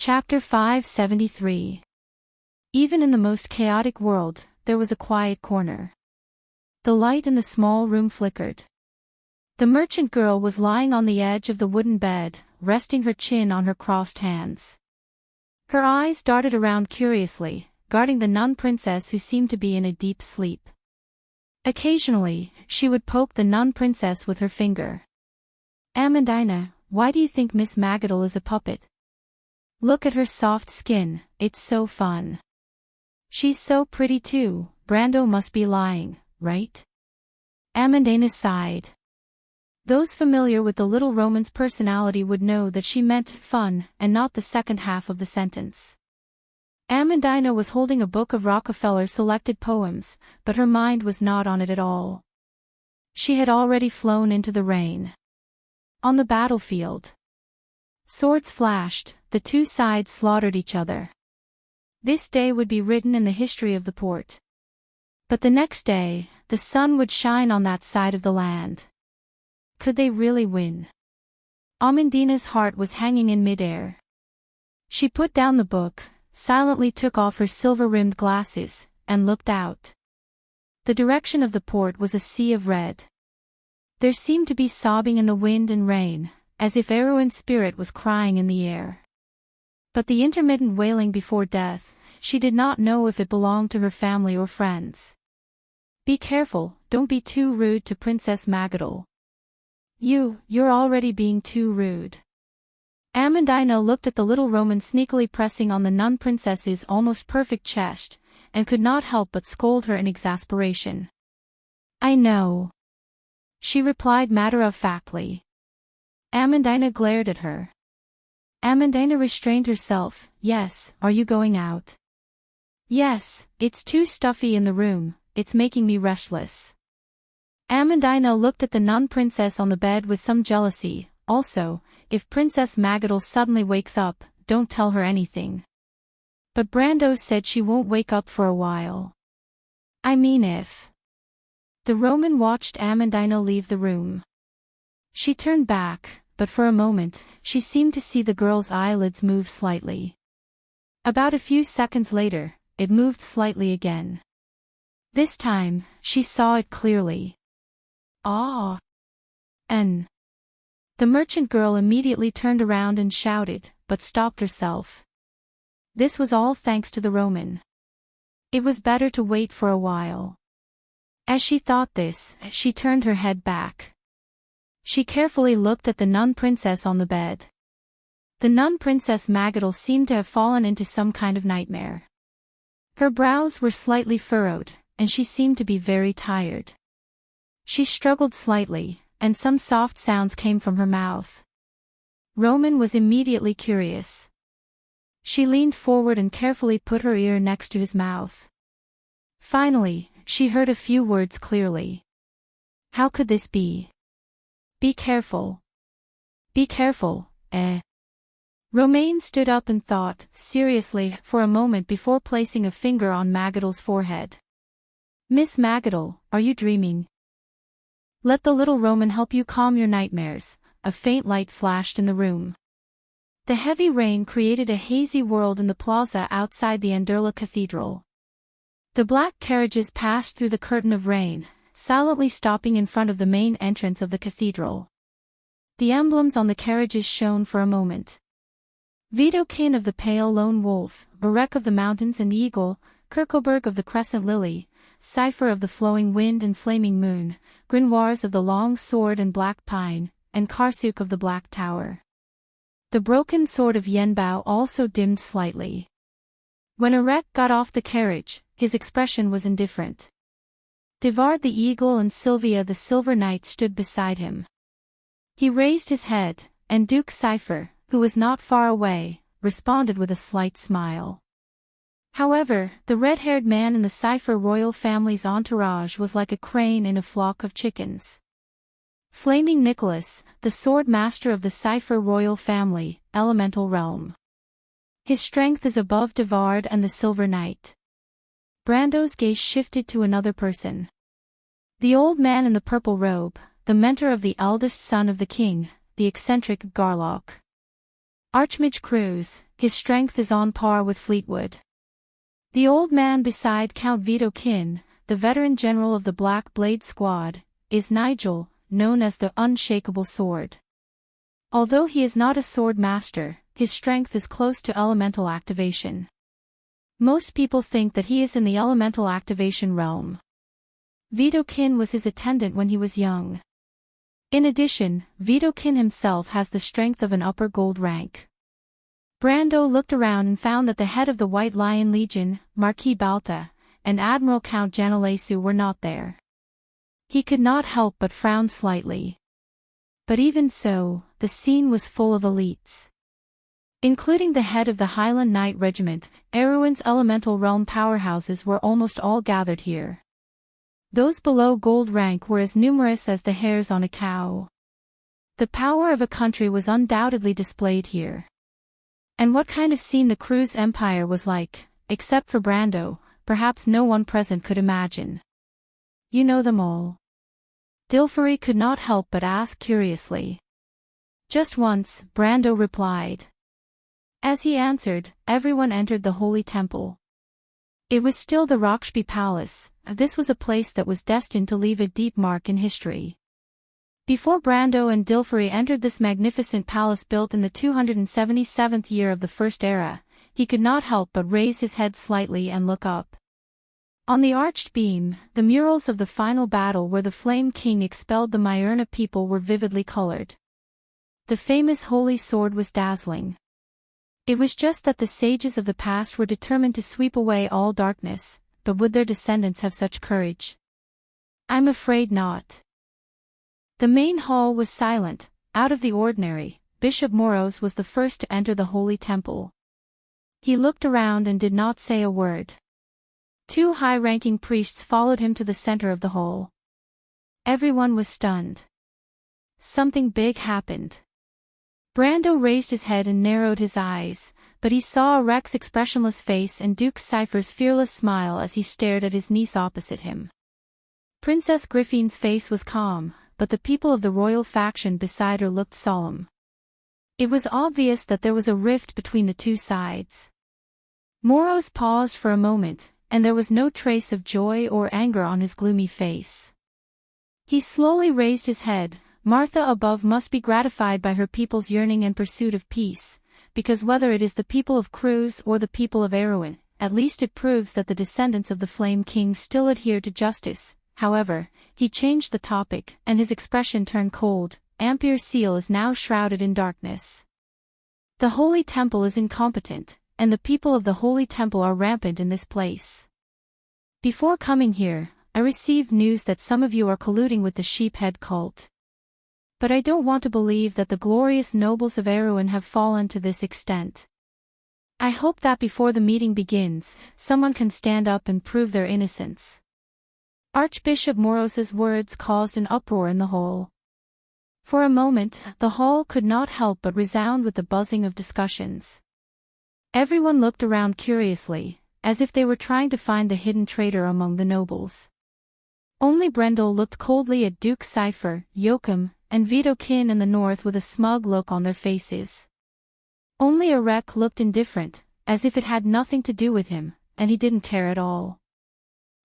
Chapter 573. Even in the most chaotic world, there was a quiet corner. The light in the small room flickered. The merchant girl was lying on the edge of the wooden bed, resting her chin on her crossed hands. Her eyes darted around curiously, guarding the nun princess who seemed to be in a deep sleep. Occasionally, she would poke the nun princess with her finger. "Amandina, why do you think Miss Magadel is a puppet? Look at her soft skin, it's so fun. She's so pretty too, Brando must be lying, right?" Amandina sighed. Those familiar with the little Roman's personality would know that she meant fun and not the second half of the sentence. Amandina was holding a book of Rockefeller's selected poems, but her mind was not on it at all. She had already flown into the rain. On the battlefield. Swords flashed, the two sides slaughtered each other. This day would be written in the history of the port. But the next day, the sun would shine on that side of the land. Could they really win? Amandina's heart was hanging in midair. She put down the book, silently took off her silver-rimmed glasses, and looked out. The direction of the port was a sea of red. There seemed to be sobbing in the wind and rain, as if Erewhon's spirit was crying in the air. But the intermittent wailing before death, she did not know if it belonged to her family or friends. "Be careful, don't be too rude to Princess Magadel." You're already being too rude." Amandina looked at the little Roman sneakily pressing on the nun princess's almost perfect chest, and could not help but scold her in exasperation. "I know," she replied matter-of-factly. Amandina glared at her. Amandina restrained herself. "Yes, are you going out?" "Yes, it's too stuffy in the room, it's making me restless." Amandina looked at the nun princess on the bed with some jealousy. "Also, if Princess Magadel suddenly wakes up, don't tell her anything." "But Brando said she won't wake up for a while." "I mean if." The Roman watched Amandina leave the room. She turned back, but for a moment, she seemed to see the girl's eyelids move slightly. About a few seconds later, it moved slightly again. This time, she saw it clearly. "Ah!" "N." The merchant girl immediately turned around and shouted, but stopped herself. This was all thanks to the Roman. It was better to wait for a while. As she thought this, she turned her head back. She carefully looked at the nun princess on the bed. The nun princess Magadel seemed to have fallen into some kind of nightmare. Her brows were slightly furrowed, and she seemed to be very tired. She struggled slightly, and some soft sounds came from her mouth. Roman was immediately curious. She leaned forward and carefully put her ear next to his mouth. Finally, she heard a few words clearly. "How could this be? Be careful. Be careful, eh?" Romain stood up and thought, seriously, for a moment before placing a finger on Magadel's forehead. "Miss Magadel, are you dreaming? Let the little Roman help you calm your nightmares." A faint light flashed in the room. The heavy rain created a hazy world in the plaza outside the Anderla Cathedral. The black carriages passed through the curtain of rain, silently stopping in front of the main entrance of the cathedral. The emblems on the carriages shone for a moment. Widokin of the Pale Lone Wolf, Barek of the Mountains and Eagle, Kirkoberg of the Crescent Lily, Cipher of the Flowing Wind and Flaming Moon, Grimoires of the Long Sword and Black Pine, and Karsuk of the Black Tower. The broken sword of Yenbao also dimmed slightly. When Erek got off the carriage, his expression was indifferent. Devard the Eagle and Sylvia the Silver Knight stood beside him. He raised his head, and Duke Cipher, who was not far away, responded with a slight smile. However, the red-haired man in the Cipher royal family's entourage was like a crane in a flock of chickens. Flaming Nicholas, the sword master of the Cipher royal family, elemental realm. His strength is above Devard and the Silver Knight. Brando's gaze shifted to another person. The old man in the purple robe, the mentor of the eldest son of the king, the eccentric Garlock. Archmage Cruz, his strength is on par with Fleetwood. The old man beside Count Vitokin, the veteran general of the Black Blade Squad, is Nigel, known as the Unshakable Sword. Although he is not a sword master, his strength is close to elemental activation. Most people think that he is in the elemental activation realm. Vitokin was his attendant when he was young. In addition, Vitokin himself has the strength of an upper gold rank. Brando looked around and found that the head of the White Lion Legion, Marquis Balta, and Admiral Count Janelesu were not there. He could not help but frown slightly. But even so, the scene was full of elites. Including the head of the Highland Knight Regiment, Erewhon's elemental realm powerhouses were almost all gathered here. Those below gold rank were as numerous as the hairs on a cow. The power of a country was undoubtedly displayed here. And what kind of scene the Cruz Empire was like, except for Brando, perhaps no one present could imagine. You know them all? Dilferi could not help but ask curiously. Just once, Brando replied. As he answered, everyone entered the Holy Temple. It was still the Roxby Palace. This was a place that was destined to leave a deep mark in history. Before Brando and Dilferi entered this magnificent palace built in the 277th year of the First Era, he could not help but raise his head slightly and look up. On the arched beam, the murals of the final battle where the Flame King expelled the Myrna people were vividly colored. The famous Holy Sword was dazzling. It was just that the sages of the past were determined to sweep away all darkness, but would their descendants have such courage? I'm afraid not. The main hall was silent, out of the ordinary. Bishop Moros was the first to enter the Holy Temple. He looked around and did not say a word. Two high-ranking priests followed him to the center of the hall. Everyone was stunned. Something big happened. Brando raised his head and narrowed his eyes, but he saw Rex's expressionless face and Duke Cypher's fearless smile as he stared at his niece opposite him. Princess Griffin's face was calm, but the people of the royal faction beside her looked solemn. It was obvious that there was a rift between the two sides. Moros paused for a moment, and there was no trace of joy or anger on his gloomy face. He slowly raised his head. Martha above must be gratified by her people's yearning and pursuit of peace, because whether it is the people of Cruz or the people of Erewhon, at least it proves that the descendants of the Flame King still adhere to justice. However, he changed the topic, and his expression turned cold. Ampere Seal is now shrouded in darkness. The Holy Temple is incompetent, and the people of the Holy Temple are rampant in this place. Before coming here, I received news that some of you are colluding with the Sheephead cult. But I don't want to believe that the glorious nobles of Erewhon have fallen to this extent. I hope that before the meeting begins, someone can stand up and prove their innocence. Archbishop Moros's words caused an uproar in the hall. For a moment, the hall could not help but resound with the buzzing of discussions. Everyone looked around curiously, as if they were trying to find the hidden traitor among the nobles. Only Brendel looked coldly at Duke Cypher, Joachim, and Vitokin in the north with a smug look on their faces. Only Erek looked indifferent, as if it had nothing to do with him, and he didn't care at all.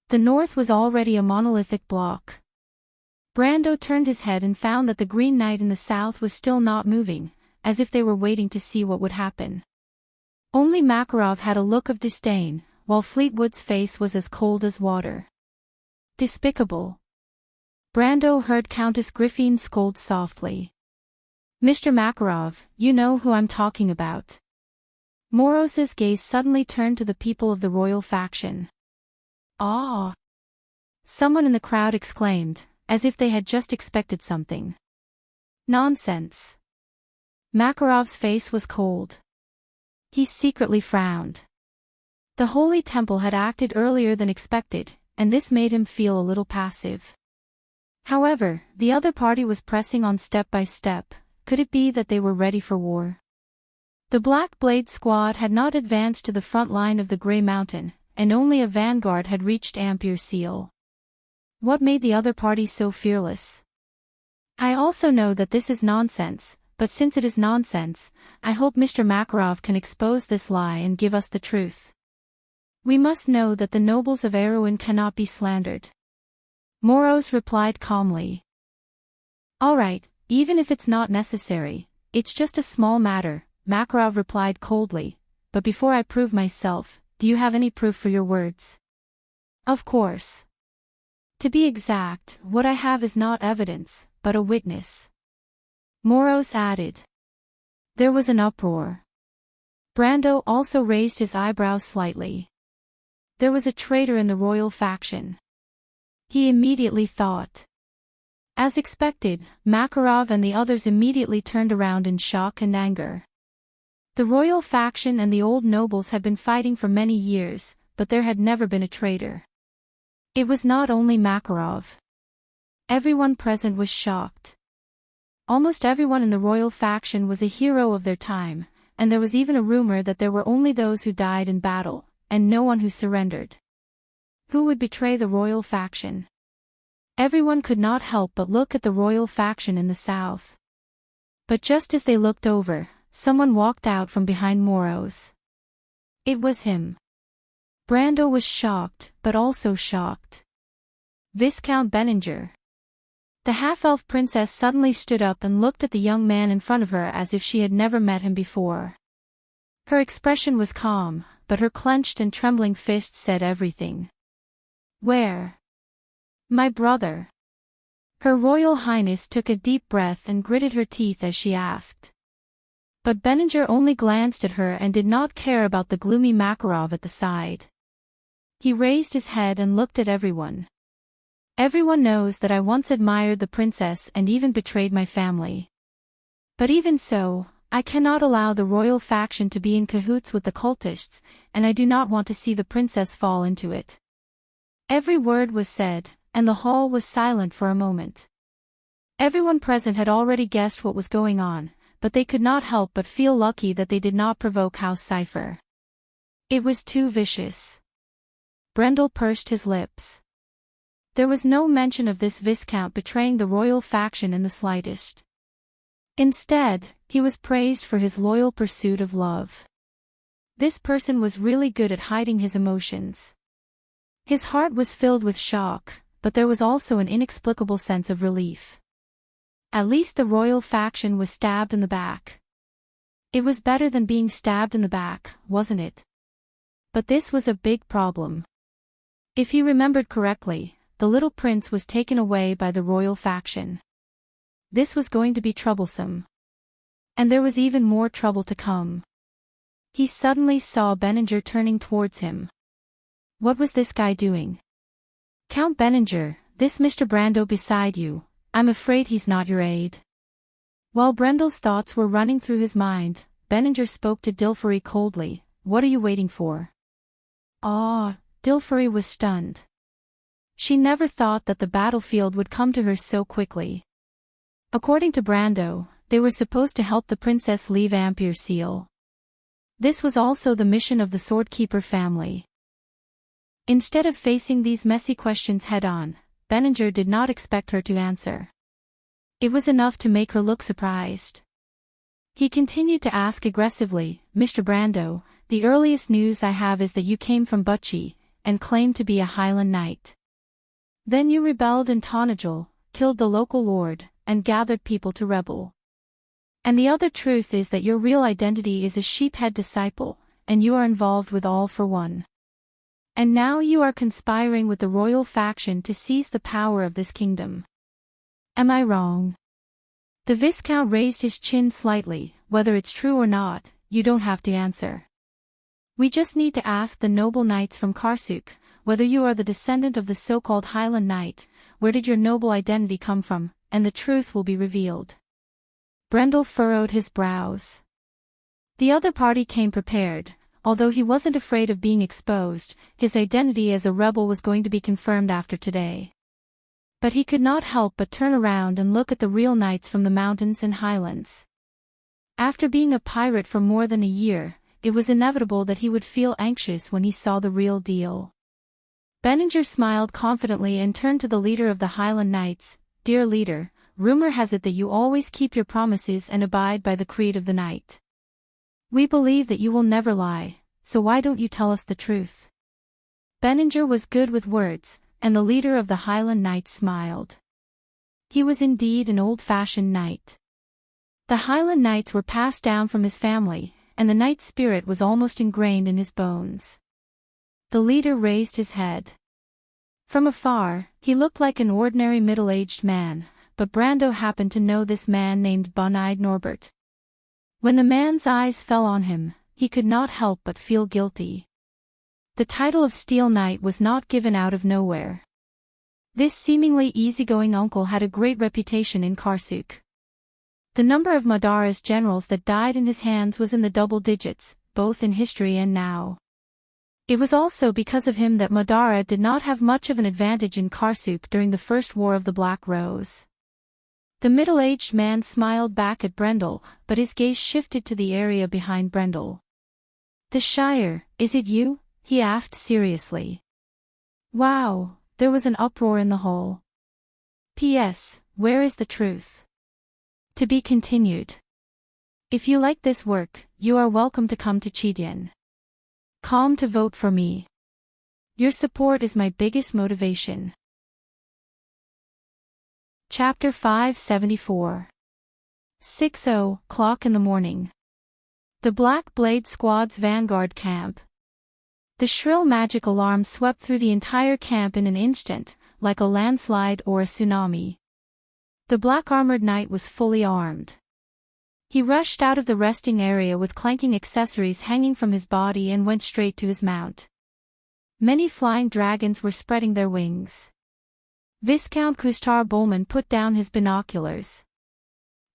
The north was already a monolithic block. Brando turned his head and found that the Green Knight in the south was still not moving, as if they were waiting to see what would happen. Only Makarov had a look of disdain, while Fleetwood's face was as cold as water. Despicable. Brando heard Countess Griffin scold softly. Mr. Makarov, you know who I'm talking about. Moros's gaze suddenly turned to the people of the royal faction. Ah! Someone in the crowd exclaimed, as if they had just expected something. Nonsense. Makarov's face was cold. He secretly frowned. The Holy Temple had acted earlier than expected, and this made him feel a little passive. However, the other party was pressing on step by step. Could it be that they were ready for war? The Black Blade Squad had not advanced to the front line of the Grey Mountain, and only a vanguard had reached Ampere Seal. What made the other party so fearless? I also know that this is nonsense, but since it is nonsense, I hope Mr. Makarov can expose this lie and give us the truth. We must know that the nobles of Erewhon cannot be slandered. Morose replied calmly. All right, even if it's not necessary, it's just a small matter, Makarov replied coldly, but before I prove myself, do you have any proof for your words? Of course. To be exact, what I have is not evidence, but a witness. Morose added. There was an uproar. Brando also raised his eyebrows slightly. There was a traitor in the royal faction. He immediately thought. As expected, Makarov and the others immediately turned around in shock and anger. The royal faction and the old nobles had been fighting for many years, but there had never been a traitor. It was not only Makarov. Everyone present was shocked. Almost everyone in the royal faction was a hero of their time, and there was even a rumor that there were only those who died in battle, and no one who surrendered. Who would betray the royal faction? Everyone could not help but look at the royal faction in the south. But just as they looked over, someone walked out from behind Morose. It was him. Brando was shocked, but also shocked. Viscount Benninger. The half-elf princess suddenly stood up and looked at the young man in front of her as if she had never met him before. Her expression was calm, but her clenched and trembling fists said everything. Where? My brother. Her Royal Highness took a deep breath and gritted her teeth as she asked. But Benninger only glanced at her and did not care about the gloomy Makarov at the side. He raised his head and looked at everyone. Everyone knows that I once admired the princess and even betrayed my family. But even so, I cannot allow the royal faction to be in cahoots with the cultists, and I do not want to see the princess fall into it. Every word was said, and the hall was silent for a moment. Everyone present had already guessed what was going on, but they could not help but feel lucky that they did not provoke House Cypher. It was too vicious. Brendel pursed his lips. There was no mention of this viscount betraying the royal faction in the slightest. Instead, he was praised for his loyal pursuit of love. This person was really good at hiding his emotions. His heart was filled with shock, but there was also an inexplicable sense of relief. At least the royal faction was stabbed in the back. It was better than being stabbed in the back, wasn't it? But this was a big problem. If he remembered correctly, the little prince was taken away by the royal faction. This was going to be troublesome. And there was even more trouble to come. He suddenly saw Benninger turning towards him. What was this guy doing? Count Benninger, this Mr. Brando beside you, I'm afraid he's not your aide. While Brendel's thoughts were running through his mind, Benninger spoke to Dilfari coldly. What are you waiting for? Dilfari was stunned. She never thought that the battlefield would come to her so quickly. According to Brando, they were supposed to help the princess leave Ampere Seal. This was also the mission of the Swordkeeper family. Instead of facing these messy questions head-on, Benninger did not expect her to answer. It was enough to make her look surprised. He continued to ask aggressively, Mr. Brando, the earliest news I have is that you came from Butchie, and claimed to be a Highland Knight. Then you rebelled in Tonagel, killed the local lord, and gathered people to rebel. And the other truth is that your real identity is a sheephead disciple, and you are involved with All for One. And now you are conspiring with the royal faction to seize the power of this kingdom. Am I wrong? The Viscount raised his chin slightly. Whether it's true or not, you don't have to answer. We just need to ask the noble knights from Karsuk, whether you are the descendant of the so-called Highland Knight, where did your noble identity come from, and the truth will be revealed. Brendel furrowed his brows. The other party came prepared. Although he wasn't afraid of being exposed, his identity as a rebel was going to be confirmed after today. But he could not help but turn around and look at the real knights from the mountains and highlands. After being a pirate for more than a year, it was inevitable that he would feel anxious when he saw the real deal. Benninger smiled confidently and turned to the leader of the Highland Knights. Dear leader, rumor has it that you always keep your promises and abide by the creed of the night. We believe that you will never lie, so why don't you tell us the truth?" Benninger was good with words, and the leader of the Highland Knights smiled. He was indeed an old-fashioned knight. The Highland Knights were passed down from his family, and the knight spirit was almost ingrained in his bones. The leader raised his head. From afar, he looked like an ordinary middle-aged man, but Brando happened to know this man named Bun-Eyed Norbert. When the man's eyes fell on him, he could not help but feel guilty. The title of Steel Knight was not given out of nowhere. This seemingly easygoing uncle had a great reputation in Karsuk. The number of Madara's generals that died in his hands was in the double digits, both in history and now. It was also because of him that Madara did not have much of an advantage in Karsuk during the First War of the Black Rose. The middle-aged man smiled back at Brendel, but his gaze shifted to the area behind Brendel. "The Shire, is it you?" he asked seriously. "Wow," there was an uproar in the hall. "P.S. Where is the truth?" To be continued. If you like this work, you are welcome to come to Chidian. Calm to vote for me. Your support is my biggest motivation. Chapter 574. 6:00 in the morning. The Black Blade Squad's vanguard camp. The shrill magic alarm swept through the entire camp in an instant, like a landslide or a tsunami. The black-armored knight was fully armed. He rushed out of the resting area with clanking accessories hanging from his body and went straight to his mount. Many flying dragons were spreading their wings. Viscount Kustar Bowman put down his binoculars.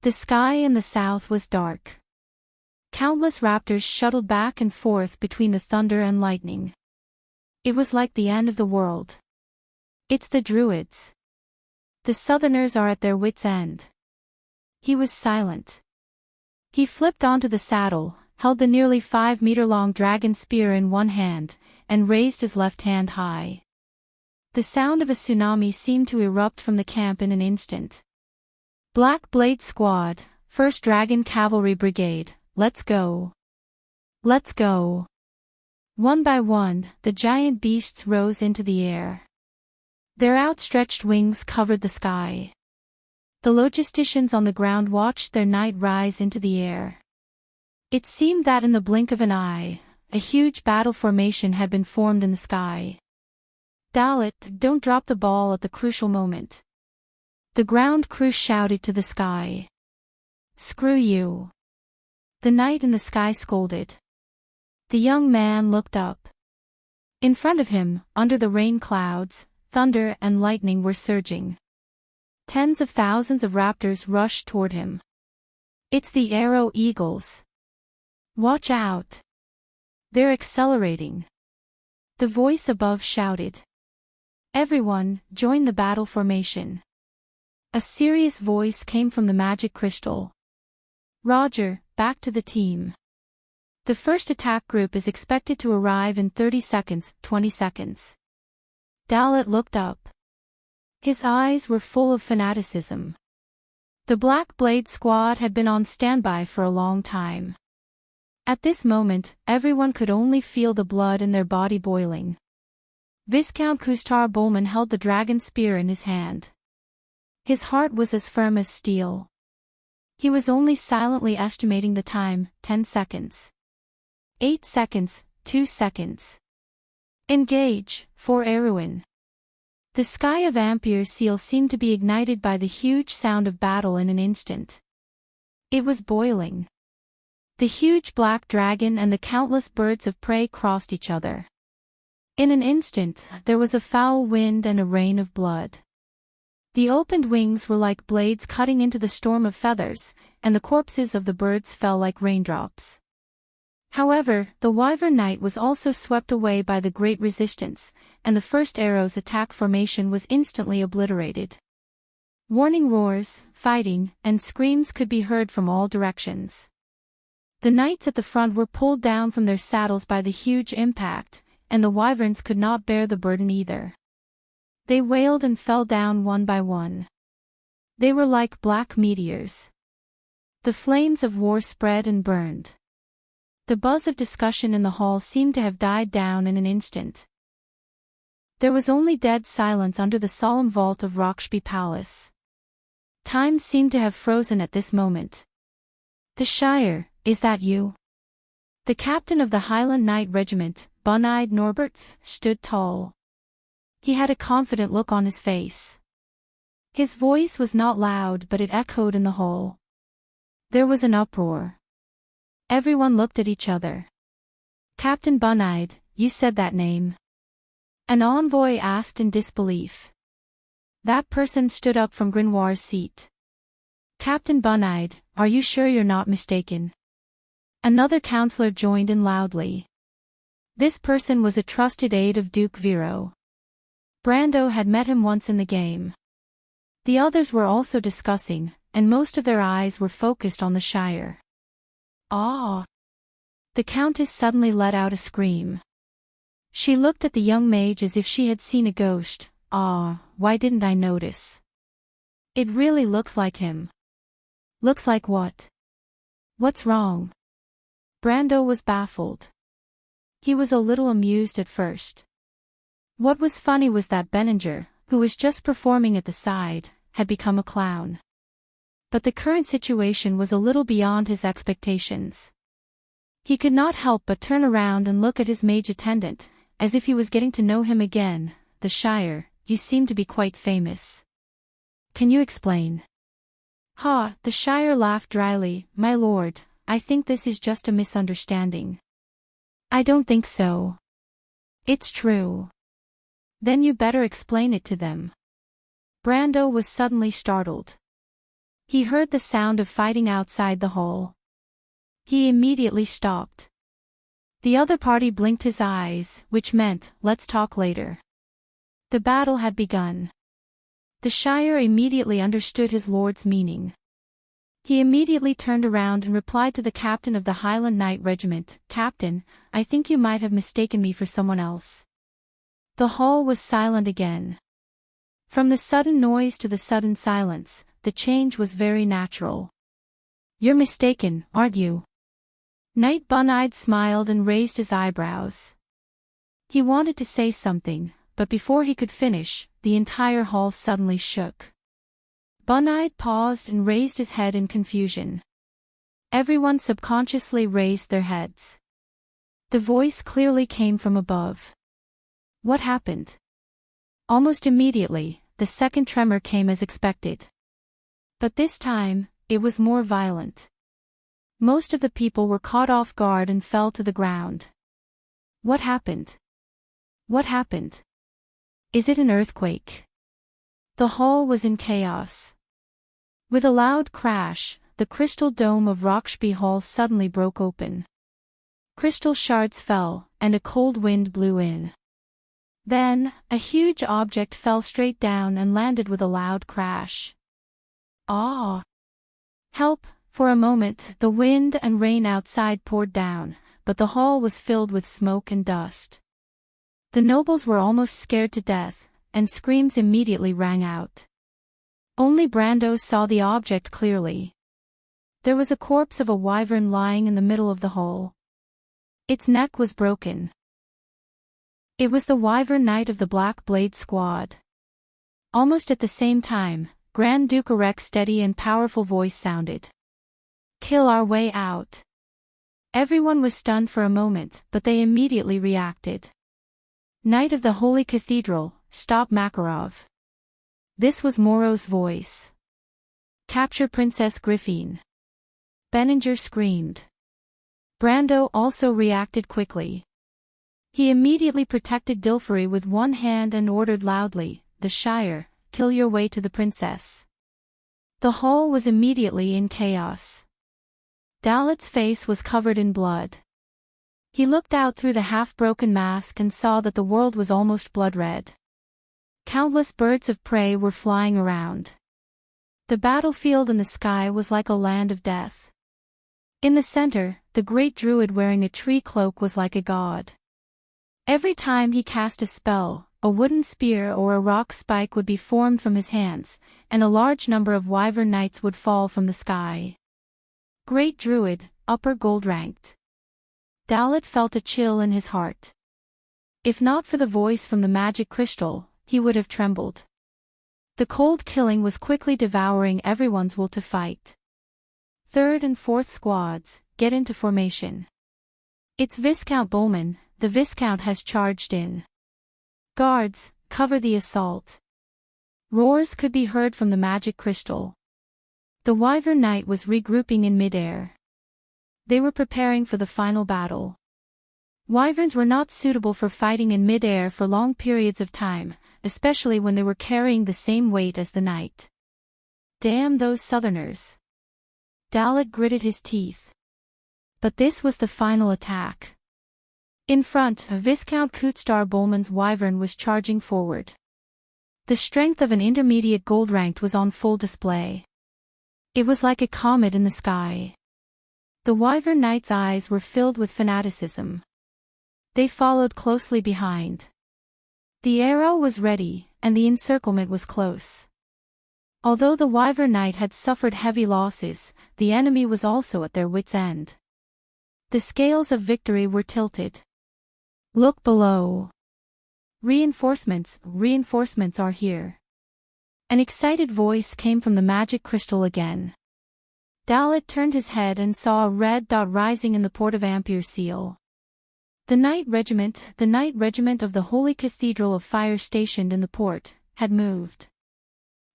The sky in the south was dark. Countless raptors shuttled back and forth between the thunder and lightning. It was like the end of the world. It's the Druids. The Southerners are at their wits' end. He was silent. He flipped onto the saddle, held the nearly 5-meter-long dragon spear in one hand, and raised his left hand high. The sound of a tsunami seemed to erupt from the camp in an instant. "Black Blade Squad, 1st Dragon Cavalry Brigade, let's go. Let's go." One by one, the giant beasts rose into the air. Their outstretched wings covered the sky. The logisticians on the ground watched their knight rise into the air. It seemed that in the blink of an eye, a huge battle formation had been formed in the sky. "Dalit, don't drop the ball at the crucial moment." The ground crew shouted to the sky. "Screw you." The knight in the sky scolded. The young man looked up. In front of him, under the rain clouds, thunder and lightning were surging. Tens of thousands of raptors rushed toward him. "It's the Arrow Eagles. Watch out. They're accelerating." The voice above shouted. "Everyone, join the battle formation." A serious voice came from the magic crystal. "Roger, back to the team. The first attack group is expected to arrive in 30 seconds, 20 seconds. Dalit looked up. His eyes were full of fanaticism. The Black Blade Squad had been on standby for a long time. At this moment, everyone could only feel the blood in their body boiling. Viscount Kustar Bowman held the dragon spear in his hand. His heart was as firm as steel. He was only silently estimating the time, 10 seconds. 8 seconds, 2 seconds. Engage, for Erwin. The sky of Ampere Seal seemed to be ignited by the huge sound of battle in an instant. It was boiling. The huge black dragon and the countless birds of prey crossed each other. In an instant, there was a foul wind and a rain of blood. The opened wings were like blades cutting into the storm of feathers, and the corpses of the birds fell like raindrops. However, the Wyvern Knight was also swept away by the great resistance, and the first arrow's attack formation was instantly obliterated. Warning roars, fighting, and screams could be heard from all directions. The knights at the front were pulled down from their saddles by the huge impact, and the wyverns could not bear the burden either. They wailed and fell down one by one. They were like black meteors. The flames of war spread and burned. The buzz of discussion in the hall seemed to have died down in an instant. There was only dead silence under the solemn vault of Rockshby Palace. Time seemed to have frozen at this moment. "The Shire, is that you?" The captain of the Highland Knight Regiment, Bun-eyed Norbert, stood tall. He had a confident look on his face. His voice was not loud, but it echoed in the hall. There was an uproar. Everyone looked at each other. "Captain Bun-eyed, you said that name?" An envoy asked in disbelief. That person stood up from Grenoir's seat. "Captain Bun-eyed, are you sure you're not mistaken?" Another councillor joined in loudly. This person was a trusted aide of Duke Vero. Brando had met him once in the game. The others were also discussing, and most of their eyes were focused on the Shire. "Ah!" The Countess suddenly let out a scream. She looked at the young mage as if she had seen a ghost. "Ah, why didn't I notice? It really looks like him." "Looks like what? What's wrong?" Brando was baffled. He was a little amused at first. What was funny was that Benninger, who was just performing at the side, had become a clown. But the current situation was a little beyond his expectations. He could not help but turn around and look at his mage attendant, as if he was getting to know him again. "The Shire, you seem to be quite famous. Can you explain?" "Ha!" The Shire laughed dryly. "My lord, I think this is just a misunderstanding." "I don't think so. It's true." "Then you better explain it to them." Brando was suddenly startled. He heard the sound of fighting outside the hall. He immediately stopped. The other party blinked his eyes, which meant, "Let's talk later." The battle had begun. The Shire immediately understood his lord's meaning. He immediately turned around and replied to the captain of the Highland Knight Regiment, "Captain, I think you might have mistaken me for someone else." The hall was silent again. From the sudden noise to the sudden silence, the change was very natural. "You're mistaken, aren't you?" Knight Bun-eyed smiled and raised his eyebrows. He wanted to say something, but before he could finish, the entire hall suddenly shook. Bun-eyed paused and raised his head in confusion. Everyone subconsciously raised their heads. The voice clearly came from above. What happened? Almost immediately, the second tremor came as expected. But this time, it was more violent. Most of the people were caught off guard and fell to the ground. What happened? What happened? Is it an earthquake? The hall was in chaos. With a loud crash, the crystal dome of Rockshby Hall suddenly broke open. Crystal shards fell, and a cold wind blew in. Then, a huge object fell straight down and landed with a loud crash. "Ah! Help!" For a moment, the wind and rain outside poured down, but the hall was filled with smoke and dust. The nobles were almost scared to death, and screams immediately rang out. Only Brando saw the object clearly. There was a corpse of a wyvern lying in the middle of the hall. Its neck was broken. It was the Wyvern Knight of the Black Blade Squad. Almost at the same time, Grand Duke Erek's steady and powerful voice sounded. "Kill our way out." Everyone was stunned for a moment, but they immediately reacted. "Knight of the Holy Cathedral, stop Makarov." This was Moro's voice. "Capture Princess Griffine." Benninger screamed. Brando also reacted quickly. He immediately protected Dilfery with one hand and ordered loudly, "The Shire, kill your way to the princess." The hall was immediately in chaos. Dalet's face was covered in blood. He looked out through the half-broken mask and saw that the world was almost blood-red. Countless birds of prey were flying around. The battlefield in the sky was like a land of death. In the center, the great druid wearing a tree cloak was like a god. Every time he cast a spell, a wooden spear or a rock spike would be formed from his hands, and a large number of wyvern knights would fall from the sky. Great Druid, upper gold ranked. Dalit felt a chill in his heart. If not for the voice from the magic crystal, he would have trembled. The cold killing was quickly devouring everyone's will to fight. Third and fourth squads, get into formation. It's Viscount Bowman, the Viscount has charged in. Guards, cover the assault. Roars could be heard from the magic crystal. The Wyvern Knight was regrouping in midair. They were preparing for the final battle. Wyverns were not suitable for fighting in midair for long periods of time, especially when they were carrying the same weight as the knight. Damn those southerners. Dalit gritted his teeth. But this was the final attack. In front, Viscount Cootstar Bowman's wyvern was charging forward. The strength of an intermediate gold ranked was on full display. It was like a comet in the sky. The wyvern knight's eyes were filled with fanaticism. They followed closely behind. The arrow was ready, and the encirclement was close. Although the wyvern knight had suffered heavy losses, the enemy was also at their wits' end. The scales of victory were tilted. Look below. Reinforcements are here. An excited voice came from the magic crystal again. Dalit turned his head and saw a red dot rising in the port of Ampere Seal. The Knight Regiment of the Holy Cathedral of Fire stationed in the port, had moved.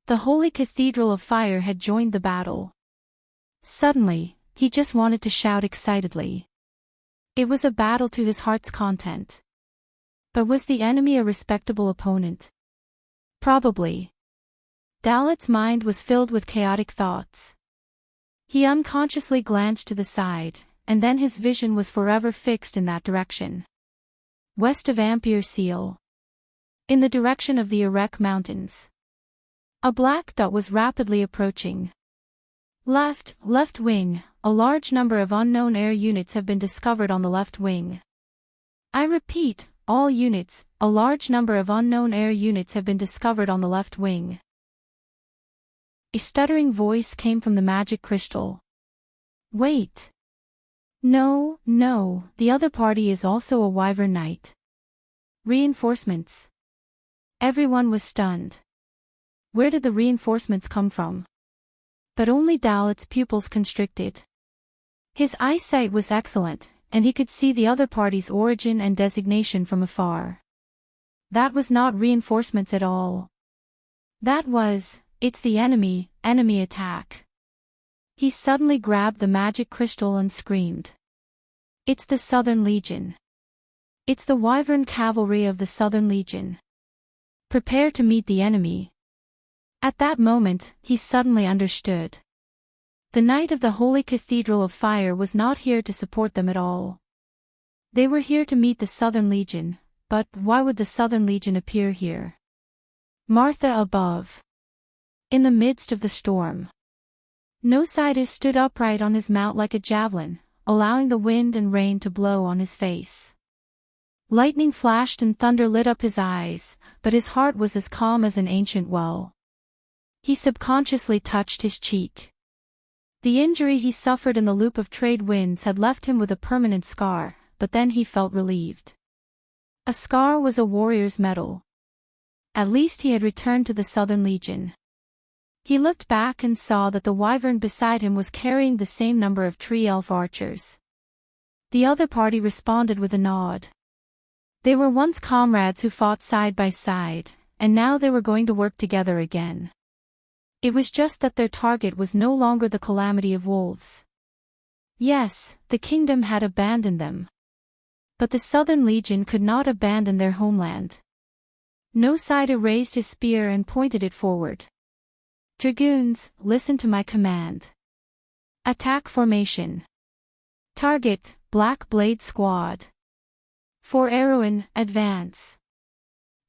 The Holy Cathedral of Fire had joined the battle. Suddenly, he just wanted to shout excitedly. It was a battle to his heart's content. But was the enemy a respectable opponent? Probably. Dalit's mind was filled with chaotic thoughts. He unconsciously glanced to the side, and then his vision was forever fixed in that direction. West of Ampere Seal. In the direction of the Erech Mountains. A black dot was rapidly approaching. Left wing, a large number of unknown air units have been discovered on the left wing. I repeat, all units, a large number of unknown air units have been discovered on the left wing. A stuttering voice came from the magic crystal. Wait. No, the other party is also a wyvern knight. Reinforcements. Everyone was stunned. Where did the reinforcements come from? But only Dalit's pupils constricted. His eyesight was excellent, and he could see the other party's origin and designation from afar. That was not reinforcements at all. It's the enemy attack. He suddenly grabbed the magic crystal and screamed. It's the Southern Legion. It's the Wyvern Cavalry of the Southern Legion. Prepare to meet the enemy. At that moment, he suddenly understood. The Knight of the Holy Cathedral of Fire was not here to support them at all. They were here to meet the Southern Legion, but why would the Southern Legion appear here? Martha above. In the midst of the storm. Nositis stood upright on his mount like a javelin, allowing the wind and rain to blow on his face. Lightning flashed and thunder lit up his eyes, but his heart was as calm as an ancient well. He subconsciously touched his cheek. The injury he suffered in the loop of trade winds had left him with a permanent scar, but then he felt relieved. A scar was a warrior's medal. At least he had returned to the Southern Legion. He looked back and saw that the wyvern beside him was carrying the same number of tree elf archers. The other party responded with a nod. They were once comrades who fought side by side, and now they were going to work together again. It was just that their target was no longer the calamity of wolves. Yes, the kingdom had abandoned them. But the Southern Legion could not abandon their homeland. Nosida raised his spear and pointed it forward. Dragoons, listen to my command. Attack formation. Target, Black Blade Squad. For Erowin, advance.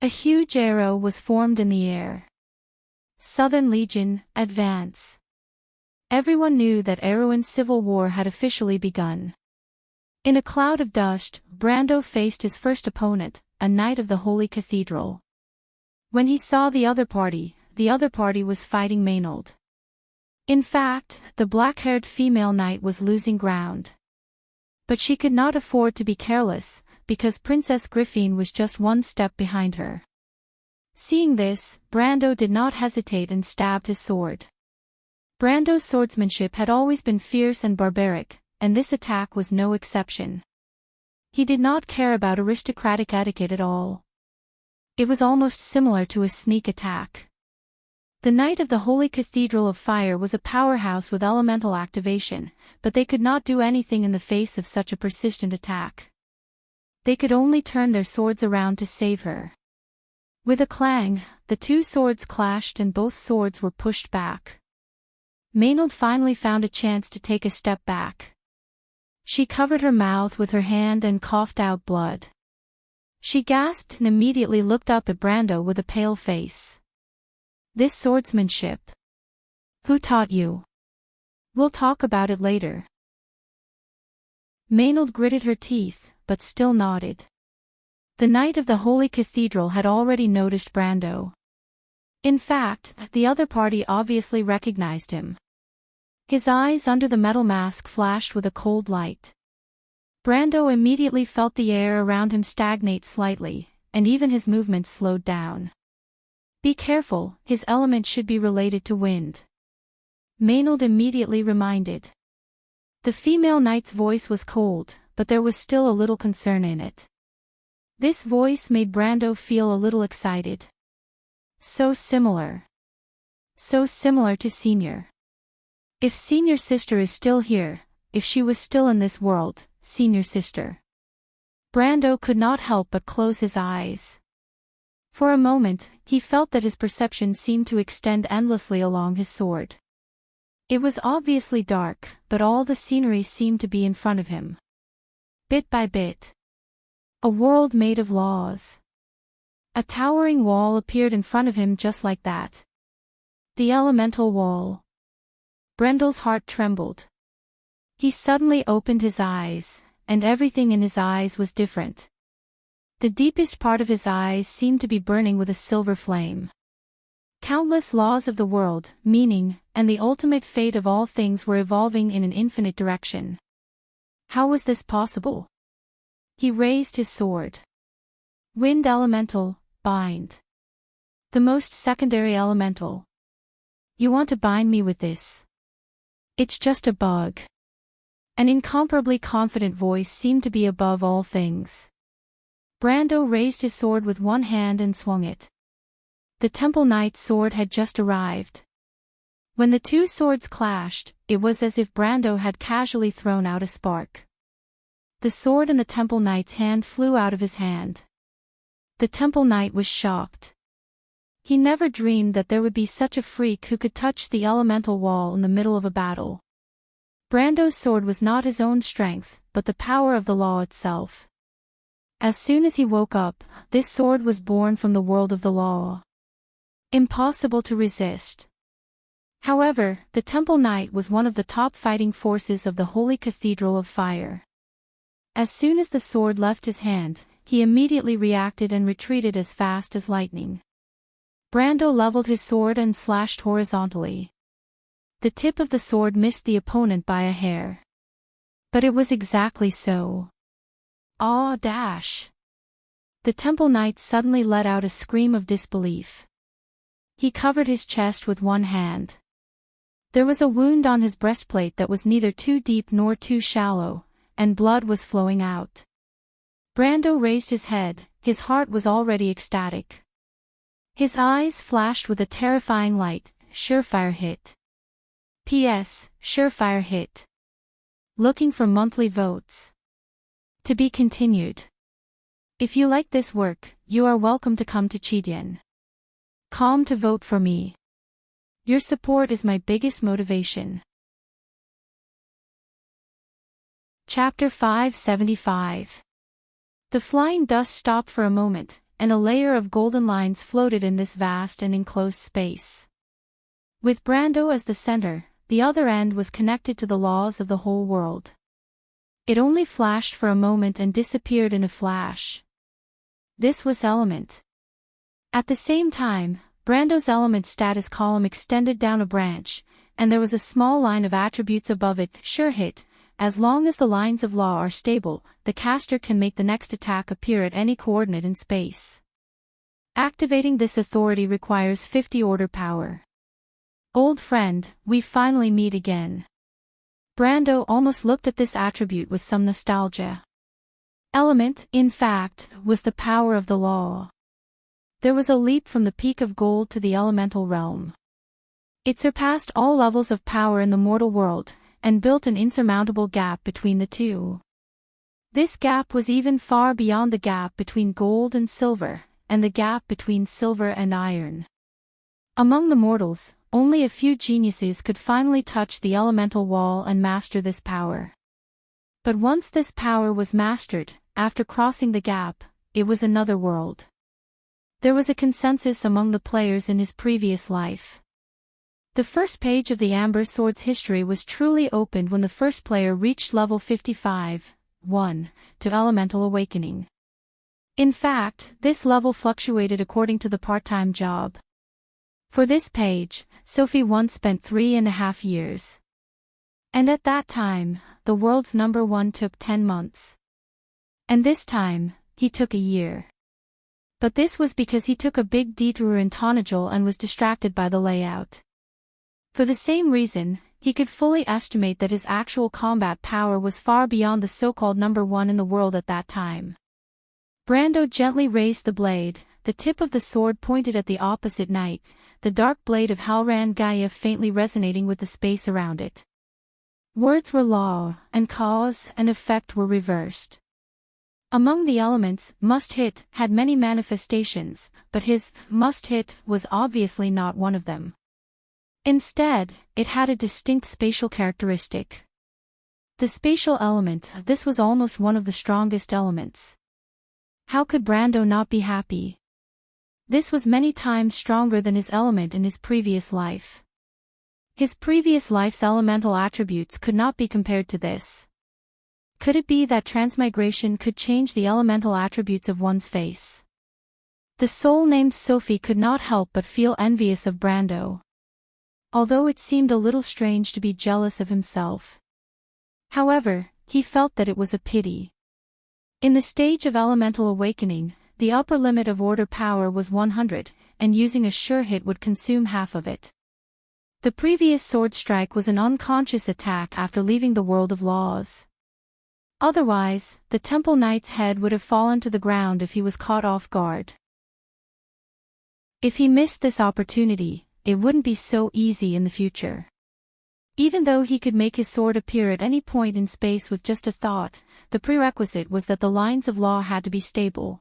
A huge arrow was formed in the air. Southern Legion, advance. Everyone knew that Erowin's civil war had officially begun. In a cloud of dust, Brando faced his first opponent, a knight of the Holy Cathedral. When he saw the other party was fighting Maynard. In fact, the black-haired female knight was losing ground. But she could not afford to be careless, because Princess Griffin was just one step behind her. Seeing this, Brando did not hesitate and stabbed his sword. Brando's swordsmanship had always been fierce and barbaric, and this attack was no exception. He did not care about aristocratic etiquette at all. It was almost similar to a sneak attack. The Knight of the Holy Cathedral of Fire was a powerhouse with elemental activation, but they could not do anything in the face of such a persistent attack. They could only turn their swords around to save her. With a clang, the two swords clashed and both swords were pushed back. Maynard finally found a chance to take a step back. She covered her mouth with her hand and coughed out blood. She gasped and immediately looked up at Brando with a pale face. This swordsmanship. Who taught you? We'll talk about it later. Maynard gritted her teeth, but still nodded. The Knight of the Holy Cathedral had already noticed Brando. In fact, the other party obviously recognized him. His eyes under the metal mask flashed with a cold light. Brando immediately felt the air around him stagnate slightly, and even his movements slowed down. Be careful, his element should be related to wind. Maynard immediately reminded. The female knight's voice was cold, but there was still a little concern in it. This voice made Brando feel a little excited. So similar. So similar to Senior. If Senior Sister is still here, if she was still in this world, Senior Sister. Brando could not help but close his eyes. For a moment, he felt that his perception seemed to extend endlessly along his sword. It was obviously dark, but all the scenery seemed to be in front of him. Bit by bit. A world made of laws. A towering wall appeared in front of him just like that. The elemental wall. Brando's heart trembled. He suddenly opened his eyes, and everything in his eyes was different. The deepest part of his eyes seemed to be burning with a silver flame. Countless laws of the world, meaning, and the ultimate fate of all things were evolving in an infinite direction. How was this possible? He raised his sword. Wind elemental, bind. The most secondary elemental. You want to bind me with this? It's just a bug. An incomparably confident voice seemed to be above all things. Brando raised his sword with one hand and swung it. The Temple Knight's sword had just arrived. When the two swords clashed, it was as if Brando had casually thrown out a spark. The sword in the Temple Knight's hand flew out of his hand. The Temple Knight was shocked. He never dreamed that there would be such a freak who could touch the elemental wall in the middle of a battle. Brando's sword was not his own strength, but the power of the law itself. As soon as he woke up, this sword was born from the world of the law. Impossible to resist. However, the Temple Knight was one of the top fighting forces of the Holy Cathedral of Fire. As soon as the sword left his hand, he immediately reacted and retreated as fast as lightning. Brando leveled his sword and slashed horizontally. The tip of the sword missed the opponent by a hair. But it was exactly so. Ah, dash! The Temple Knight suddenly let out a scream of disbelief. He covered his chest with one hand. There was a wound on his breastplate that was neither too deep nor too shallow, and blood was flowing out. Brando raised his head, his heart was already ecstatic. His eyes flashed with a terrifying light. Surefire hit. P.S. Surefire hit. Looking for monthly votes. To be continued. If you like this work, you are welcome to come to Cheedian.com to vote for me. Your support is my biggest motivation. Chapter 575. The flying dust stopped for a moment, and a layer of golden lines floated in this vast and enclosed space. With Brando as the center, the other end was connected to the laws of the whole world. It only flashed for a moment and disappeared in a flash. This was element. At the same time, Brando's element status column extended down a branch, and there was a small line of attributes above it. Sure hit. As long as the lines of law are stable, the caster can make the next attack appear at any coordinate in space. Activating this authority requires 50 order power. Old friend, we finally meet again. Brando almost looked at this attribute with some nostalgia. Element, in fact, was the power of the law. There was a leap from the peak of gold to the elemental realm. It surpassed all levels of power in the mortal world, and built an insurmountable gap between the two. This gap was even far beyond the gap between gold and silver, and the gap between silver and iron. Among the mortals, only a few geniuses could finally touch the elemental wall and master this power. But once this power was mastered, after crossing the gap, it was another world. There was a consensus among the players in his previous life. The first page of the Amber Sword's history was truly opened when the first player reached level 55, to Elemental Awakening. In fact, this level fluctuated according to the part-time job. For this page, Sophie once spent 3.5 years. And at that time, the world's number one took 10 months. And this time, he took a year. But this was because he took a big detour in Tonajol and was distracted by the layout. For the same reason, he could fully estimate that his actual combat power was far beyond the so-called number one in the world at that time. Brando gently raised the blade, the tip of the sword pointed at the opposite knight, the dark blade of Halran Gaia faintly resonating with the space around it. Words were law, and cause and effect were reversed. Among the elements, must-hit had many manifestations, but his must-hit was obviously not one of them. Instead, it had a distinct spatial characteristic. The spatial element, this was almost one of the strongest elements. How could Brando not be happy? This was many times stronger than his element in his previous life. His previous life's elemental attributes could not be compared to this. Could it be that transmigration could change the elemental attributes of one's face? The soul named Sophie could not help but feel envious of Brando. Although it seemed a little strange to be jealous of himself. However, he felt that it was a pity. In the stage of elemental awakening, the upper limit of order power was 100, and using a sure hit would consume half of it. The previous sword strike was an unconscious attack after leaving the world of laws. Otherwise, the Temple Knight's head would have fallen to the ground if he was caught off guard. If he missed this opportunity, it wouldn't be so easy in the future. Even though he could make his sword appear at any point in space with just a thought, the prerequisite was that the lines of law had to be stable.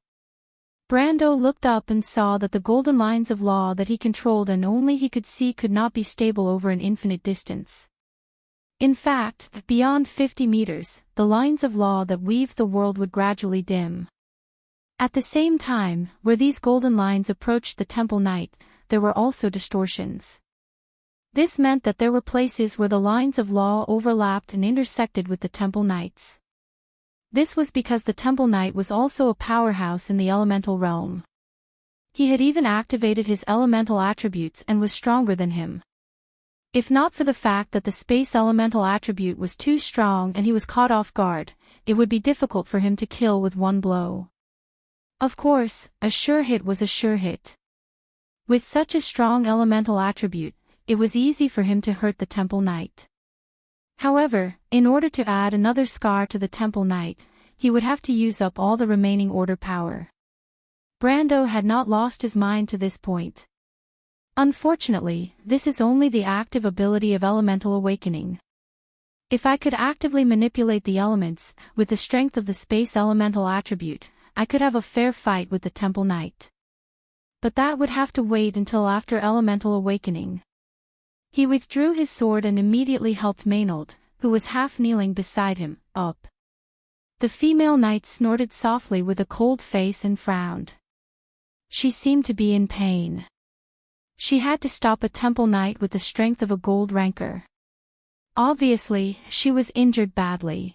Brando looked up and saw that the golden lines of law that he controlled and only he could see could not be stable over an infinite distance. In fact, beyond 50 meters, the lines of law that weaved the world would gradually dim. At the same time, where these golden lines approached the Temple Knight, there were also distortions. This meant that there were places where the lines of law overlapped and intersected with the Temple Knights. This was because the Temple Knight was also a powerhouse in the elemental realm. He had even activated his elemental attributes and was stronger than him. If not for the fact that the space elemental attribute was too strong and he was caught off guard, it would be difficult for him to kill with one blow. Of course, a sure hit was a sure hit. With such a strong elemental attribute, it was easy for him to hurt the Temple Knight. However, in order to add another scar to the Temple Knight, he would have to use up all the remaining order power. Brando had not lost his mind to this point. Unfortunately, this is only the active ability of elemental awakening. If I could actively manipulate the elements, with the strength of the space elemental attribute, I could have a fair fight with the Temple Knight. But that would have to wait until after elemental awakening. He withdrew his sword and immediately helped Maynard, who was half kneeling beside him, up. The female knight snorted softly with a cold face and frowned. She seemed to be in pain. She had to stop a Temple Knight with the strength of a gold ranker. Obviously, she was injured badly.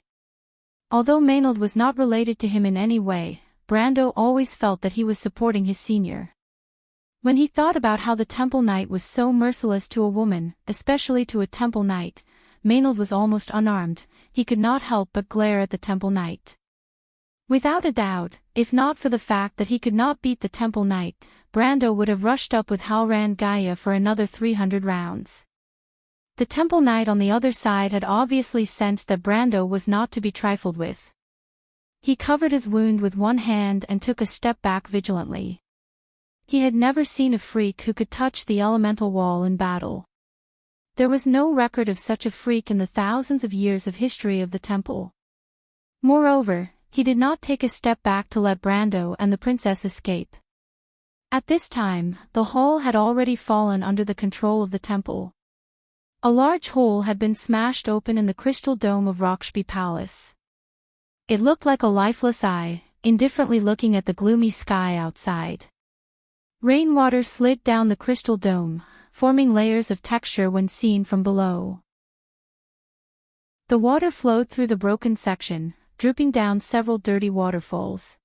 Although Maynard was not related to him in any way, Brando always felt that he was supporting his senior. When he thought about how the Temple Knight was so merciless to a woman, especially to a Temple Knight, Maynard was almost unarmed, he could not help but glare at the Temple Knight. Without a doubt, if not for the fact that he could not beat the Temple Knight, Brando would have rushed up with Halran Gaia for another 300 rounds. The Temple Knight on the other side had obviously sensed that Brando was not to be trifled with. He covered his wound with one hand and took a step back vigilantly. He had never seen a freak who could touch the elemental wall in battle. There was no record of such a freak in the thousands of years of history of the temple. Moreover, he did not take a step back to let Brando and the princess escape. At this time, the hall had already fallen under the control of the temple. A large hole had been smashed open in the crystal dome of Roxby Palace. It looked like a lifeless eye, indifferently looking at the gloomy sky outside. Rainwater slid down the crystal dome, forming layers of texture when seen from below. The water flowed through the broken section, drooping down several dirty waterfalls.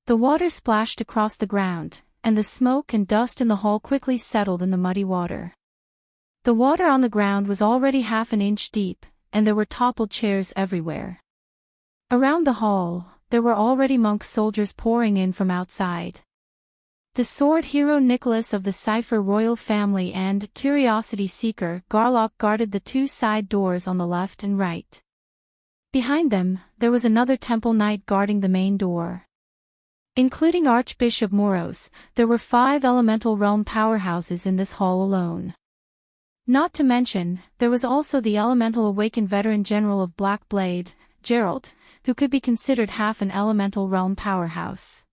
The water splashed across the ground, and the smoke and dust in the hall quickly settled in the muddy water. The water on the ground was already half an inch deep, and there were toppled chairs everywhere. Around the hall, there were already monk soldiers pouring in from outside. The sword hero Nicholas of the Cipher royal family and curiosity seeker Garlock guarded the two side doors on the left and right. Behind them, there was another temple knight guarding the main door. Including Archbishop Moros, there were 5 elemental realm powerhouses in this hall alone. Not to mention, there was also the elemental awakened veteran general of Black Blade, Geralt, who could be considered half an elemental realm powerhouse.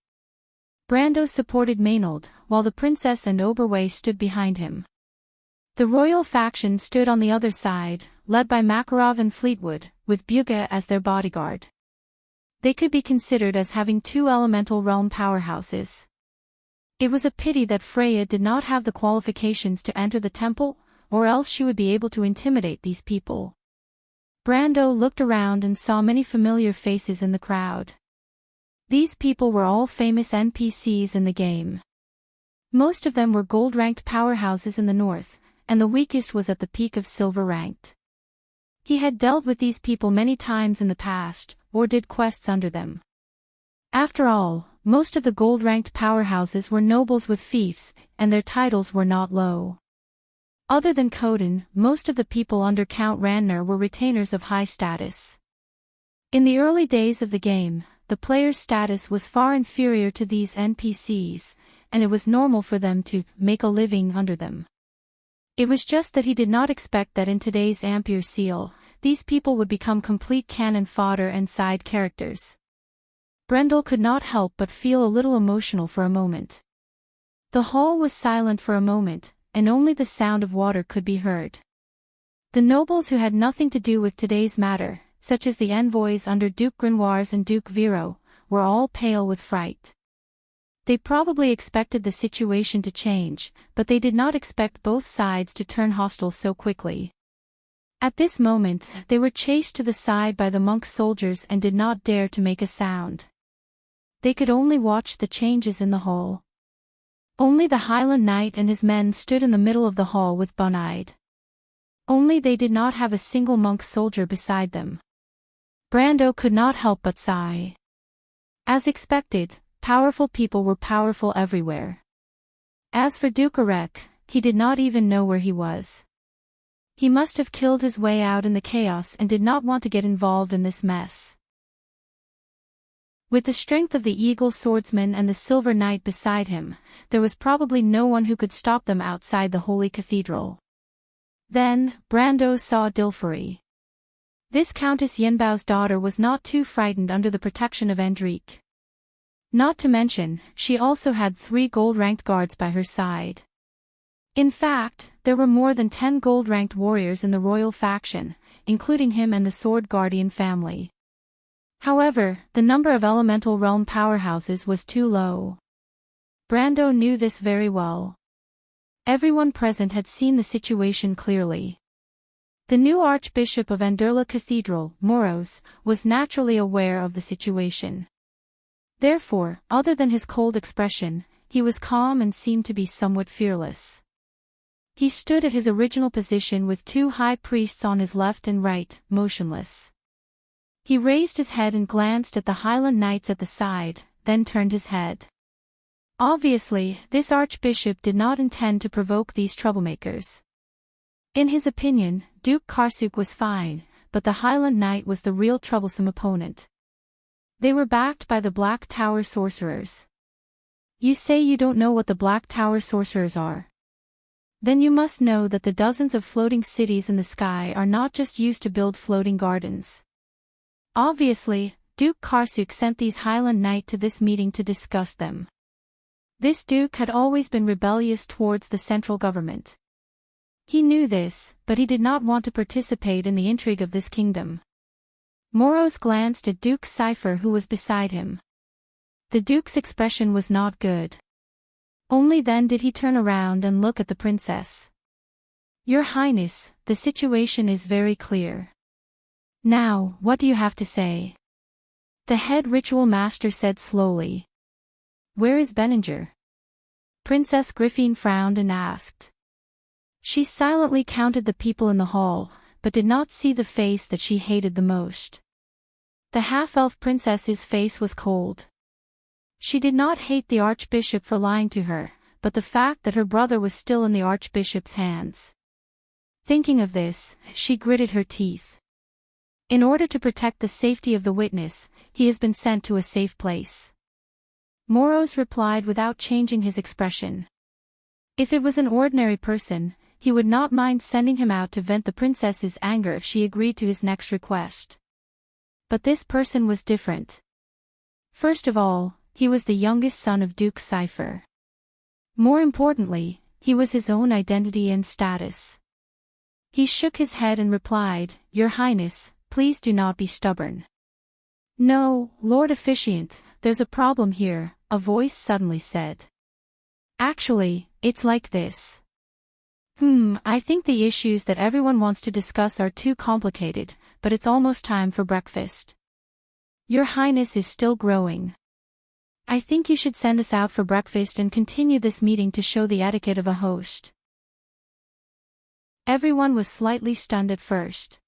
Brando supported Maynard, while the princess and Oberway stood behind him. The royal faction stood on the other side, led by Makarov and Fleetwood, with Buga as their bodyguard. They could be considered as having 2 elemental realm powerhouses. It was a pity that Freya did not have the qualifications to enter the temple, or else she would be able to intimidate these people. Brando looked around and saw many familiar faces in the crowd. These people were all famous NPCs in the game. Most of them were gold-ranked powerhouses in the north, and the weakest was at the peak of silver-ranked. He had dealt with these people many times in the past, or did quests under them. After all, most of the gold-ranked powerhouses were nobles with fiefs, and their titles were not low. Other than Coden, most of the people under Count Randner were retainers of high status. In the early days of the game, the player's status was far inferior to these NPCs, and it was normal for them to make a living under them. It was just that he did not expect that in today's Ampere Seal, these people would become complete cannon fodder and side characters. Brendel could not help but feel a little emotional for a moment. The hall was silent for a moment, and only the sound of water could be heard. The nobles who had nothing to do with today's matter, such as the envoys under Duke Grenoires and Duke Vero, were all pale with fright. They probably expected the situation to change, but they did not expect both sides to turn hostile so quickly. At this moment, they were chased to the side by the monk soldiers and did not dare to make a sound. They could only watch the changes in the hall. Only the Highland Knight and his men stood in the middle of the hall with one-eyed. Only they did not have a single monk soldier beside them. Brando could not help but sigh. As expected, powerful people were powerful everywhere. As for Duke Arek, he did not even know where he was. He must have killed his way out in the chaos and did not want to get involved in this mess. With the strength of the Eagle Swordsman and the Silver Knight beside him, there was probably no one who could stop them outside the Holy Cathedral. Then, Brando saw Dilfari. This Countess Yenbao's daughter was not too frightened under the protection of Endrique. Not to mention, she also had 3 gold-ranked guards by her side. In fact, there were more than 10 gold-ranked warriors in the royal faction, including him and the Sword Guardian family. However, the number of elemental realm powerhouses was too low. Brando knew this very well. Everyone present had seen the situation clearly. The new Archbishop of Anderla Cathedral, Moros, was naturally aware of the situation. Therefore, other than his cold expression, he was calm and seemed to be somewhat fearless. He stood at his original position with two high priests on his left and right, motionless. He raised his head and glanced at the Highland Knights at the side, then turned his head. Obviously, this archbishop did not intend to provoke these troublemakers. In his opinion, Duke Karsuk was fine, but the Highland Knight was the real troublesome opponent. They were backed by the Black Tower sorcerers. You say you don't know what the Black Tower sorcerers are? Then you must know that the dozens of floating cities in the sky are not just used to build floating gardens. Obviously, Duke Karsuk sent these Highland Knight to this meeting to discuss them. This duke had always been rebellious towards the central government. He knew this, but he did not want to participate in the intrigue of this kingdom. Moros glanced at Duke Cypher, who was beside him. The duke's expression was not good. Only then did he turn around and look at the princess. Your Highness, the situation is very clear. Now, what do you have to say? The head ritual master said slowly. Where is Benninger? Princess Griffin frowned and asked. She silently counted the people in the hall, but did not see the face that she hated the most. The half-elf princess's face was cold. She did not hate the archbishop for lying to her, but the fact that her brother was still in the archbishop's hands. Thinking of this, she gritted her teeth. In order to protect the safety of the witness, he has been sent to a safe place. Moros replied without changing his expression. If it was an ordinary person, he would not mind sending him out to vent the princess's anger if she agreed to his next request. But this person was different. First of all, he was the youngest son of Duke Cypher. More importantly, he was his own identity and status. He shook his head and replied, Your Highness, please do not be stubborn. No, Lord Officiant, there's a problem here, a voice suddenly said. Actually, it's like this. I think the issues that everyone wants to discuss are too complicated, but it's almost time for breakfast. Your Highness is still growing. I think you should send us out for breakfast and continue this meeting to show the etiquette of a host. Everyone was slightly stunned at first.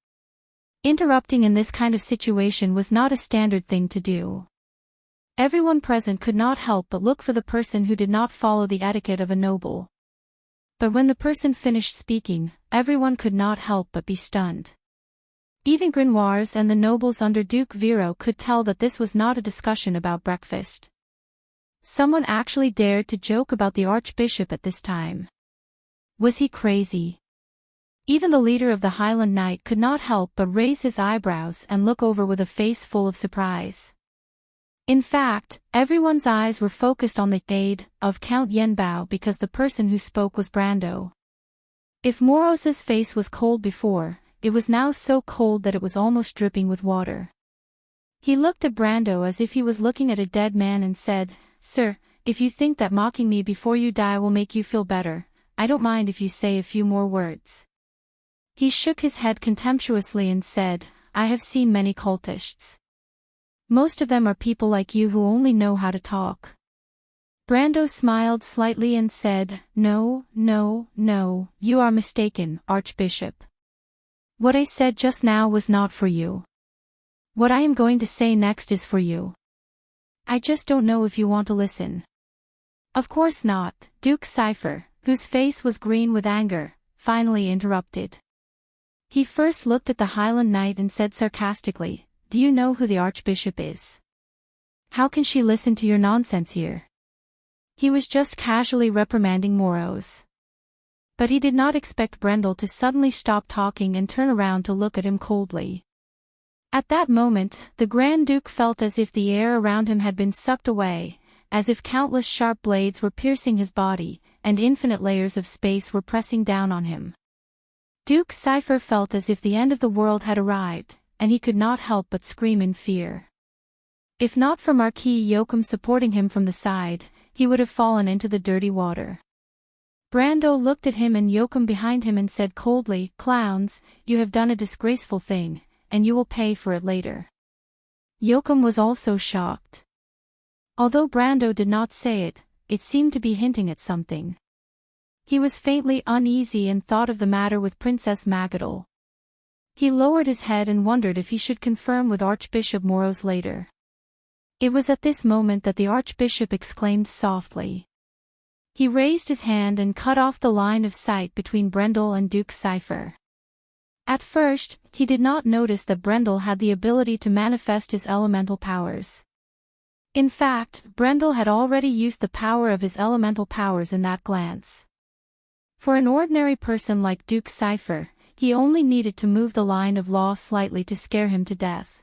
Interrupting in this kind of situation was not a standard thing to do. Everyone present could not help but look for the person who did not follow the etiquette of a noble. But when the person finished speaking, everyone could not help but be stunned. Even Grenoires and the nobles under Duke Vero could tell that this was not a discussion about breakfast. Someone actually dared to joke about the archbishop at this time. Was he crazy? Even the leader of the Highland Knight could not help but raise his eyebrows and look over with a face full of surprise. In fact, everyone's eyes were focused on the aide of Count Yenbao because the person who spoke was Brando. If Moros's face was cold before, it was now so cold that it was almost dripping with water. He looked at Brando as if he was looking at a dead man and said, Sir, if you think that mocking me before you die will make you feel better, I don't mind if you say a few more words. He shook his head contemptuously and said, I have seen many cultists. Most of them are people like you who only know how to talk. Brando smiled slightly and said, No, you are mistaken, Archbishop. What I said just now was not for you. What I am going to say next is for you. I just don't know if you want to listen. Of course not, Duke Cypher, whose face was green with anger, finally interrupted. He first looked at the Highland Knight and said sarcastically, Do you know who the Archbishop is? How can she listen to your nonsense here? He was just casually reprimanding Moros. But he did not expect Brendel to suddenly stop talking and turn around to look at him coldly. At that moment, the Grand Duke felt as if the air around him had been sucked away, as if countless sharp blades were piercing his body, and infinite layers of space were pressing down on him. Duke Cypher felt as if the end of the world had arrived, and he could not help but scream in fear. If not for Marquis Yoakum supporting him from the side, he would have fallen into the dirty water. Brando looked at him and Yoakum behind him and said coldly, Clowns, you have done a disgraceful thing, and you will pay for it later. Yoakum was also shocked. Although Brando did not say it, it seemed to be hinting at something. He was faintly uneasy and thought of the matter with Princess Magadol. He lowered his head and wondered if he should confirm with Archbishop Moros later. It was at this moment that the Archbishop exclaimed softly. He raised his hand and cut off the line of sight between Brendel and Duke Cypher. At first, he did not notice that Brendel had the ability to manifest his elemental powers. In fact, Brendel had already used the power of his elemental powers in that glance. For an ordinary person like Duke Cypher, he only needed to move the line of law slightly to scare him to death.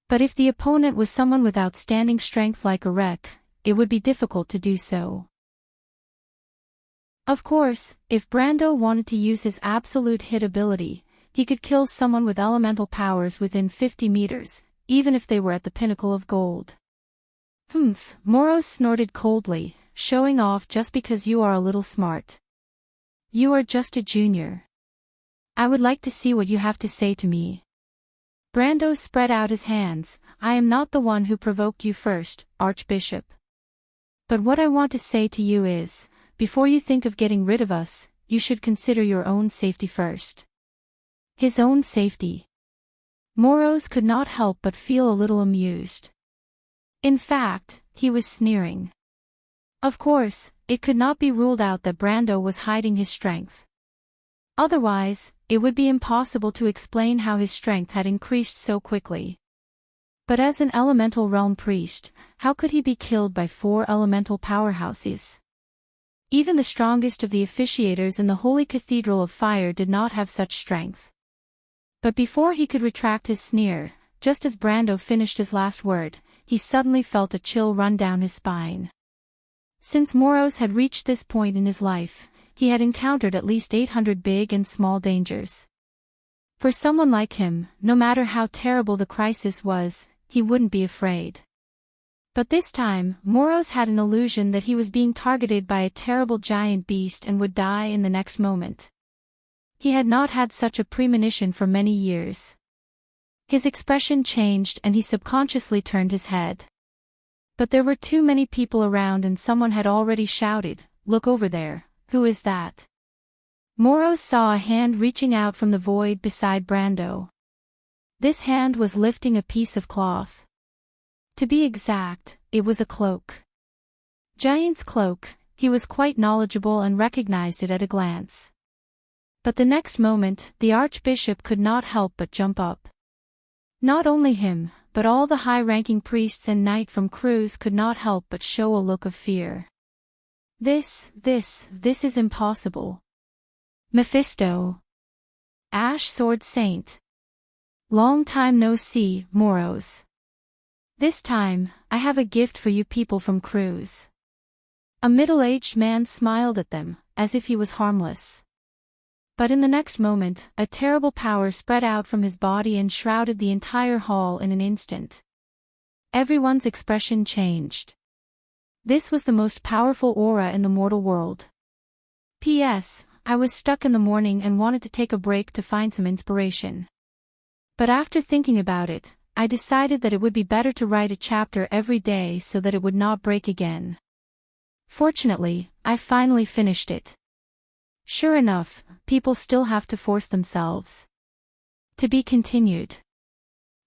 But if the opponent was someone with outstanding strength like Erek, it would be difficult to do so. Of course, if Brando wanted to use his absolute hit ability, he could kill someone with elemental powers within 50 meters, even if they were at the pinnacle of gold. Humph, Moros snorted coldly, showing off just because you are a little smart. You are just a junior. I would like to see what you have to say to me. Brando spread out his hands. I am not the one who provoked you first, Archbishop. But what I want to say to you is, before you think of getting rid of us, you should consider your own safety first. His own safety. Moros could not help but feel a little amused. In fact, he was sneering. Of course, it could not be ruled out that Brando was hiding his strength. Otherwise, it would be impossible to explain how his strength had increased so quickly. But as an elemental realm priest, how could he be killed by 4 elemental powerhouses? Even the strongest of the officiators in the Holy Cathedral of Fire did not have such strength. But before he could retract his sneer, just as Brando finished his last word, he suddenly felt a chill run down his spine. Since Moros had reached this point in his life, he had encountered at least 800 big and small dangers. For someone like him, no matter how terrible the crisis was, he wouldn't be afraid. But this time, Moros had an illusion that he was being targeted by a terrible giant beast and would die in the next moment. He had not had such a premonition for many years. His expression changed and he subconsciously turned his head. But there were too many people around and someone had already shouted, "Look over there, who is that?" Moros saw a hand reaching out from the void beside Brando. This hand was lifting a piece of cloth. To be exact, it was a cloak. Giant's cloak, he was quite knowledgeable and recognized it at a glance. But the next moment, the Archbishop could not help but jump up. Not only him, but all the high-ranking priests and knight from Cruz could not help but show a look of fear. This is impossible. Mephisto. Ash Sword Saint. Long time no see, Moros. This time, I have a gift for you people from Cruz. A middle-aged man smiled at them, as if he was harmless. But in the next moment, a terrible power spread out from his body and shrouded the entire hall in an instant. Everyone's expression changed. This was the most powerful aura in the mortal world. P.S. I was stuck in the morning and wanted to take a break to find some inspiration. But after thinking about it, I decided that it would be better to write a chapter every day so that it would not break again. Fortunately, I finally finished it. Sure enough, people still have to force themselves. To be continued.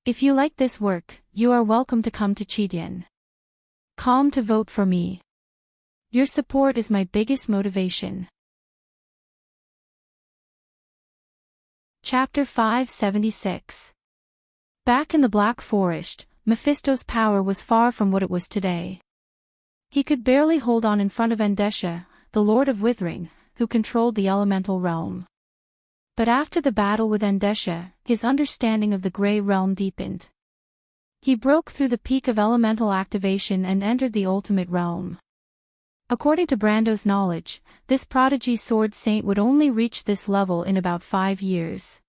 If you like this work, you are welcome to come to Chidian. Calm to vote for me. Your support is my biggest motivation. Chapter 576. Back in the Black Forest, Mephisto's power was far from what it was today. He could barely hold on in front of Endesha, the Lord of Withering, who controlled the elemental realm. But after the battle with Endesha, his understanding of the Grey Realm deepened. He broke through the peak of elemental activation and entered the ultimate realm. According to Brando's knowledge, this prodigy sword saint would only reach this level in about 5 years.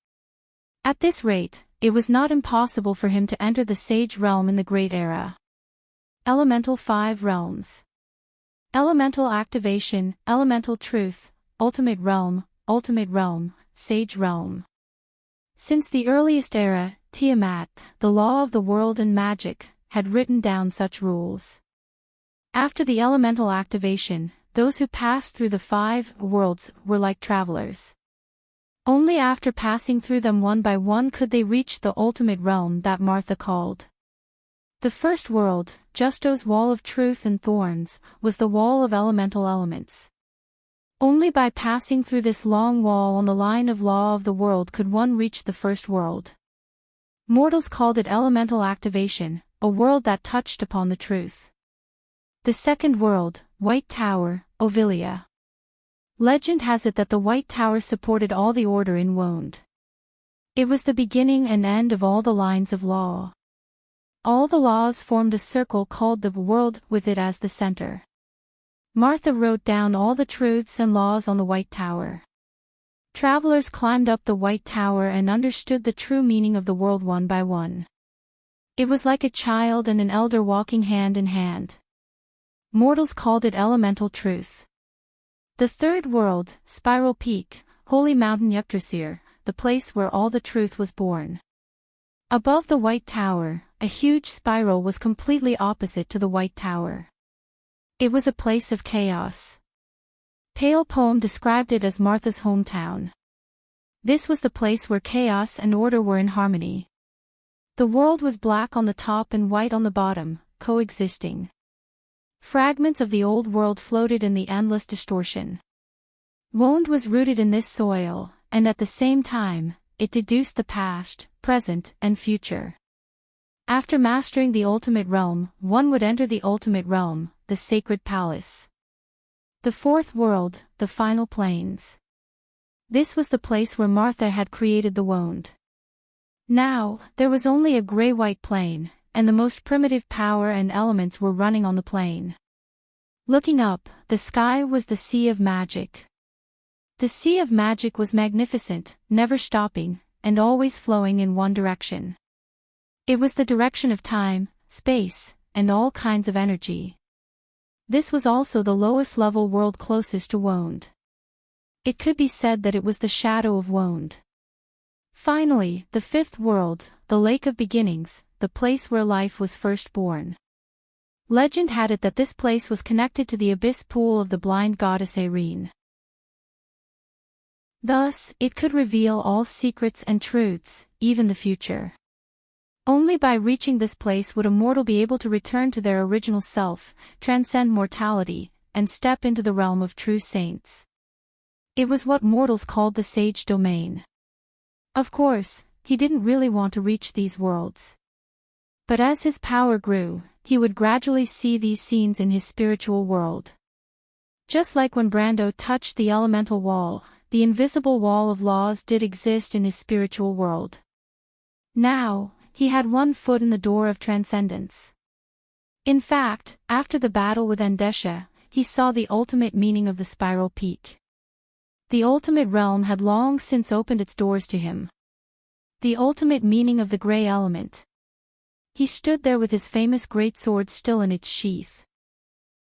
At this rate, it was not impossible for him to enter the Sage Realm in the Great Era. Elemental 5 Realms. Elemental Activation, Elemental Truth, Ultimate Realm, Sage Realm. Since the earliest era, Tiamat, the law of the world and magic, had written down such rules. After the elemental activation, those who passed through the 5 worlds were like travelers. Only after passing through them one by one could they reach the ultimate realm that Martha called. The first world, Justo's wall of truth and thorns, was the wall of elemental elements. Only by passing through this long wall on the line of law of the world could one reach the first world. Mortals called it elemental activation, a world that touched upon the truth. The second world, White Tower, Ovilia. Legend has it that the White Tower supported all the order in Wound. It was the beginning and end of all the lines of law. All the laws formed a circle called the world, with it as the center. Martha wrote down all the truths and laws on the White Tower. Travelers climbed up the White Tower and understood the true meaning of the world one by one. It was like a child and an elder walking hand in hand. Mortals called it elemental truth. The third world, Spiral Peak, Holy Mountain Yggdrasil, the place where all the truth was born. Above the White Tower, a huge spiral was completely opposite to the White Tower. It was a place of chaos. Pale Poem described it as Martha's hometown. This was the place where chaos and order were in harmony. The world was black on the top and white on the bottom, coexisting. Fragments of the old world floated in the endless distortion. Wound was rooted in this soil, and at the same time, it deduced the past, present, and future. After mastering the ultimate realm, one would enter the ultimate realm, the sacred palace. The fourth world, the final plains. This was the place where Martha had created the Wound. Now, there was only a gray-white plain, and the most primitive power and elements were running on the plain. Looking up, the sky was the sea of magic. The sea of magic was magnificent, never stopping, and always flowing in one direction. It was the direction of time, space, and all kinds of energy. This was also the lowest level world closest to Wound. It could be said that it was the shadow of Wound. Finally, the fifth world, the Lake of Beginnings, the place where life was first born. Legend had it that this place was connected to the abyss pool of the blind goddess Irene. Thus, it could reveal all secrets and truths, even the future. Only by reaching this place would a mortal be able to return to their original self, transcend mortality, and step into the realm of true saints. It was what mortals called the sage domain. Of course, he didn't really want to reach these worlds. But as his power grew, he would gradually see these scenes in his spiritual world. Just like when Brando touched the elemental wall, the invisible wall of laws did exist in his spiritual world. Now, he had one foot in the door of transcendence. In fact, after the battle with Andesha, he saw the ultimate meaning of the Spiral Peak. The ultimate realm had long since opened its doors to him. The ultimate meaning of the gray element. He stood there with his famous great sword still in its sheath.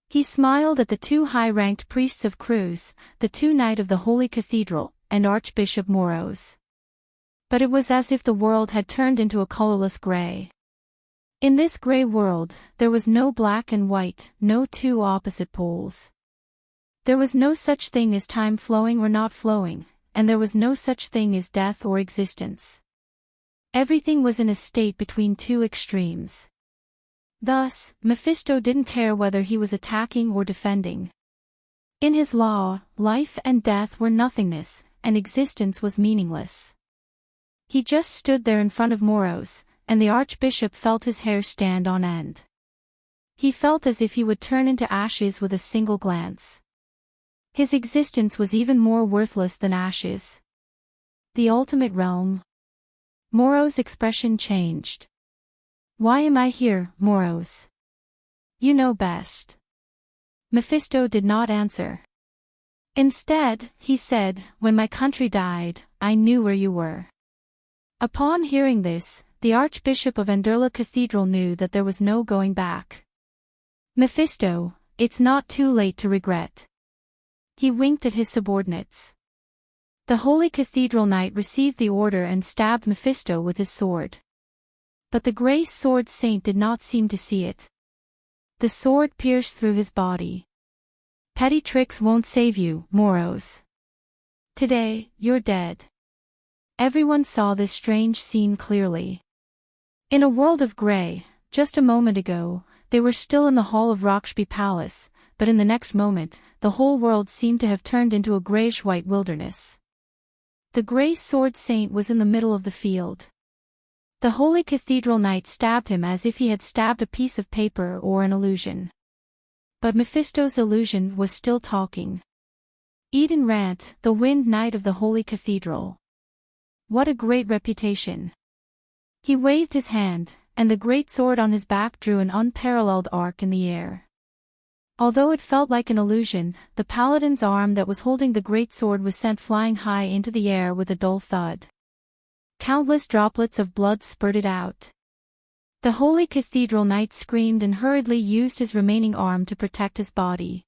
He smiled at the 2 high-ranked priests of Cruz, the 2 knights of the Holy Cathedral, and Archbishop Moros. But it was as if the world had turned into a colorless gray. In this gray world, there was no black and white, no 2 opposite poles. There was no such thing as time flowing or not flowing, and there was no such thing as death or existence. Everything was in a state between 2 extremes. Thus, Mephisto didn't care whether he was attacking or defending. In his law, life and death were nothingness, and existence was meaningless. He just stood there in front of Moros, and the Archbishop felt his hair stand on end. He felt as if he would turn into ashes with a single glance. His existence was even more worthless than ashes. The ultimate realm. Moros' expression changed. "Why am I here, Moros? You know best." Mephisto did not answer. Instead, he said, "When my country died, I knew where you were." Upon hearing this, the Archbishop of Anderla Cathedral knew that there was no going back. "Mephisto, it's not too late to regret." He winked at his subordinates. The Holy Cathedral Knight received the order and stabbed Mephisto with his sword. But the Grey Sword Saint did not seem to see it. The sword pierced through his body. Petty tricks won't save you, Moros. Today, you're dead. Everyone saw this strange scene clearly. In a world of grey, just a moment ago, they were still in the hall of Roxby Palace, but in the next moment, the whole world seemed to have turned into a greyish-white wilderness. The grey sword saint was in the middle of the field. The holy cathedral knight stabbed him as if he had stabbed a piece of paper or an illusion. But Mephisto's illusion was still talking. Eden Rant, the Wind Knight of the Holy Cathedral. What a great reputation. He waved his hand, and the great sword on his back drew an unparalleled arc in the air. Although it felt like an illusion, the paladin's arm that was holding the great sword was sent flying high into the air with a dull thud. Countless droplets of blood spurted out. The holy cathedral knight screamed and hurriedly used his remaining arm to protect his body.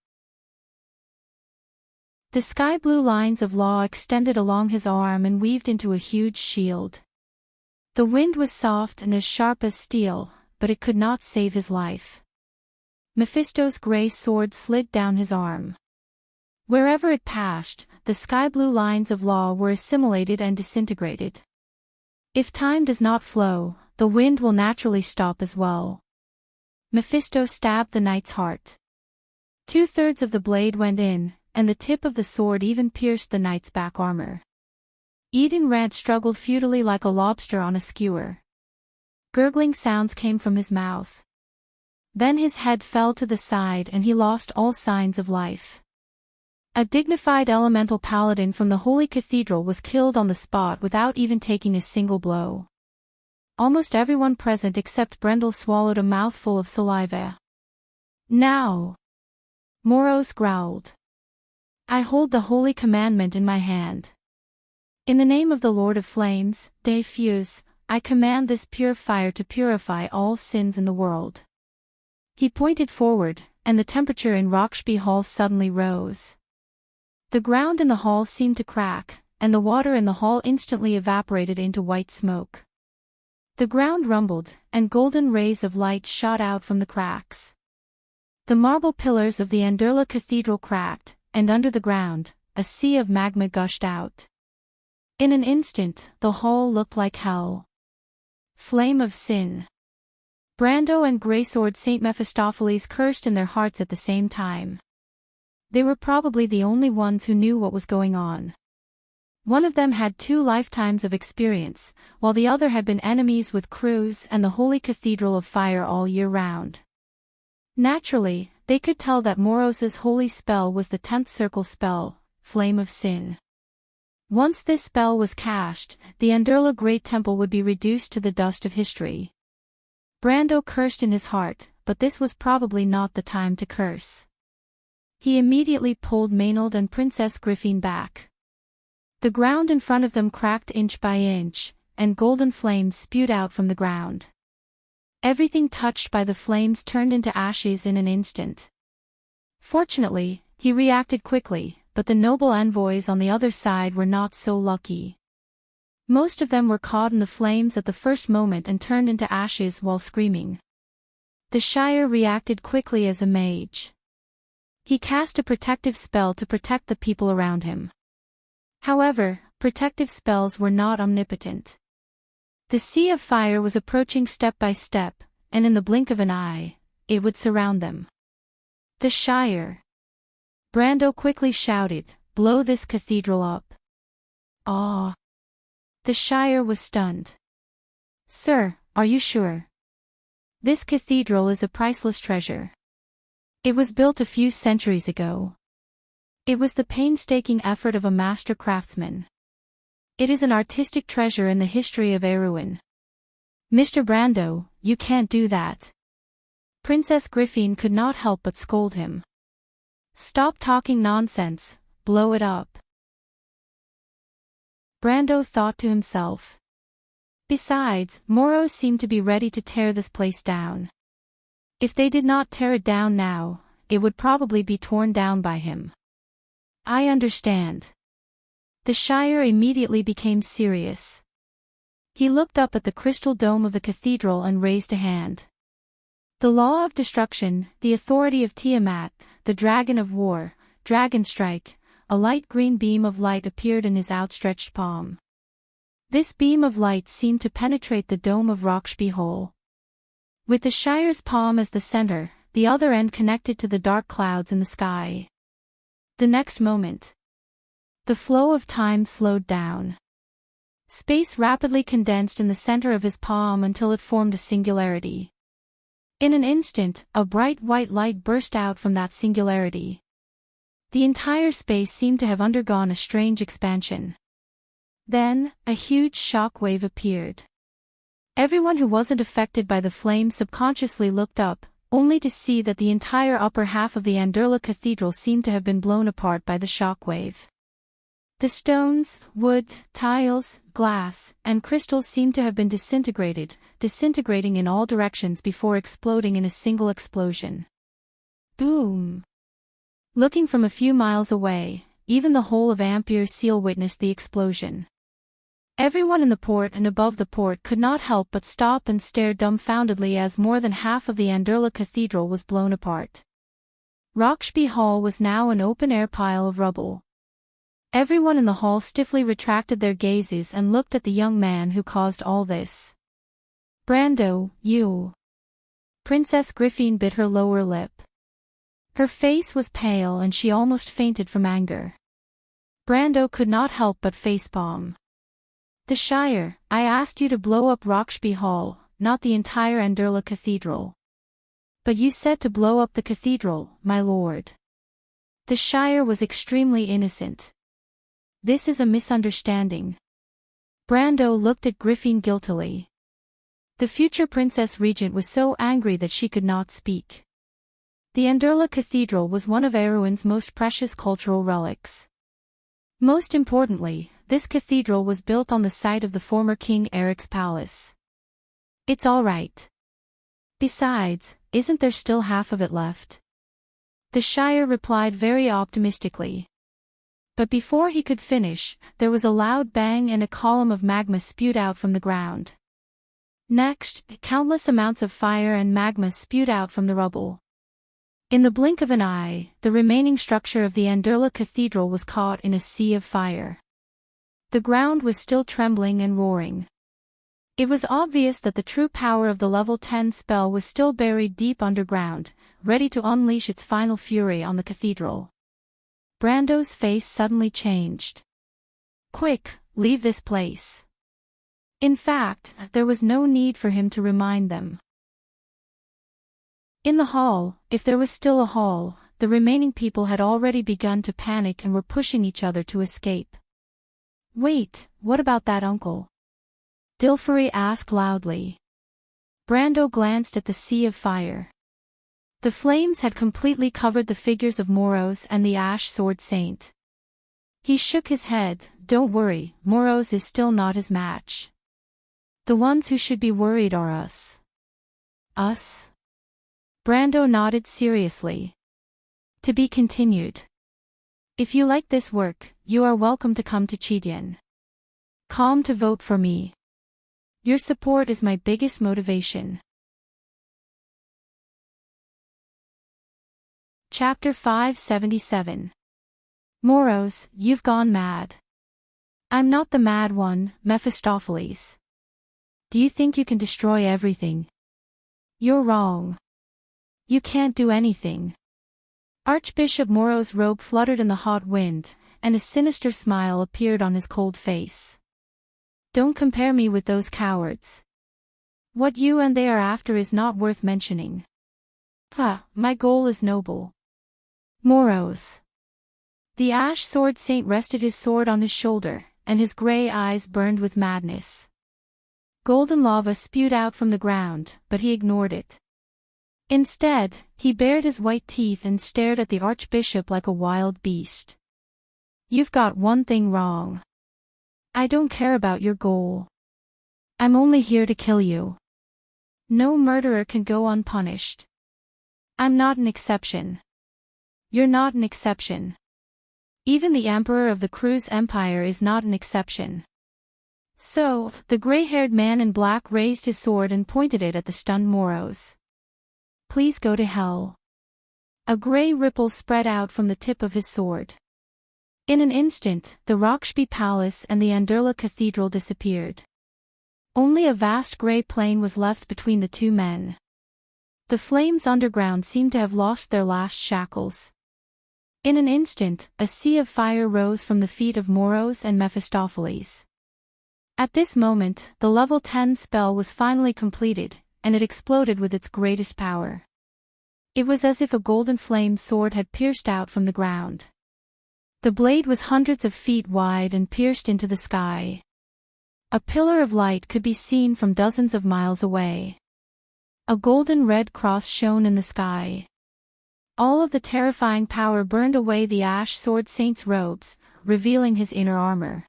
The sky-blue lines of law extended along his arm and weaved into a huge shield. The wind was soft and as sharp as steel, but it could not save his life. Mephisto's grey sword slid down his arm. Wherever it passed, the sky-blue lines of law were assimilated and disintegrated. If time does not flow, the wind will naturally stop as well. Mephisto stabbed the knight's heart. 2/3 of the blade went in, and the tip of the sword even pierced the knight's back armor. Eden Rant struggled futilely like a lobster on a skewer. Gurgling sounds came from his mouth. Then his head fell to the side and he lost all signs of life. A dignified elemental paladin from the Holy Cathedral was killed on the spot without even taking a single blow. Almost everyone present except Brendel swallowed a mouthful of saliva. Now! Moros growled. I hold the holy commandment in my hand. In the name of the Lord of Flames, De Fuse, I command this pure fire to purify all sins in the world. He pointed forward, and the temperature in Roxby Hall suddenly rose. The ground in the hall seemed to crack, and the water in the hall instantly evaporated into white smoke. The ground rumbled, and golden rays of light shot out from the cracks. The marble pillars of the Anderla Cathedral cracked, and under the ground, a sea of magma gushed out. In an instant, the hall looked like hell. Flame of sin. Brando and Greysword Saint Mephistopheles cursed in their hearts at the same time. They were probably the only ones who knew what was going on. One of them had 2 lifetimes of experience, while the other had been enemies with Cruz and the Holy Cathedral of Fire all year round. Naturally, they could tell that Moros's holy spell was the 10th circle spell, Flame of Sin. Once this spell was cast, the Anderla Great Temple would be reduced to the dust of history. Brando cursed in his heart, but this was probably not the time to curse. He immediately pulled Maynard and Princess Griffin back. The ground in front of them cracked inch by inch, and golden flames spewed out from the ground. Everything touched by the flames turned into ashes in an instant. Fortunately, he reacted quickly, but the noble envoys on the other side were not so lucky. Most of them were caught in the flames at the first moment and turned into ashes while screaming. The Shire reacted quickly as a mage. He cast a protective spell to protect the people around him. However, protective spells were not omnipotent. The sea of fire was approaching step by step, and in the blink of an eye, it would surround them. The Shire. Brando quickly shouted, "Blow this cathedral up." Ah! The Shire was stunned. Sir, are you sure? This cathedral is a priceless treasure. It was built a few centuries ago. It was the painstaking effort of a master craftsman. It is an artistic treasure in the history of Erewhon. Mr. Brando, you can't do that. Princess Griffin could not help but scold him. Stop talking nonsense, blow it up. Brando thought to himself. Besides, Moros seemed to be ready to tear this place down. If they did not tear it down now, it would probably be torn down by him. I understand. The Shire immediately became serious. He looked up at the crystal dome of the cathedral and raised a hand. The law of destruction, the authority of Tiamat, the dragon of war, dragon strike, a light green beam of light appeared in his outstretched palm. This beam of light seemed to penetrate the dome of Rockshby Hole. With the Shire's palm as the center, the other end connected to the dark clouds in the sky. The next moment, the flow of time slowed down. Space rapidly condensed in the center of his palm until it formed a singularity. In an instant, a bright white light burst out from that singularity. The entire space seemed to have undergone a strange expansion. Then, a huge shock wave appeared. Everyone who wasn't affected by the flame subconsciously looked up, only to see that the entire upper half of the Anderla Cathedral seemed to have been blown apart by the shock wave. The stones, wood, tiles, glass, and crystals seemed to have been disintegrating in all directions before exploding in a single explosion. Boom! Looking from a few miles away, even the whole of Ampere Seal witnessed the explosion. Everyone in the port and above the port could not help but stop and stare dumbfoundedly as more than half of the Anderla Cathedral was blown apart. Rockshby Hall was now an open-air pile of rubble. Everyone in the hall stiffly retracted their gazes and looked at the young man who caused all this. Brando, you. Princess Griffin bit her lower lip. Her face was pale and she almost fainted from anger. Brando could not help but facepalm. The Shire, I asked you to blow up Rockshby Hall, not the entire Anderla Cathedral. But you said to blow up the cathedral, my lord. The Shire was extremely innocent. This is a misunderstanding. Brando looked at Griffin guiltily. The future Princess Regent was so angry that she could not speak. The Anderla Cathedral was one of Erewhon's most precious cultural relics. Most importantly, this cathedral was built on the site of the former King Eric's palace. It's all right. Besides, isn't there still half of it left? The Shire replied very optimistically. But before he could finish, there was a loud bang and a column of magma spewed out from the ground. Next, countless amounts of fire and magma spewed out from the rubble. In the blink of an eye, the remaining structure of the Anderla Cathedral was caught in a sea of fire. The ground was still trembling and roaring. It was obvious that the true power of the level 10 spell was still buried deep underground, ready to unleash its final fury on the cathedral. Brando's face suddenly changed. Quick, leave this place. In fact, there was no need for him to remind them. In the hall, if there was still a hall, the remaining people had already begun to panic and were pushing each other to escape. Wait, what about that uncle? Dilfery asked loudly. Brando glanced at the sea of fire. The flames had completely covered the figures of Moros and the Ash Sword Saint. He shook his head. Don't worry, Moros is still not his match. The ones who should be worried are us. Us? Brando nodded seriously. To be continued. If you like this work, you are welcome to come to Chidian. Come to vote for me. Your support is my biggest motivation. Chapter 577. Moros, you've gone mad. I'm not the mad one, Mephistopheles. Do you think you can destroy everything? You're wrong. You can't do anything. Archbishop Moro's robe fluttered in the hot wind, and a sinister smile appeared on his cold face. Don't compare me with those cowards. What you and they are after is not worth mentioning. My goal is noble. Moros. The Ash Sword Saint rested his sword on his shoulder, and his grey eyes burned with madness. Golden lava spewed out from the ground, but he ignored it. Instead, he bared his white teeth and stared at the Archbishop like a wild beast. You've got one thing wrong. I don't care about your goal. I'm only here to kill you. No murderer can go unpunished. I'm not an exception. You're not an exception. Even the Emperor of the Cruz Empire is not an exception. So, the gray-haired man in black raised his sword and pointed it at the stunned Moros. please go to hell." A grey ripple spread out from the tip of his sword. In an instant, the Rockshby Palace and the Anderla Cathedral disappeared. Only a vast grey plain was left between the two men. The flames underground seemed to have lost their last shackles. In an instant, a sea of fire rose from the feet of Moros and Mephistopheles. At this moment, the level 10 spell was finally completed, and it exploded with its greatest power. It was as if a golden flame sword had pierced out from the ground. The blade was hundreds of feet wide and pierced into the sky. A pillar of light could be seen from dozens of miles away. A golden red cross shone in the sky. All of the terrifying power burned away the Ash Sword Saint's robes, revealing his inner armor.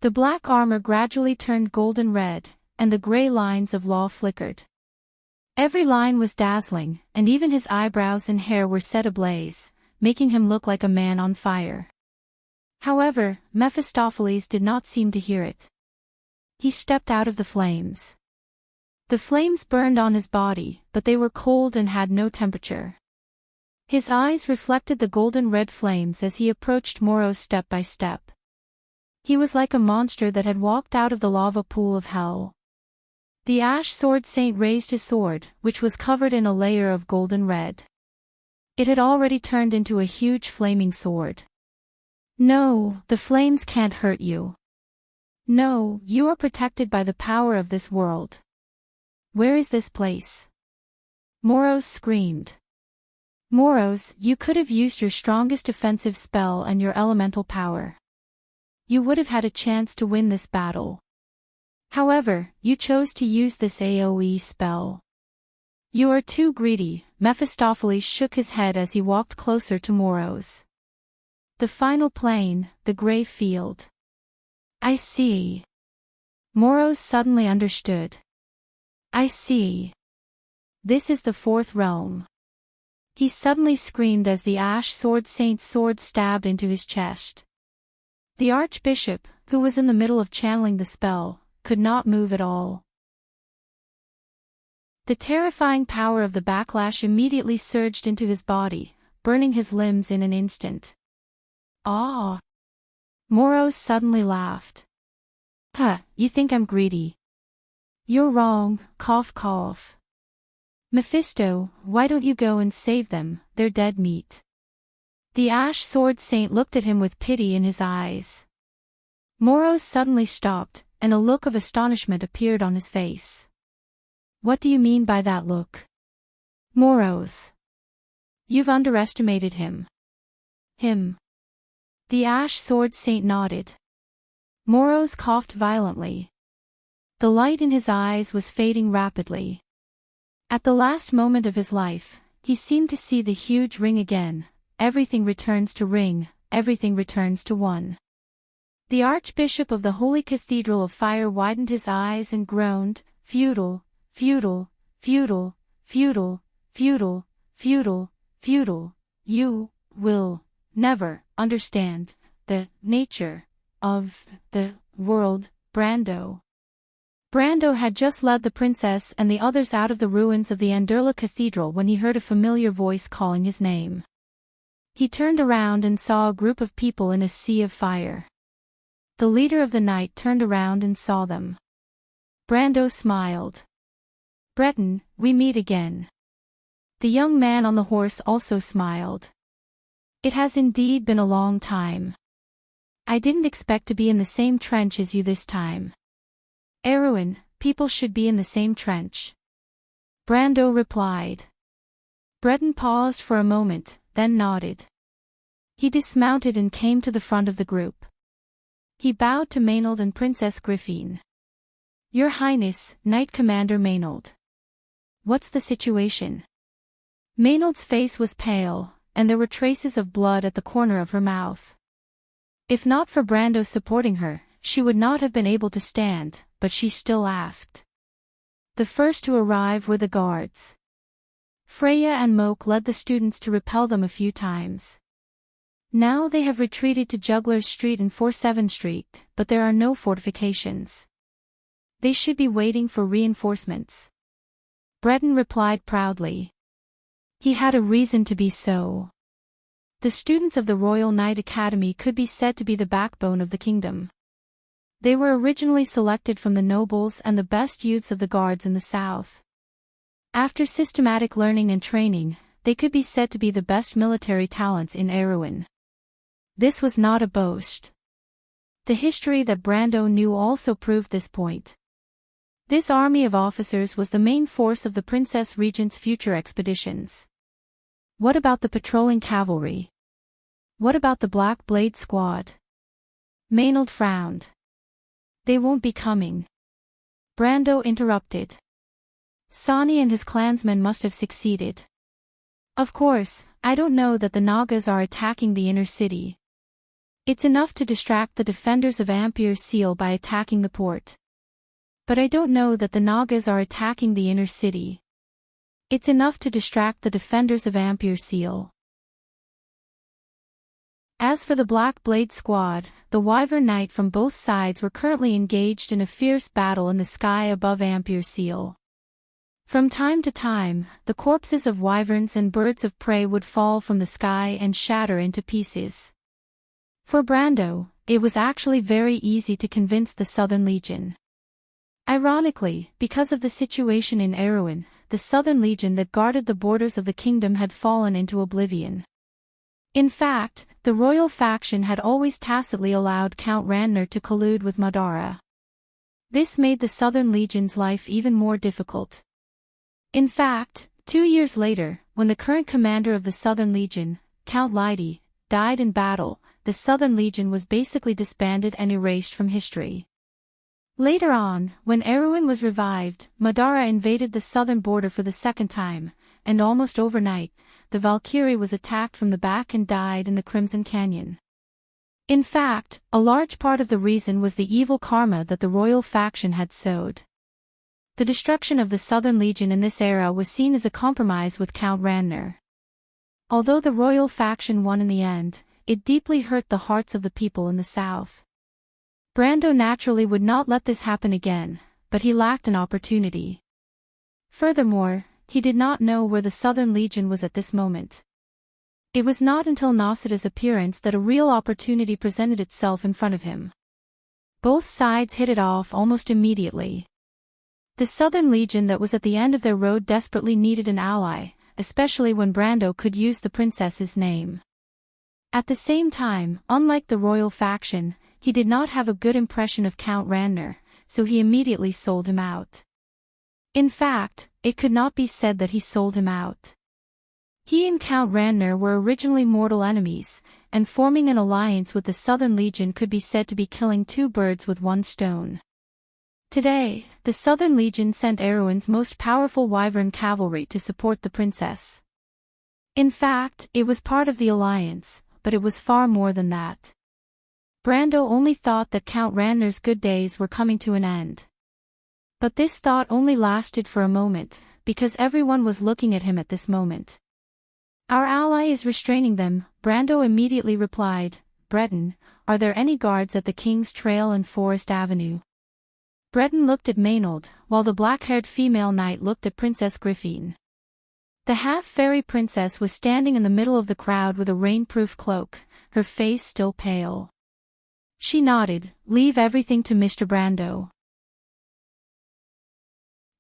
The black armor gradually turned golden red, and the gray lines of law flickered. Every line was dazzling, and even his eyebrows and hair were set ablaze, making him look like a man on fire. However, Mephistopheles did not seem to hear it. He stepped out of the flames. The flames burned on his body, but they were cold and had no temperature. His eyes reflected the golden red flames as he approached Moros step by step. He was like a monster that had walked out of the lava pool of hell. The Ash Sword Saint raised his sword, which was covered in a layer of golden red. It had already turned into a huge flaming sword. "No, the flames can't hurt you. No, you are protected by the power of this world. Where is this place?" Moros screamed. "Moros, you could have used your strongest offensive spell and your elemental power. You would have had a chance to win this battle. However, you chose to use this AoE spell. You are too greedy." Mephistopheles shook his head as he walked closer to Moros. The final plane, the grey field. "I see." Moros suddenly understood. "I see. This is the fourth realm." He suddenly screamed as the Ash Sword Saint's sword stabbed into his chest. The Archbishop, who was in the middle of channeling the spell, could not move at all. The terrifying power of the backlash immediately surged into his body, burning his limbs in an instant. "Ah!" Moros suddenly laughed. You think I'm greedy? You're wrong, cough cough. Mephisto, why don't you go and save them, they're dead meat." The Ash Sword Saint looked at him with pity in his eyes. Moros suddenly stopped, and a look of astonishment appeared on his face. "What do you mean by that look?" "Moros. You've underestimated him." "Him?" The Ash Sword Saint nodded. Moros coughed violently. The light in his eyes was fading rapidly. At the last moment of his life, he seemed to see the huge ring again. Everything returns to ring, everything returns to one. The Archbishop of the Holy Cathedral of Fire widened his eyes and groaned, "Feudal, feudal, feudal, feudal, feudal, feudal, feudal. You will never understand the nature of the world, Brando." Brando had just led the princess and the others out of the ruins of the Anderla Cathedral when he heard a familiar voice calling his name. He turned around and saw a group of people in a sea of fire. The leader of the night turned around and saw them. Brando smiled. "Breton, we meet again." The young man on the horse also smiled. "It has indeed been a long time. I didn't expect to be in the same trench as you this time." "Erwin, people should be in the same trench," Brando replied. Breton paused for a moment, then nodded. He dismounted and came to the front of the group. He bowed to Maynard and Princess Griffine. "Your Highness, Knight Commander Maynard. What's the situation?" Maynard's face was pale, and there were traces of blood at the corner of her mouth. If not for Brando supporting her, she would not have been able to stand, but she still asked. The first to arrive were the guards. Freya and Moke led the students to repel them a few times. Now they have retreated to Juggler's Street and 47th Street, but there are no fortifications. They should be waiting for reinforcements. Breton replied proudly. He had a reason to be so. The students of the Royal Knight Academy could be said to be the backbone of the kingdom. They were originally selected from the nobles and the best youths of the guards in the south. After systematic learning and training, they could be said to be the best military talents in Erewhon. This was not a boast. The history that Brando knew also proved this point. This army of officers was the main force of the Princess Regent's future expeditions. What about the patrolling cavalry? What about the Black Blade Squad? Maynard frowned. They won't be coming. Brando interrupted. Sonny and his clansmen must have succeeded. Of course, I don't know that the Nagas are attacking the inner city. It's enough to distract the defenders of Ampere Seal by attacking the port. But I don't know that the Nagas are attacking the inner city. It's enough to distract the defenders of Ampere Seal. As for the Black Blade Squad, the Wyvern Knight from both sides were currently engaged in a fierce battle in the sky above Ampere Seal. From time to time, the corpses of wyverns and birds of prey would fall from the sky and shatter into pieces. For Brando, it was actually very easy to convince the Southern Legion. Ironically, because of the situation in Erewhon, the Southern Legion that guarded the borders of the kingdom had fallen into oblivion. In fact, the royal faction had always tacitly allowed Count Randner to collude with Madara. This made the Southern Legion's life even more difficult. In fact, 2 years later, when the current commander of the Southern Legion, Count Lydi, died in battle, the Southern Legion was basically disbanded and erased from history. Later on, when Erewhon was revived, Madara invaded the southern border for the second time, and almost overnight, the Valkyrie was attacked from the back and died in the Crimson Canyon. In fact, a large part of the reason was the evil karma that the royal faction had sowed. The destruction of the Southern Legion in this era was seen as a compromise with Count Randner. Although the royal faction won in the end, it deeply hurt the hearts of the people in the south. Brando naturally would not let this happen again, but he lacked an opportunity. Furthermore, he did not know where the Southern Legion was at this moment. It was not until Nausicaa's appearance that a real opportunity presented itself in front of him. Both sides hit it off almost immediately. The Southern Legion that was at the end of their road desperately needed an ally, especially when Brando could use the princess's name. At the same time, unlike the royal faction, he did not have a good impression of Count Randner, so he immediately sold him out. In fact, it could not be said that he sold him out. He and Count Randner were originally mortal enemies, and forming an alliance with the Southern Legion could be said to be killing two birds with one stone. Today, the Southern Legion sent Erewhon's most powerful wyvern cavalry to support the princess. In fact, it was part of the alliance, but it was far more than that. Brando only thought that Count Randner's good days were coming to an end. But this thought only lasted for a moment, because everyone was looking at him at this moment. Our ally is restraining them, Brando immediately replied. Breton, are there any guards at the King's Trail and Forest Avenue? Breton looked at Maynard, while the black-haired female knight looked at Princess Griffin. The half-fairy princess was standing in the middle of the crowd with a rain-proof cloak, her face still pale. She nodded. Leave everything to Mr. Brando.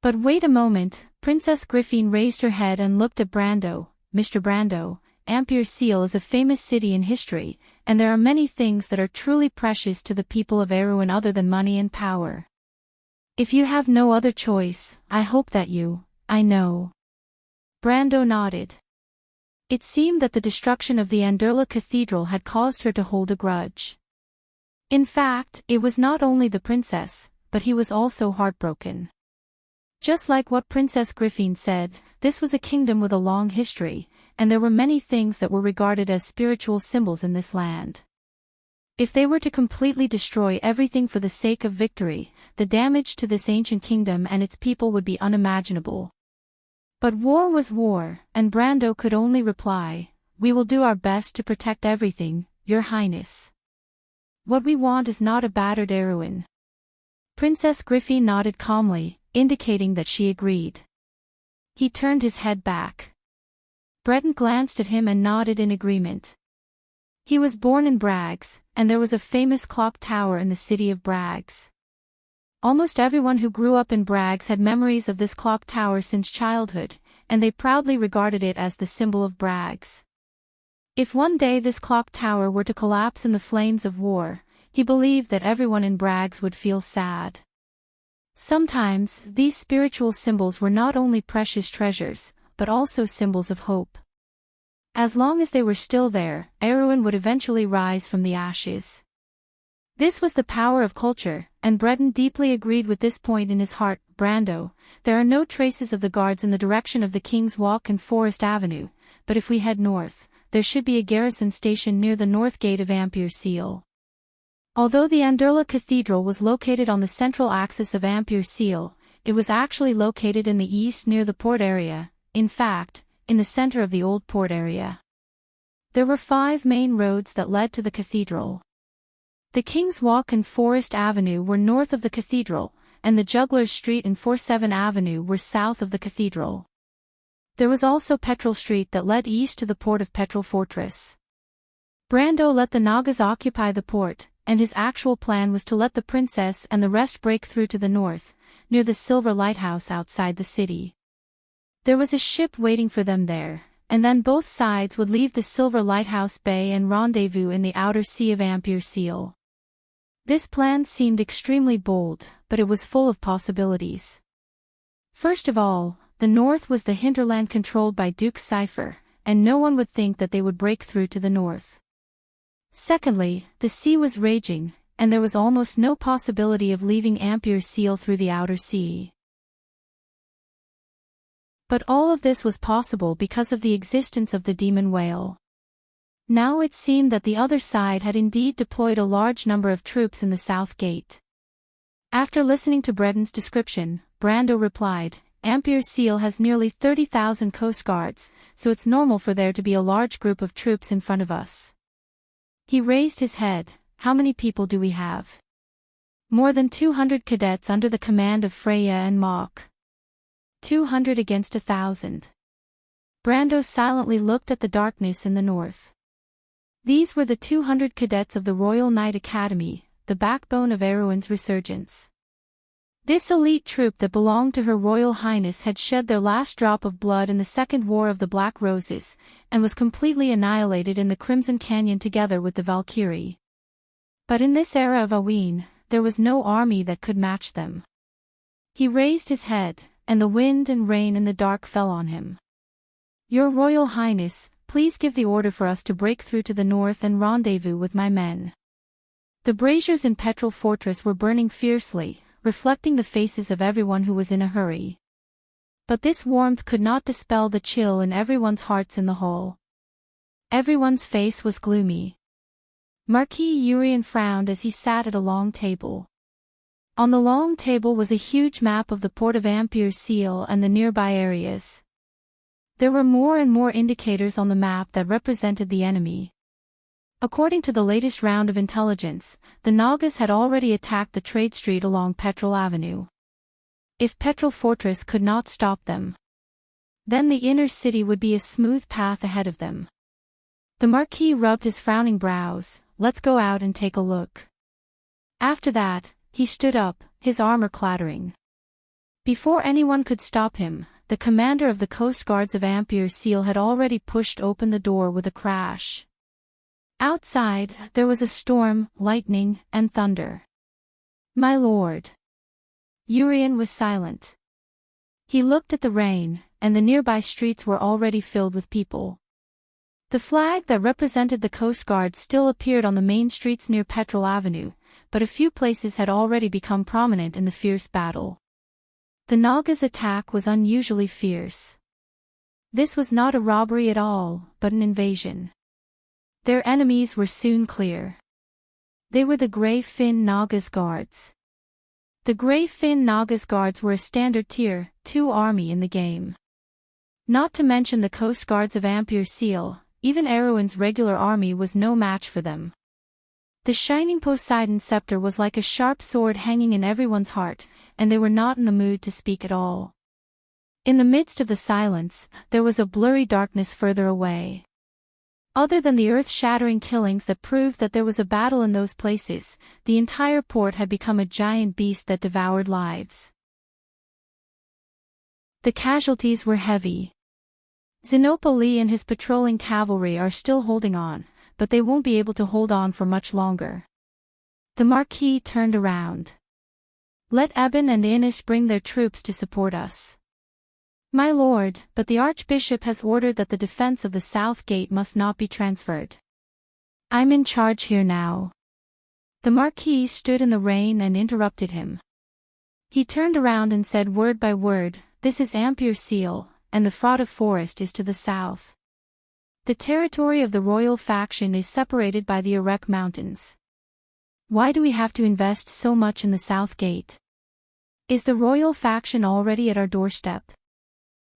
But wait a moment, Princess Griffin raised her head and looked at Brando. Mr. Brando, Ampere Seal is a famous city in history, and there are many things that are truly precious to the people of Erewhon other than money and power. If you have no other choice, I hope that I know. Brando nodded. It seemed that the destruction of the Anderla Cathedral had caused her to hold a grudge. In fact, it was not only the princess, but he was also heartbroken. Just like what Princess Griffin said, this was a kingdom with a long history, and there were many things that were regarded as spiritual symbols in this land. If they were to completely destroy everything for the sake of victory, the damage to this ancient kingdom and its people would be unimaginable. But war was war, and Brando could only reply, "We will do our best to protect everything, Your Highness. What we want is not a battered Erewhon." Princess Griffin nodded calmly, indicating that she agreed. He turned his head back. Breton glanced at him and nodded in agreement. He was born in Brags, and there was a famous clock tower in the city of Brags. Almost everyone who grew up in Brags had memories of this clock tower since childhood, and they proudly regarded it as the symbol of Brags. If one day this clock tower were to collapse in the flames of war, he believed that everyone in Brags would feel sad. Sometimes, these spiritual symbols were not only precious treasures, but also symbols of hope. As long as they were still there, Erewhon would eventually rise from the ashes. This was the power of culture, and Breton deeply agreed with this point in his heart. Brando, there are no traces of the guards in the direction of the King's Walk and Forest Avenue, but if we head north, there should be a garrison station near the north gate of Ampere Seal. Although the Anderla Cathedral was located on the central axis of Ampere Seal, it was actually located in the east near the port area, in fact, in the center of the old port area. There were 5 main roads that led to the cathedral. The King's Walk and Forest Avenue were north of the cathedral, and the Juggler's Street and 47 Avenue were south of the cathedral. There was also Petrol Street that led east to the port of Petrol Fortress. Brando let the Nagas occupy the port, and his actual plan was to let the princess and the rest break through to the north, near the Silver Lighthouse outside the city. There was a ship waiting for them there, and then both sides would leave the Silver Lighthouse Bay and rendezvous in the outer sea of Ampere Seal. This plan seemed extremely bold, but it was full of possibilities. First of all, the north was the hinterland controlled by Duke Cypher, and no one would think that they would break through to the north. Secondly, the sea was raging, and there was almost no possibility of leaving Ampere Seal through the outer sea. But all of this was possible because of the existence of the demon whale. Now it seemed that the other side had indeed deployed a large number of troops in the south gate. After listening to Breton's description, Brando replied, Ampere Seal has nearly 30,000 Coast Guards, so it's normal for there to be a large group of troops in front of us. He raised his head. How many people do we have? More than 200 cadets under the command of Freya and Mok. 200 against 1,000. Brando silently looked at the darkness in the north. These were the 200 cadets of the Royal Knight Academy, the backbone of Erewhon's resurgence. This elite troop that belonged to Her Royal Highness had shed their last drop of blood in the Second War of the Black Roses, and was completely annihilated in the Crimson Canyon together with the Valkyrie. But in this era of Aween, there was no army that could match them. He raised his head, and the wind and rain in the dark fell on him. Your Royal Highness, please give the order for us to break through to the north and rendezvous with my men. The braziers in Petrol Fortress were burning fiercely, reflecting the faces of everyone who was in a hurry. But this warmth could not dispel the chill in everyone's hearts in the hall. Everyone's face was gloomy. Marquis Urien frowned as he sat at a long table. On the long table was a huge map of the port of Ampere Seal and the nearby areas. There were more and more indicators on the map that represented the enemy. According to the latest round of intelligence, the Nagas had already attacked the trade street along Petrol Avenue. If Petrol Fortress could not stop them, then the inner city would be a smooth path ahead of them. The Marquis rubbed his frowning brows. Let's go out and take a look. After that, he stood up, his armor clattering. Before anyone could stop him, the commander of the Coast Guards of Ampere Seal had already pushed open the door with a crash. Outside, there was a storm, lightning, and thunder. My lord. Urien was silent. He looked at the rain, and the nearby streets were already filled with people. The flag that represented the Coast Guard still appeared on the main streets near Petrol Avenue, but a few places had already become prominent in the fierce battle. The Nagas' attack was unusually fierce. This was not a robbery at all, but an invasion. Their enemies were soon clear. They were the Grey Fin Nagas Guards. The Grey Fin Nagas Guards were a standard Tier 2 army in the game. Not to mention the Coast Guards of Ampere Seal, even Erewhon's regular army was no match for them. The shining Poseidon scepter was like a sharp sword hanging in everyone's heart, and they were not in the mood to speak at all. In the midst of the silence, there was a blurry darkness further away. Other than the earth-shattering killings that proved that there was a battle in those places, the entire port had become a giant beast that devoured lives. The casualties were heavy. Xenopoli and his patrolling cavalry are still holding on, but they won't be able to hold on for much longer. The Marquis turned around. Let Eben and Inish bring their troops to support us. My lord, but the Archbishop has ordered that the defense of the South Gate must not be transferred. I'm in charge here now. The Marquis stood in the rain and interrupted him. He turned around and said word by word, "This is Ampere Seal, and the Frauda Forest is to the south. The territory of the royal faction is separated by the Erech Mountains. Why do we have to invest so much in the South Gate? Is the royal faction already at our doorstep?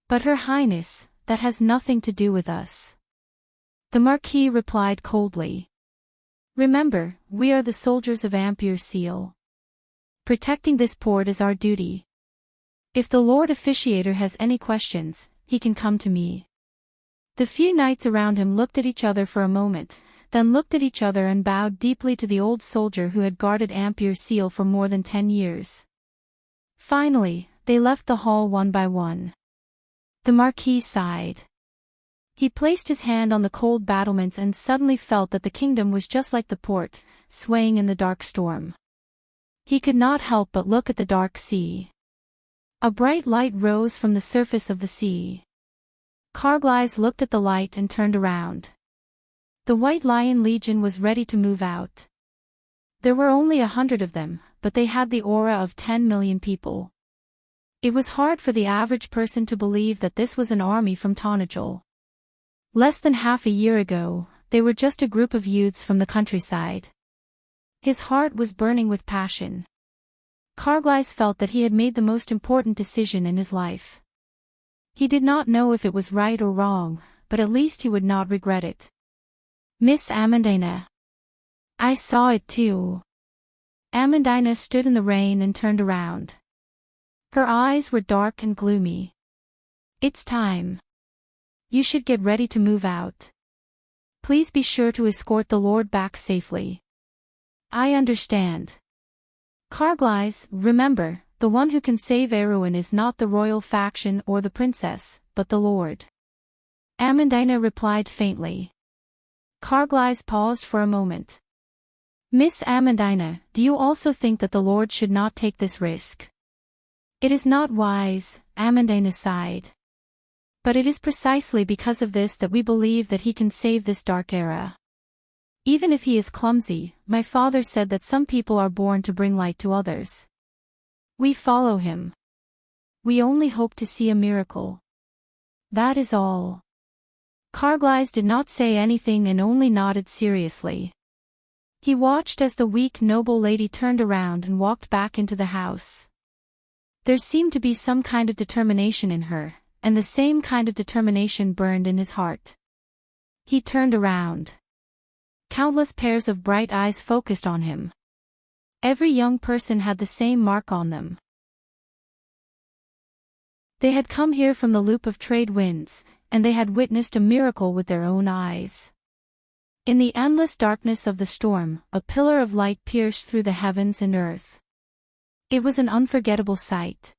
But Her Highness, that has nothing to do with us." The Marquis replied coldly. "Remember, we are the soldiers of Ampere Seal. Protecting this port is our duty. If the Lord Officiator has any questions, he can come to me." The few knights around him looked at each other for a moment, then looked at each other and bowed deeply to the old soldier who had guarded Ampere Seal for more than 10 years. Finally, they left the hall one by one. The Marquis sighed. He placed his hand on the cold battlements and suddenly felt that the kingdom was just like the port, swaying in the dark storm. He could not help but look at the dark sea. A bright light rose from the surface of the sea. Carglass looked at the light and turned around. The White Lion Legion was ready to move out. There were only 100 of them, but they had the aura of 10 million people. It was hard for the average person to believe that this was an army from Tonajol. Less than half a year ago, they were just a group of youths from the countryside. His heart was burning with passion. Carglass felt that he had made the most important decision in his life. He did not know if it was right or wrong, but at least he would not regret it. "Miss Amandina." "I saw it too." Amandina stood in the rain and turned around. Her eyes were dark and gloomy. "It's time. You should get ready to move out. Please be sure to escort the Lord back safely." "I understand." Carglass, remember, the one who can save Erewhon is not the royal faction or the princess, but the Lord. Amandina replied faintly. Carglass paused for a moment. "Miss Amandina, do you also think that the Lord should not take this risk?" "It is not wise," Amandina sighed. "But it is precisely because of this that we believe that he can save this dark era. Even if he is clumsy, my father said that some people are born to bring light to others. We follow him. We only hope to see a miracle. That is all." Carglass did not say anything and only nodded seriously. He watched as the weak noble lady turned around and walked back into the house. There seemed to be some kind of determination in her, and the same kind of determination burned in his heart. He turned around. Countless pairs of bright eyes focused on him. Every young person had the same mark on them. They had come here from the loop of trade winds, and they had witnessed a miracle with their own eyes. In the endless darkness of the storm, a pillar of light pierced through the heavens and earth. It was an unforgettable sight.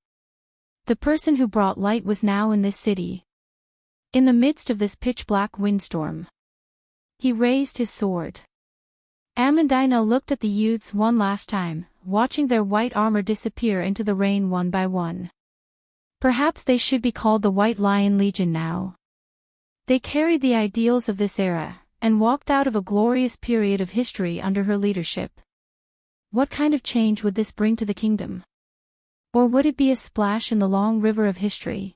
The person who brought light was now in this city. In the midst of this pitch-black windstorm. He raised his sword. Amandina looked at the youths one last time, watching their white armor disappear into the rain one by one. Perhaps they should be called the White Lion Legion now. They carried the ideals of this era, and walked out of a glorious period of history under her leadership. What kind of change would this bring to the kingdom? Or would it be a splash in the long river of history?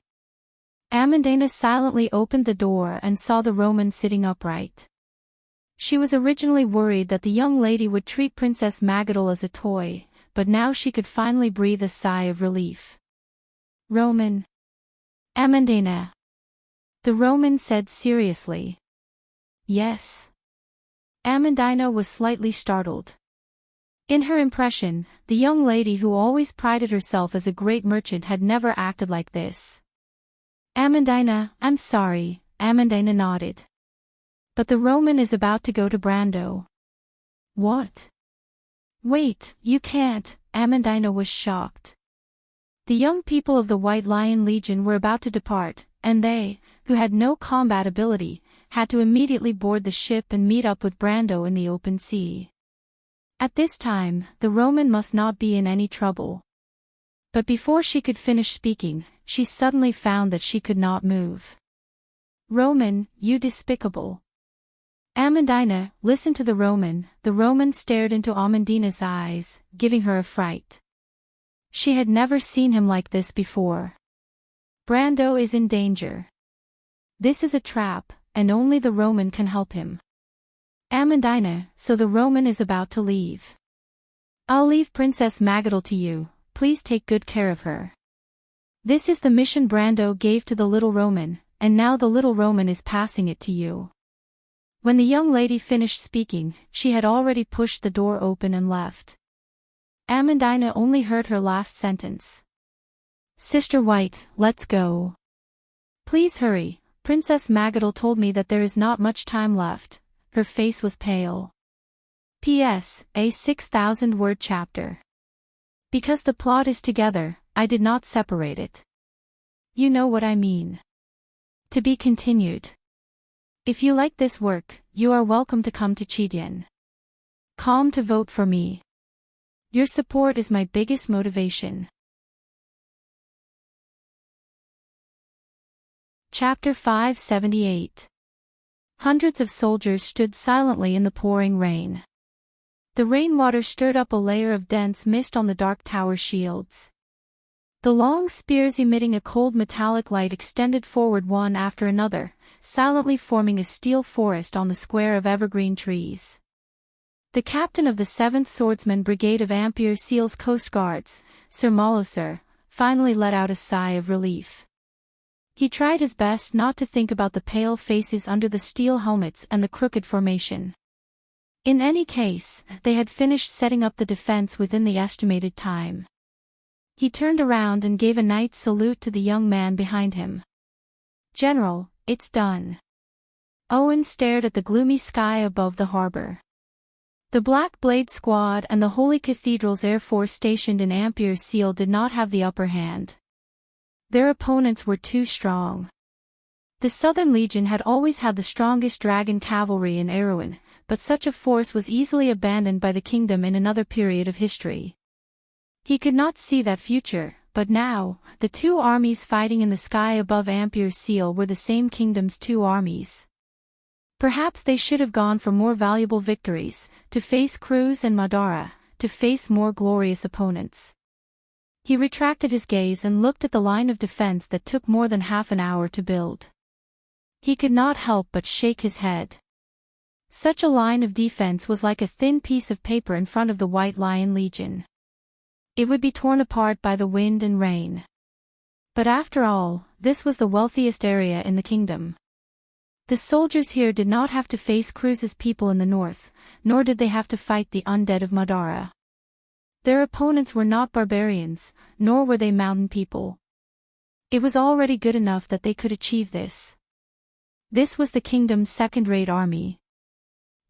Amandina silently opened the door and saw the Roman sitting upright. She was originally worried that the young lady would treat Princess Magadol as a toy, but now she could finally breathe a sigh of relief. "Roman." "Amandina." The Roman said seriously. "Yes." Amandina was slightly startled. In her impression, the young lady who always prided herself as a great merchant had never acted like this. Amandina, I'm sorry, Amandina nodded. But the Roman is about to go to Brando. What? Wait, you can't, Amandina was shocked. The young people of the White Lion Legion were about to depart, and they, who had no combat ability, had to immediately board the ship and meet up with Brando in the open sea. At this time, the Roman must not be in any trouble. But before she could finish speaking, she suddenly found that she could not move. Roman, you despicable. Amandina, listen to the Roman. The Roman stared into Amandina's eyes, giving her a fright. She had never seen him like this before. Brando is in danger. This is a trap, and only the Roman can help him. Amandina, so the Roman is about to leave. I'll leave Princess Magadal to you, please take good care of her. This is the mission Brando gave to the little Roman, and now the little Roman is passing it to you. When the young lady finished speaking, she had already pushed the door open and left. Amandina only heard her last sentence. Sister White, let's go. Please hurry, Princess Magadal told me that there is not much time left. Her face was pale. P.S. A 6,000-word chapter. Because the plot is together, I did not separate it. You know what I mean. To be continued. If you like this work, you are welcome to come to Chidien.com to vote for me. Your support is my biggest motivation. Chapter 578. Hundreds of soldiers stood silently in the pouring rain. The rainwater stirred up a layer of dense mist on the dark tower shields. The long spears emitting a cold metallic light extended forward one after another, silently forming a steel forest on the square of evergreen trees. The captain of the 7th Swordsman Brigade of Ampere Seal's Coast Guards, Sir Molosser, finally let out a sigh of relief. He tried his best not to think about the pale faces under the steel helmets and the crooked formation. In any case, they had finished setting up the defense within the estimated time. He turned around and gave a knight's salute to the young man behind him. General, it's done. Owen stared at the gloomy sky above the harbor. The Black Blade Squad and the Holy Cathedral's Air Force stationed in Ampere Seal did not have the upper hand. Their opponents were too strong. The Southern Legion had always had the strongest dragon cavalry in Erewhon, but such a force was easily abandoned by the kingdom in another period of history. He could not see that future, but now, the two armies fighting in the sky above Ampere Seal were the same kingdom's two armies. Perhaps they should have gone for more valuable victories, to face Cruz and Madara, to face more glorious opponents. He retracted his gaze and looked at the line of defense that took more than half an hour to build. He could not help but shake his head. Such a line of defense was like a thin piece of paper in front of the White Lion Legion. It would be torn apart by the wind and rain. But after all, this was the wealthiest area in the kingdom. The soldiers here did not have to face Cruz's people in the north, nor did they have to fight the undead of Madara. Their opponents were not barbarians, nor were they mountain people. It was already good enough that they could achieve this. This was the kingdom's second-rate army.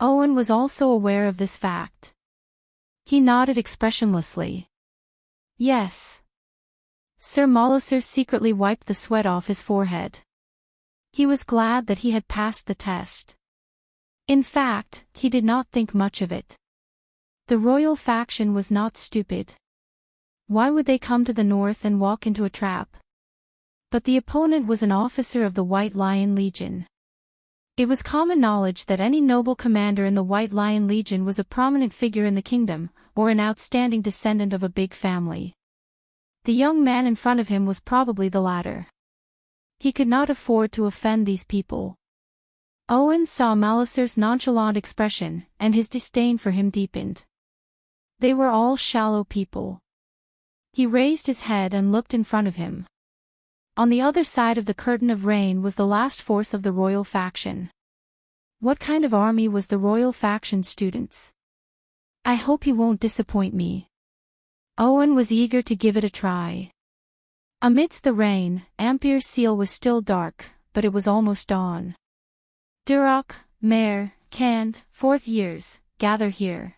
Owen was also aware of this fact. He nodded expressionlessly. Yes. Sir Molosser secretly wiped the sweat off his forehead. He was glad that he had passed the test. In fact, he did not think much of it. The royal faction was not stupid. Why would they come to the north and walk into a trap? But the opponent was an officer of the White Lion Legion. It was common knowledge that any noble commander in the White Lion Legion was a prominent figure in the kingdom, or an outstanding descendant of a big family. The young man in front of him was probably the latter. He could not afford to offend these people. Owen saw Molosser's nonchalant expression, and his disdain for him deepened. They were all shallow people. He raised his head and looked in front of him. On the other side of the curtain of rain was the last force of the royal faction. What kind of army was the royal faction, students? I hope he won't disappoint me. Owen was eager to give it a try. Amidst the rain, Ampere Seal was still dark, but it was almost dawn. Duroc, Mare, Cand, 4th years, gather here.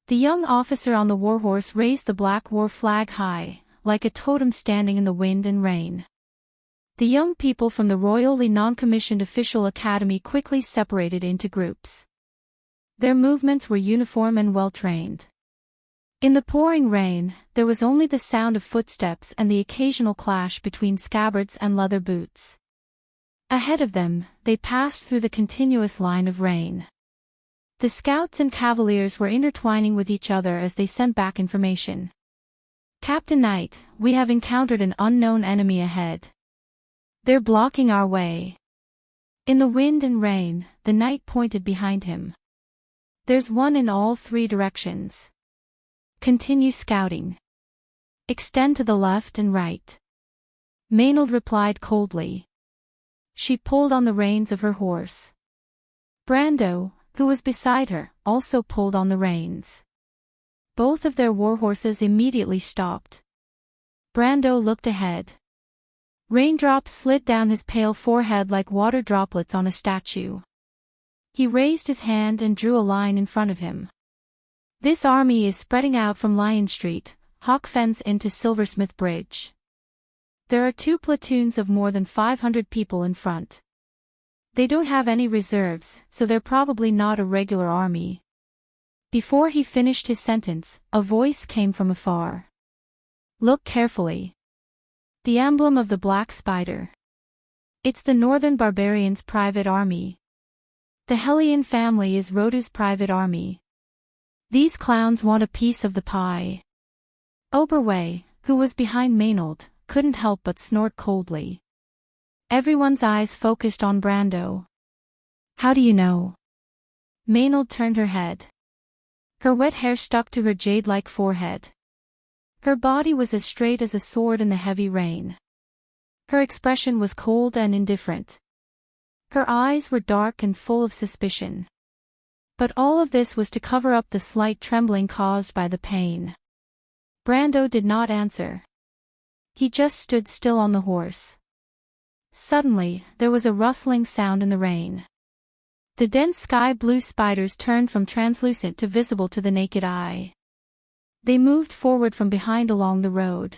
The young officer on the warhorse raised the black war flag high, like a totem standing in the wind and rain. The young people from the royally non-commissioned official academy quickly separated into groups. Their movements were uniform and well-trained. In the pouring rain, there was only the sound of footsteps and the occasional clash between scabbards and leather boots. Ahead of them, they passed through the continuous line of rain. The scouts and cavaliers were intertwining with each other as they sent back information. Captain Knight, we have encountered an unknown enemy ahead. They're blocking our way. In the wind and rain, the knight pointed behind him. There's one in all 3 directions. Continue scouting. Extend to the left and right. Maynard replied coldly. She pulled on the reins of her horse. Brando, who was beside her, also pulled on the reins. Both of their warhorses immediately stopped. Brando looked ahead. Raindrops slid down his pale forehead like water droplets on a statue. He raised his hand and drew a line in front of him. This army is spreading out from Lion Street, Hawk Fence into Silversmith Bridge. There are 2 platoons of more than 500 people in front. They don't have any reserves, so they're probably not a regular army. Before he finished his sentence, a voice came from afar. Look carefully. The emblem of the Black Spider. It's the Northern Barbarians' private army. The Hellion family is Rodu's private army. These clowns want a piece of the pie. Oberway, who was behind Maynard, couldn't help but snort coldly. Everyone's eyes focused on Brando. How do you know? Maynard turned her head. Her wet hair stuck to her jade-like forehead. Her body was as straight as a sword in the heavy rain. Her expression was cold and indifferent. Her eyes were dark and full of suspicion. But all of this was to cover up the slight trembling caused by the pain. Brando did not answer. He just stood still on the horse. Suddenly, there was a rustling sound in the rain. The dense sky-blue spiders turned from translucent to visible to the naked eye. They moved forward from behind along the road.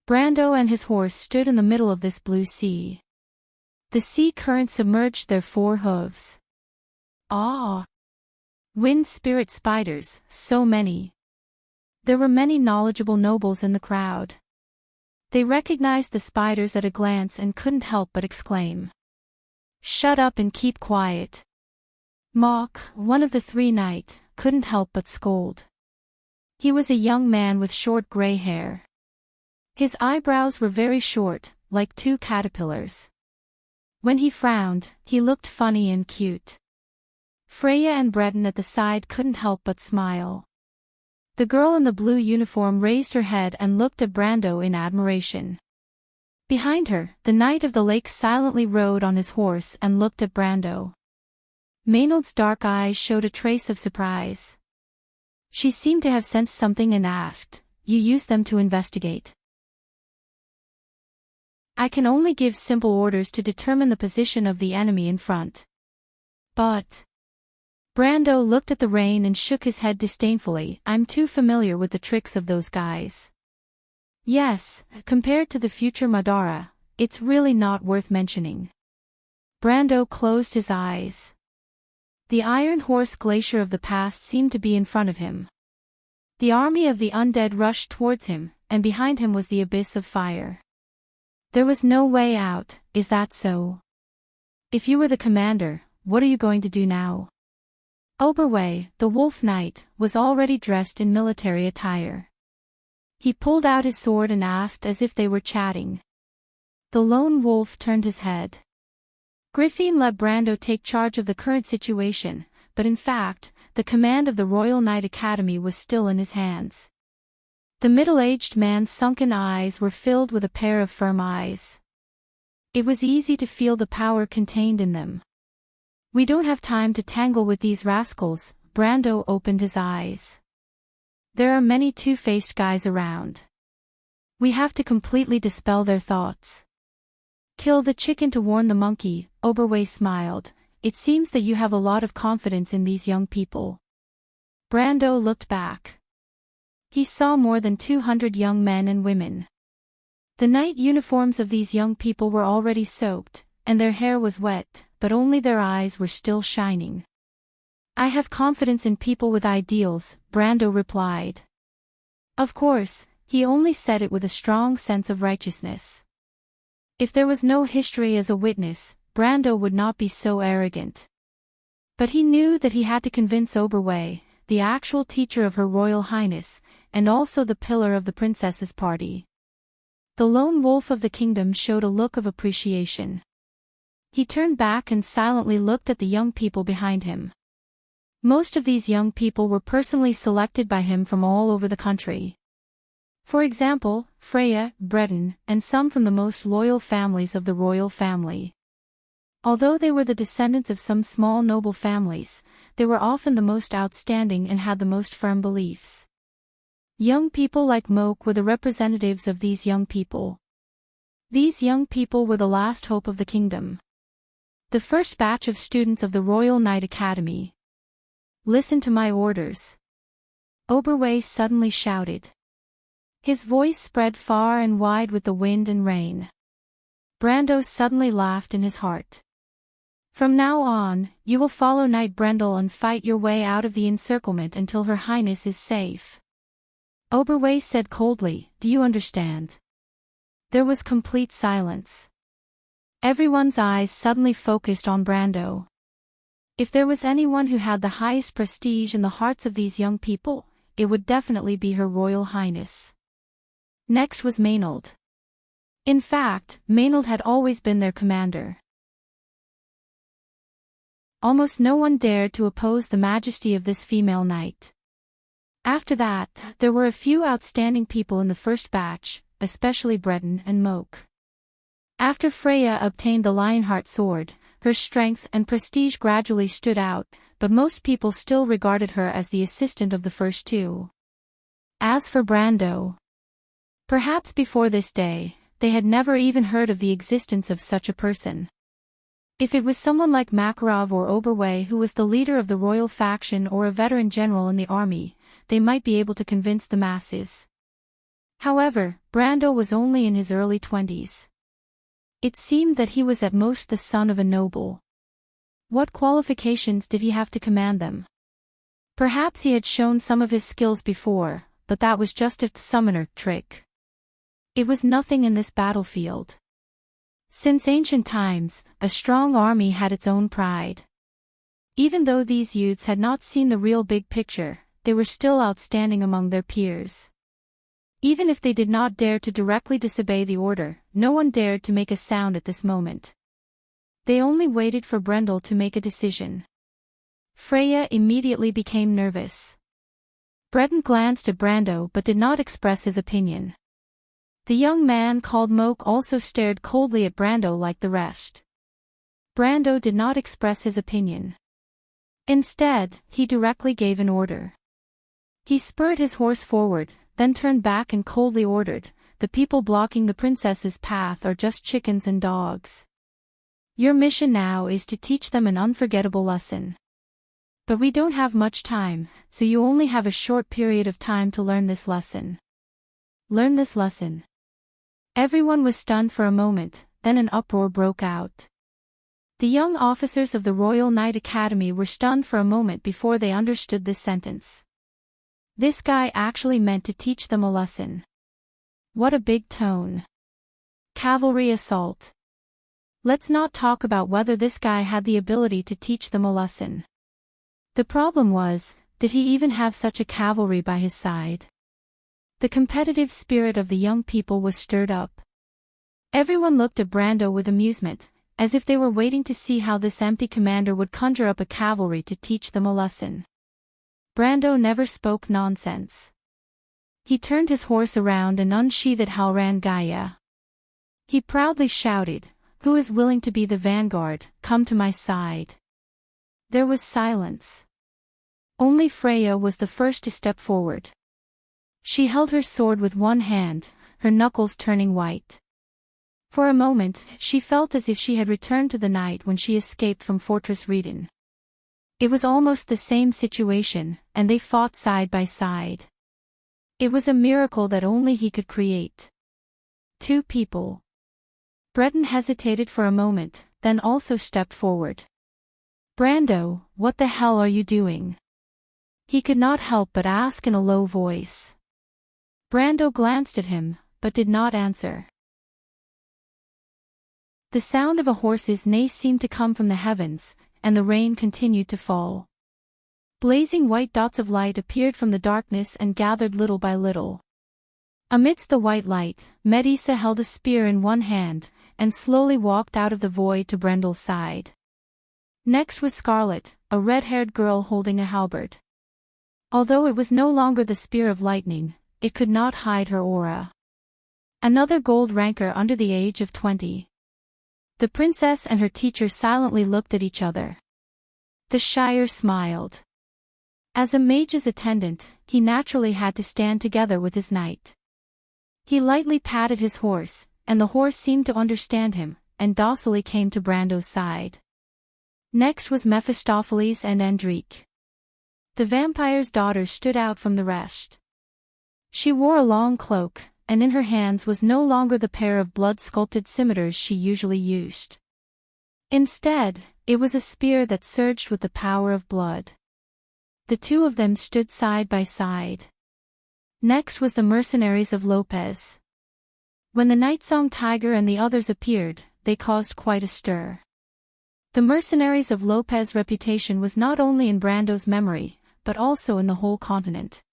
Brando and his horse stood in the middle of this blue sea. The sea current submerged their 4 hooves. Ah! Wind spirit spiders, so many. There were many knowledgeable nobles in the crowd. They recognized the spiders at a glance and couldn't help but exclaim. Shut up and keep quiet. Mock, one of the 3 knights, couldn't help but scold. He was a young man with short gray hair. His eyebrows were very short, like 2 caterpillars. When he frowned, he looked funny and cute. Freya and Breton at the side couldn't help but smile. The girl in the blue uniform raised her head and looked at Brando in admiration. Behind her, the Knight of the Lake silently rode on his horse and looked at Brando. Maynard's dark eyes showed a trace of surprise. She seemed to have sensed something and asked, You use them to investigate? I can only give simple orders to determine the position of the enemy in front. But... Brando looked at the rain and shook his head disdainfully. I'm too familiar with the tricks of those guys. Yes, compared to the future Madara, it's really not worth mentioning. Brando closed his eyes. The Iron Horse Glacier of the past seemed to be in front of him. The army of the undead rushed towards him, and behind him was the abyss of fire. There was no way out, is that so? If you were the commander, what are you going to do now? Oberway, the Wolf Knight, was already dressed in military attire. He pulled out his sword and asked as if they were chatting. The lone wolf turned his head. Griffin let Brando take charge of the current situation, but in fact, the command of the Royal Knight Academy was still in his hands. The middle-aged man's sunken eyes were filled with a pair of firm eyes. It was easy to feel the power contained in them. We don't have time to tangle with these rascals, Brando opened his eyes. There are many two-faced guys around. We have to completely dispel their thoughts. Kill the chicken to warn the monkey, Oberway smiled. It seems that you have a lot of confidence in these young people. Brando looked back. He saw more than 200 young men and women. The night uniforms of these young people were already soaked, and their hair was wet, but only their eyes were still shining. I have confidence in people with ideals, Brando replied. Of course, he only said it with a strong sense of righteousness. If there was no history as a witness, Brando would not be so arrogant. But he knew that he had to convince Oberway, the actual teacher of Her Royal Highness, and also the pillar of the princess's party. The lone wolf of the kingdom showed a look of appreciation. He turned back and silently looked at the young people behind him. Most of these young people were personally selected by him from all over the country. For example, Freya, Breton, and some from the most loyal families of the royal family. Although they were the descendants of some small noble families, they were often the most outstanding and had the most firm beliefs. Young people like Moke were the representatives of these young people. These young people were the last hope of the kingdom. The first batch of students of the Royal Knight Academy. Listen to my orders. Oberway suddenly shouted. His voice spread far and wide with the wind and rain. Brando suddenly laughed in his heart. From now on, you will follow Knight Brendel and fight your way out of the encirclement until Her Highness is safe. Oberway said coldly, do you understand? There was complete silence. Everyone's eyes suddenly focused on Brando. If there was anyone who had the highest prestige in the hearts of these young people, it would definitely be Her Royal Highness. Next was Maynard. In fact, Maynard had always been their commander. Almost no one dared to oppose the majesty of this female knight. After that, there were a few outstanding people in the first batch, especially Breton and Moke. After Freya obtained the Lionheart sword, her strength and prestige gradually stood out, but most people still regarded her as the assistant of the first two. As for Brando, perhaps before this day, they had never even heard of the existence of such a person. If it was someone like Makarov or Oberway who was the leader of the royal faction or a veteran general in the army, they might be able to convince the masses. However, Brando was only in his early 20s. It seemed that he was at most the son of a noble. What qualifications did he have to command them? Perhaps he had shown some of his skills before, but that was just a summoner trick. It was nothing in this battlefield. Since ancient times, a strong army had its own pride. Even though these youths had not seen the real big picture, they were still outstanding among their peers. Even if they did not dare to directly disobey the order, no one dared to make a sound at this moment. They only waited for Brendel to make a decision. Freya immediately became nervous. Breton glanced at Brando but did not express his opinion. The young man called Moke also stared coldly at Brando like the rest. Brando did not express his opinion. Instead, he directly gave an order. He spurred his horse forward, then turned back and coldly ordered, the people blocking the princess's path are just chickens and dogs. Your mission now is to teach them an unforgettable lesson. But we don't have much time, so you only have a short period of time to learn this lesson. Learn this lesson. Everyone was stunned for a moment, then an uproar broke out. The young officers of the Royal Knight Academy were stunned for a moment before they understood this sentence. This guy actually meant to teach them a lesson. What a big tone. Cavalry assault. Let's not talk about whether this guy had the ability to teach them a lesson. The problem was, did he even have such a cavalry by his side? The competitive spirit of the young people was stirred up. Everyone looked at Brando with amusement, as if they were waiting to see how this empty commander would conjure up a cavalry to teach them a lesson. Brando never spoke nonsense. He turned his horse around and unsheathed Halran Gaia. He proudly shouted, "Who is willing to be the vanguard, come to my side." There was silence. Only Freya was the first to step forward. She held her sword with one hand, her knuckles turning white. For a moment, she felt as if she had returned to the night when she escaped from Fortress Reden. It was almost the same situation, and they fought side by side. It was a miracle that only he could create. Two people. Breton hesitated for a moment, then also stepped forward. Brando, what the hell are you doing? He could not help but ask in a low voice. Brando glanced at him, but did not answer. The sound of a horse's neigh seemed to come from the heavens, and the rain continued to fall. Blazing white dots of light appeared from the darkness and gathered little by little. Amidst the white light, Medisa held a spear in one hand, and slowly walked out of the void to Brendel's side. Next was Scarlet, a red-haired girl holding a halberd. Although it was no longer the spear of lightning, it could not hide her aura. Another gold ranker under the age of 20. The princess and her teacher silently looked at each other. The Shire smiled. As a mage's attendant, he naturally had to stand together with his knight. He lightly patted his horse, and the horse seemed to understand him, and docilely came to Brando's side. Next was Mephistopheles and Enrich. The vampire's daughter stood out from the rest. She wore a long cloak, and in her hands was no longer the pair of blood-sculpted scimitars she usually used. Instead, it was a spear that surged with the power of blood. The two of them stood side by side. Next was the mercenaries of Lopez. When the Nightsong Tiger and the others appeared, they caused quite a stir. The mercenaries of Lopez's reputation was not only in Brando's memory, but also in the whole continent.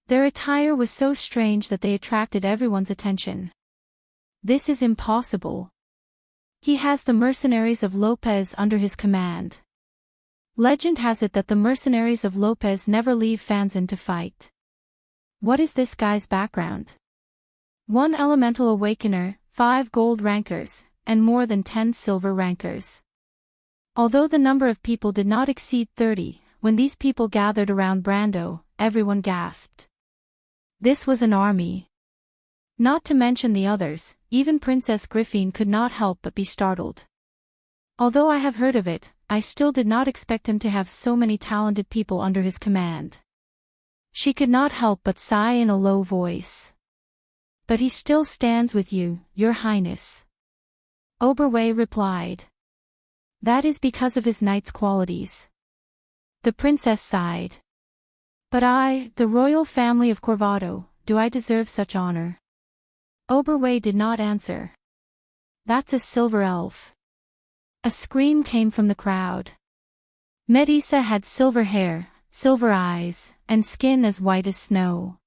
Their attire was so strange that they attracted everyone's attention. This is impossible. He has the mercenaries of Lopez under his command. Legend has it that the mercenaries of Lopez never leave Fanzan to fight. What is this guy's background? 1 elemental awakener, 5 gold rankers, and more than 10 silver rankers. Although the number of people did not exceed 30, when these people gathered around Brando, everyone gasped. This was an army. Not to mention the others, even Princess Griffin could not help but be startled. Although I have heard of it, I still did not expect him to have so many talented people under his command. She could not help but sigh in a low voice. But he still stands with you, Your Highness. Oberway replied. That is because of his knight's qualities. The princess sighed. But I, the royal family of Corvado, do I deserve such honor? Oberway did not answer. That's a silver elf. A scream came from the crowd. Medisa had silver hair, silver eyes, and skin as white as snow.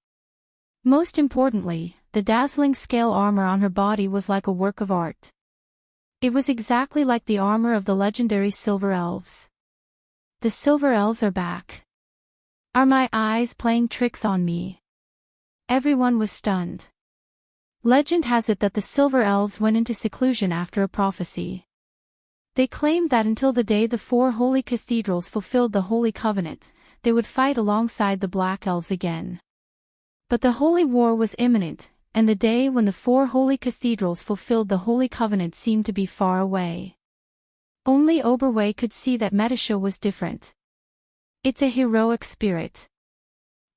Most importantly, the dazzling scale armor on her body was like a work of art. It was exactly like the armor of the legendary Silver Elves. The Silver Elves are back. Are my eyes playing tricks on me? Everyone was stunned. Legend has it that the Silver Elves went into seclusion after a prophecy. They claimed that until the day the 4 holy cathedrals fulfilled the Holy Covenant, they would fight alongside the Black Elves again. But the Holy War was imminent, and the day when the 4 holy cathedrals fulfilled the Holy Covenant seemed to be far away. Only Oberway could see that Medisa was different. It's a heroic spirit.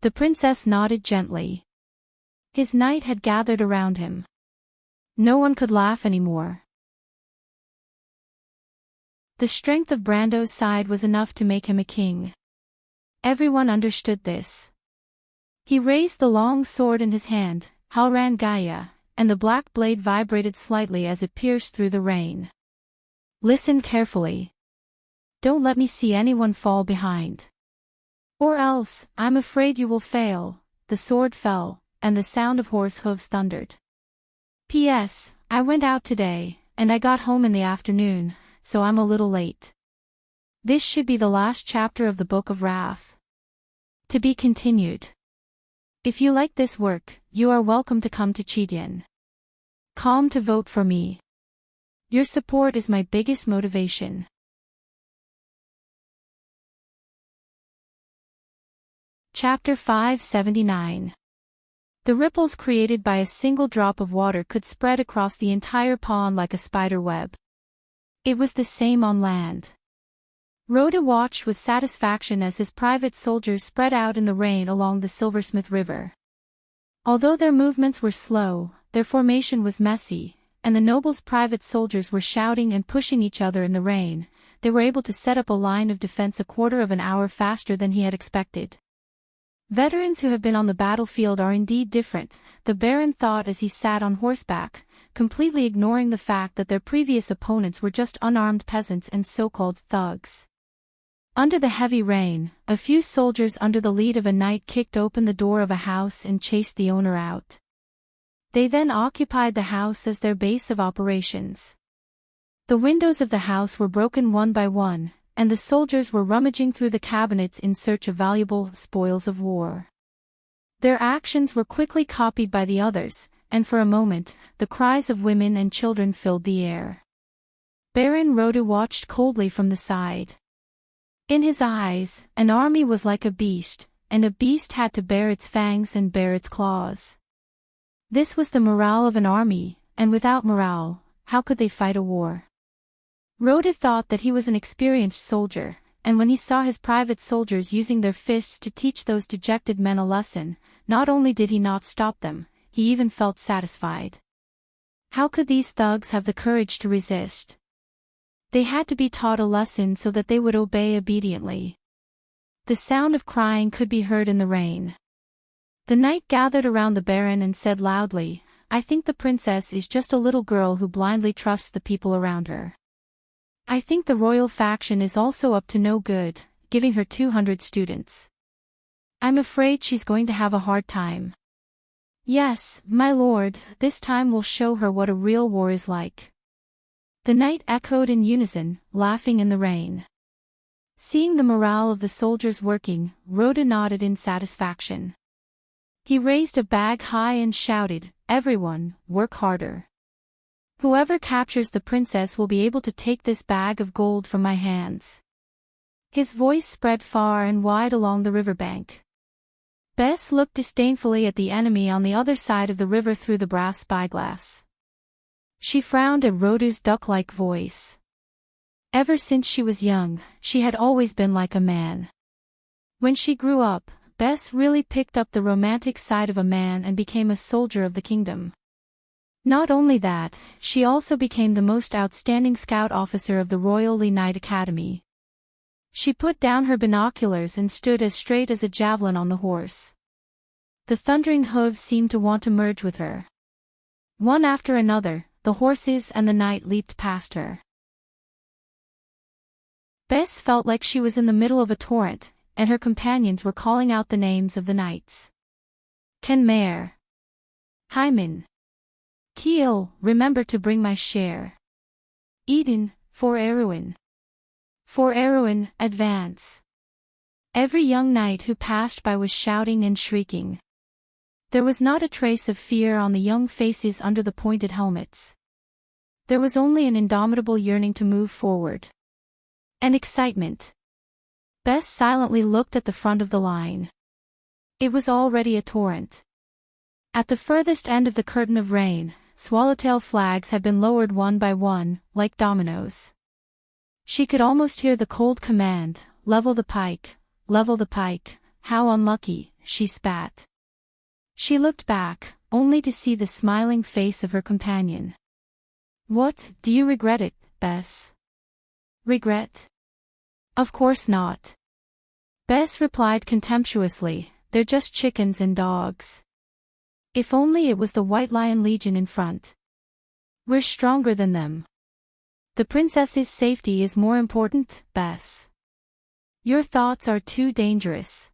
The princess nodded gently. His knight had gathered around him. No one could laugh anymore. The strength of Brando's side was enough to make him a king. Everyone understood this. He raised the long sword in his hand, Halran Gaia, and the black blade vibrated slightly as it pierced through the rain. Listen carefully. Don't let me see anyone fall behind. Or else, I'm afraid you will fail. The sword fell, and the sound of horse hooves thundered. P.S. I went out today, and I got home in the afternoon, so I'm a little late. This should be the last chapter of the Book of Wrath. To be continued. If you like this work, you are welcome to come to Chidian. Come to vote for me. Your support is my biggest motivation. Chapter 579. The ripples created by a single drop of water could spread across the entire pond like a spider web. It was the same on land. Rhoda watched with satisfaction as his private soldiers spread out in the rain along the Silversmith River. Although their movements were slow, their formation was messy, and the noble's private soldiers were shouting and pushing each other in the rain. They were able to set up a line of defense a quarter of an hour faster than he had expected. Veterans who have been on the battlefield are indeed different, the Baron thought as he sat on horseback, completely ignoring the fact that their previous opponents were just unarmed peasants and so-called thugs. Under the heavy rain, a few soldiers under the lead of a knight kicked open the door of a house and chased the owner out. They then occupied the house as their base of operations. The windows of the house were broken one by one, and the soldiers were rummaging through the cabinets in search of valuable spoils of war. Their actions were quickly copied by the others, and for a moment, the cries of women and children filled the air. Baron Rhoda watched coldly from the side. In his eyes, an army was like a beast, and a beast had to bare its fangs and bare its claws. This was the morale of an army, and without morale, how could they fight a war? Rhoda thought that he was an experienced soldier, and when he saw his private soldiers using their fists to teach those dejected men a lesson, not only did he not stop them, he even felt satisfied. How could these thugs have the courage to resist? They had to be taught a lesson so that they would obey obediently. The sound of crying could be heard in the rain. The knight gathered around the Baron and said loudly, "I think the princess is just a little girl who blindly trusts the people around her. I think the royal faction is also up to no good, giving her 200 students. I'm afraid she's going to have a hard time." "Yes, my lord, this time will show her what a real war is like." The knight echoed in unison, laughing in the rain. Seeing the morale of the soldiers working, Rhoda nodded in satisfaction. He raised a bag high and shouted, "Everyone, work harder. Whoever captures the princess will be able to take this bag of gold from my hands." His voice spread far and wide along the riverbank. Bess looked disdainfully at the enemy on the other side of the river through the brass spyglass. She frowned at Rhoda's duck-like voice. Ever since she was young, she had always been like a man. When she grew up, Bess really picked up the romantic side of a man and became a soldier of the kingdom. Not only that, she also became the most outstanding scout officer of the Royal Knight Academy. She put down her binoculars and stood as straight as a javelin on the horse. The thundering hooves seemed to want to merge with her. One after another, the horses and the knight leaped past her. Bess felt like she was in the middle of a torrent, and her companions were calling out the names of the knights. Kenmare. Hyman. Kiel, remember to bring my share. Eden, for Erwin. For Erwin, advance. Every young knight who passed by was shouting and shrieking. There was not a trace of fear on the young faces under the pointed helmets. There was only an indomitable yearning to move forward. And excitement. Bess silently looked at the front of the line. It was already a torrent. At the furthest end of the curtain of rain, swallowtail flags had been lowered one by one, like dominoes. She could almost hear the cold command, "Level the pike, level the pike." How unlucky, she spat. She looked back, only to see the smiling face of her companion. "What, do you regret it, Bess?" "Regret? Of course not." Bess replied contemptuously, "They're just chickens and dogs. If only it was the White Lion Legion in front. We're stronger than them. The princess's safety is more important, Bess. Your thoughts are too dangerous."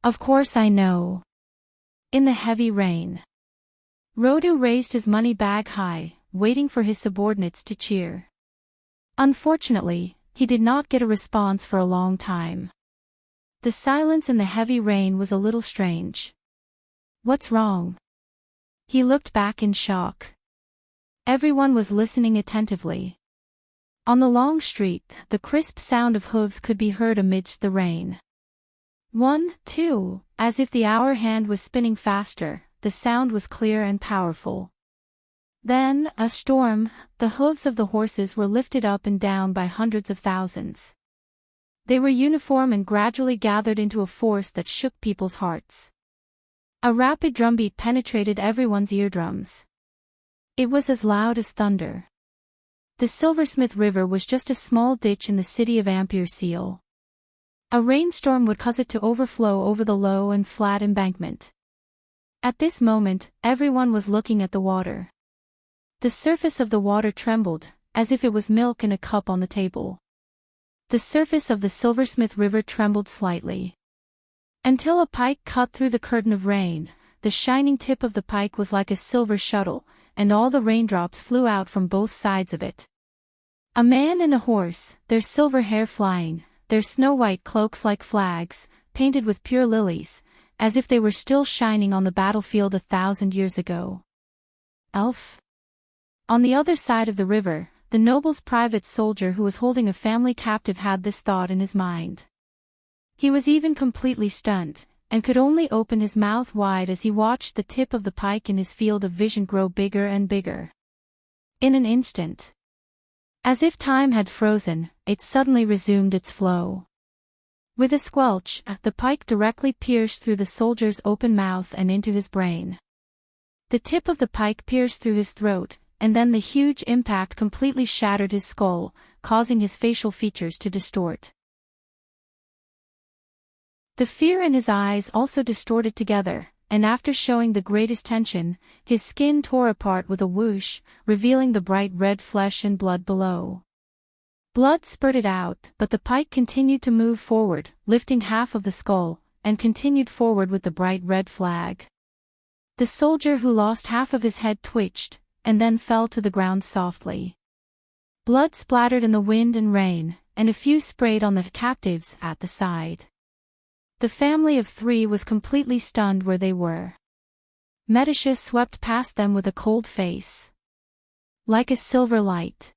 "Of course I know." In the heavy rain, Rhoda raised his money bag high, waiting for his subordinates to cheer. Unfortunately, he did not get a response for a long time. The silence in the heavy rain was a little strange. "What's wrong?" He looked back in shock. Everyone was listening attentively. On the long street, the crisp sound of hooves could be heard amidst the rain. 1, 2, as if the hour hand was spinning faster, the sound was clear and powerful. Then, a storm, the hooves of the horses were lifted up and down by hundreds of thousands. They were uniform and gradually gathered into a force that shook people's hearts. A rapid drumbeat penetrated everyone's eardrums. It was as loud as thunder. The Silversmith River was just a small ditch in the city of Ampere Seal. A rainstorm would cause it to overflow over the low and flat embankment. At this moment, everyone was looking at the water. The surface of the water trembled, as if it was milk in a cup on the table. The surface of the Silversmith River trembled slightly. Until a pike cut through the curtain of rain, the shining tip of the pike was like a silver shuttle, and all the raindrops flew out from both sides of it. A man and a horse, their silver hair flying, their snow-white cloaks like flags, painted with pure lilies, as if they were still shining on the battlefield 1,000 years ago. Elf? On the other side of the river, the noble's private soldier who was holding a family captive had this thought in his mind. He was even completely stunned, and could only open his mouth wide as he watched the tip of the pike in his field of vision grow bigger and bigger. In an instant, as if time had frozen, it suddenly resumed its flow. With a squelch, the pike directly pierced through the soldier's open mouth and into his brain. The tip of the pike pierced through his throat, and then the huge impact completely shattered his skull, causing his facial features to distort. The fear in his eyes also distorted together, and after showing the greatest tension, his skin tore apart with a whoosh, revealing the bright red flesh and blood below. Blood spurted out, but the pike continued to move forward, lifting half of the skull, and continued forward with the bright red flag. The soldier who lost half of his head twitched, and then fell to the ground softly. Blood splattered in the wind and rain, and a few sprayed on the captives at the side. The family of 3 was completely stunned where they were. Medisha swept past them with a cold face. Like a silver light.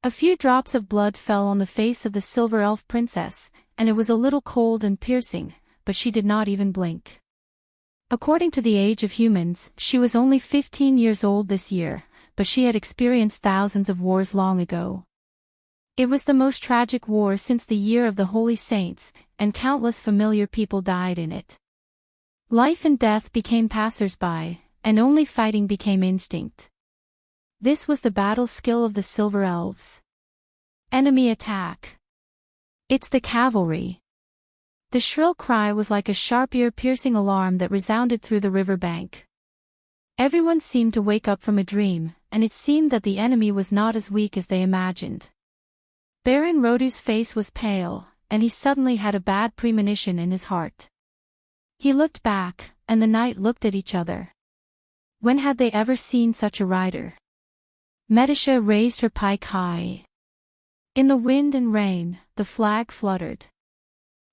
A few drops of blood fell on the face of the silver elf princess, and it was a little cold and piercing, but she did not even blink. According to the age of humans, she was only 15 years old this year, but she had experienced thousands of wars long ago. It was the most tragic war since the year of the Holy Saints, and countless familiar people died in it. Life and death became passers-by, and only fighting became instinct. This was the battle skill of the Silver Elves. Enemy attack. It's the cavalry. The shrill cry was like a sharp ear-piercing alarm that resounded through the river bank. Everyone seemed to wake up from a dream, and it seemed that the enemy was not as weak as they imagined. Baron Rodu's face was pale, and he suddenly had a bad premonition in his heart. He looked back, and the knight looked at each other. When had they ever seen such a rider? Medisha raised her pike high. In the wind and rain, the flag fluttered.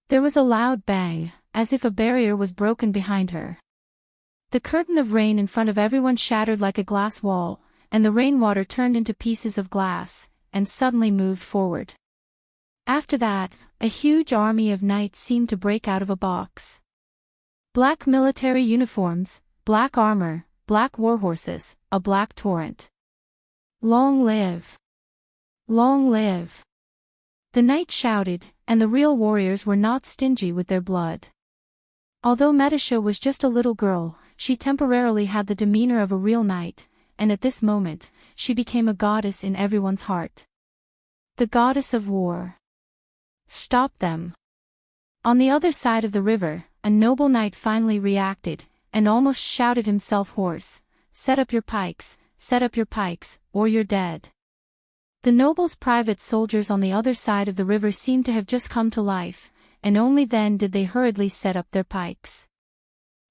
There was a loud bang, as if a barrier was broken behind her. The curtain of rain in front of everyone shattered like a glass wall, and the rainwater turned into pieces of glass, and suddenly moved forward. After that, a huge army of knights seemed to break out of a box. Black military uniforms, black armor, black warhorses, a black torrent. Long live! Long live! The knight shouted, and the real warriors were not stingy with their blood. Although Medisha was just a little girl, she temporarily had the demeanor of a real knight, and at this moment, she became a goddess in everyone's heart. The goddess of war. Stop them! On the other side of the river, a noble knight finally reacted, and almost shouted himself hoarse, "Set up your pikes, or you're dead." The noble's private soldiers on the other side of the river seemed to have just come to life, and only then did they hurriedly set up their pikes.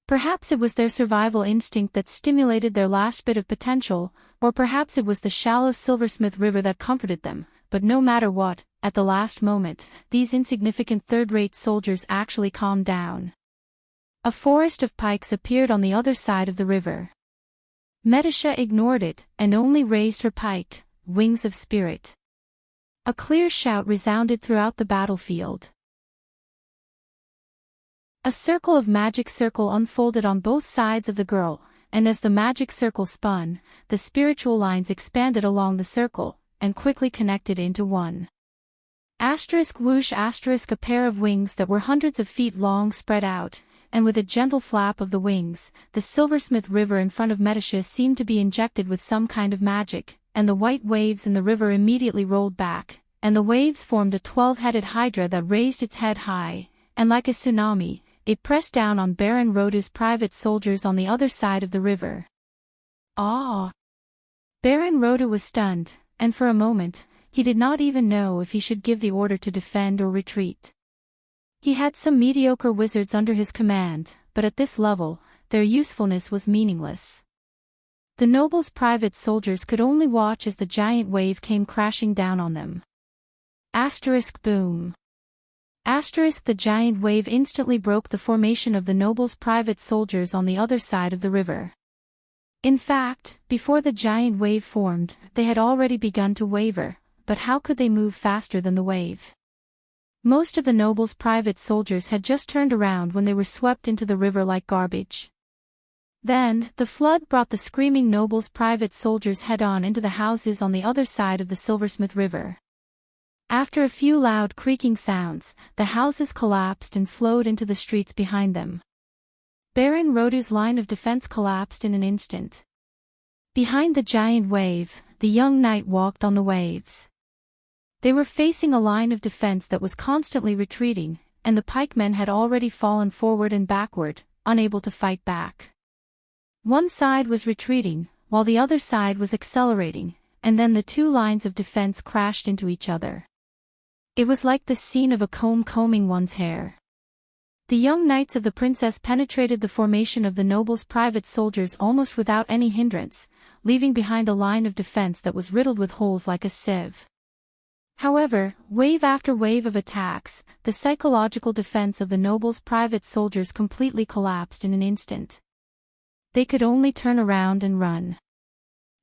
Perhaps it was their survival instinct that stimulated their last bit of potential, or perhaps it was the shallow Silversmith River that comforted them, but no matter what, at the last moment, these insignificant third-rate soldiers actually calmed down. A forest of pikes appeared on the other side of the river. Medisha ignored it, and only raised her pike, Wings of Spirit. A clear shout resounded throughout the battlefield. A circle of magic circle unfolded on both sides of the girl, and as the magic circle spun, the spiritual lines expanded along the circle, and quickly connected into one. Asterisk whoosh asterisk a pair of wings that were hundreds of feet long spread out, and with a gentle flap of the wings, the Silversmith River in front of Metisha seemed to be injected with some kind of magic, and the white waves in the river immediately rolled back, and the waves formed a 12-headed hydra that raised its head high, and like a tsunami, it pressed down on Baron Rodu's private soldiers on the other side of the river. Ah! Baron Rodu was stunned, and for a moment, he did not even know if he should give the order to defend or retreat. He had some mediocre wizards under his command, but at this level, their usefulness was meaningless. The noble's private soldiers could only watch as the giant wave came crashing down on them. Asterisk boom. Asterisk the giant wave instantly broke the formation of the noble's private soldiers on the other side of the river. In fact, before the giant wave formed, they had already begun to waver, but how could they move faster than the wave? Most of the noble's private soldiers had just turned around when they were swept into the river like garbage. Then, the flood brought the screaming noble's private soldiers head-on into the houses on the other side of the Silversmith River. After a few loud creaking sounds, the houses collapsed and flowed into the streets behind them. Baron Rodu's line of defense collapsed in an instant. Behind the giant wave, the young knight walked on the waves. They were facing a line of defense that was constantly retreating, and the pikemen had already fallen forward and backward, unable to fight back. One side was retreating, while the other side was accelerating, and then the two lines of defense crashed into each other. It was like the scene of a comb combing one's hair. The young knights of the princess penetrated the formation of the noble's private soldiers almost without any hindrance, leaving behind a line of defense that was riddled with holes like a sieve. However, wave after wave of attacks, the psychological defense of the noble's private soldiers completely collapsed in an instant. They could only turn around and run.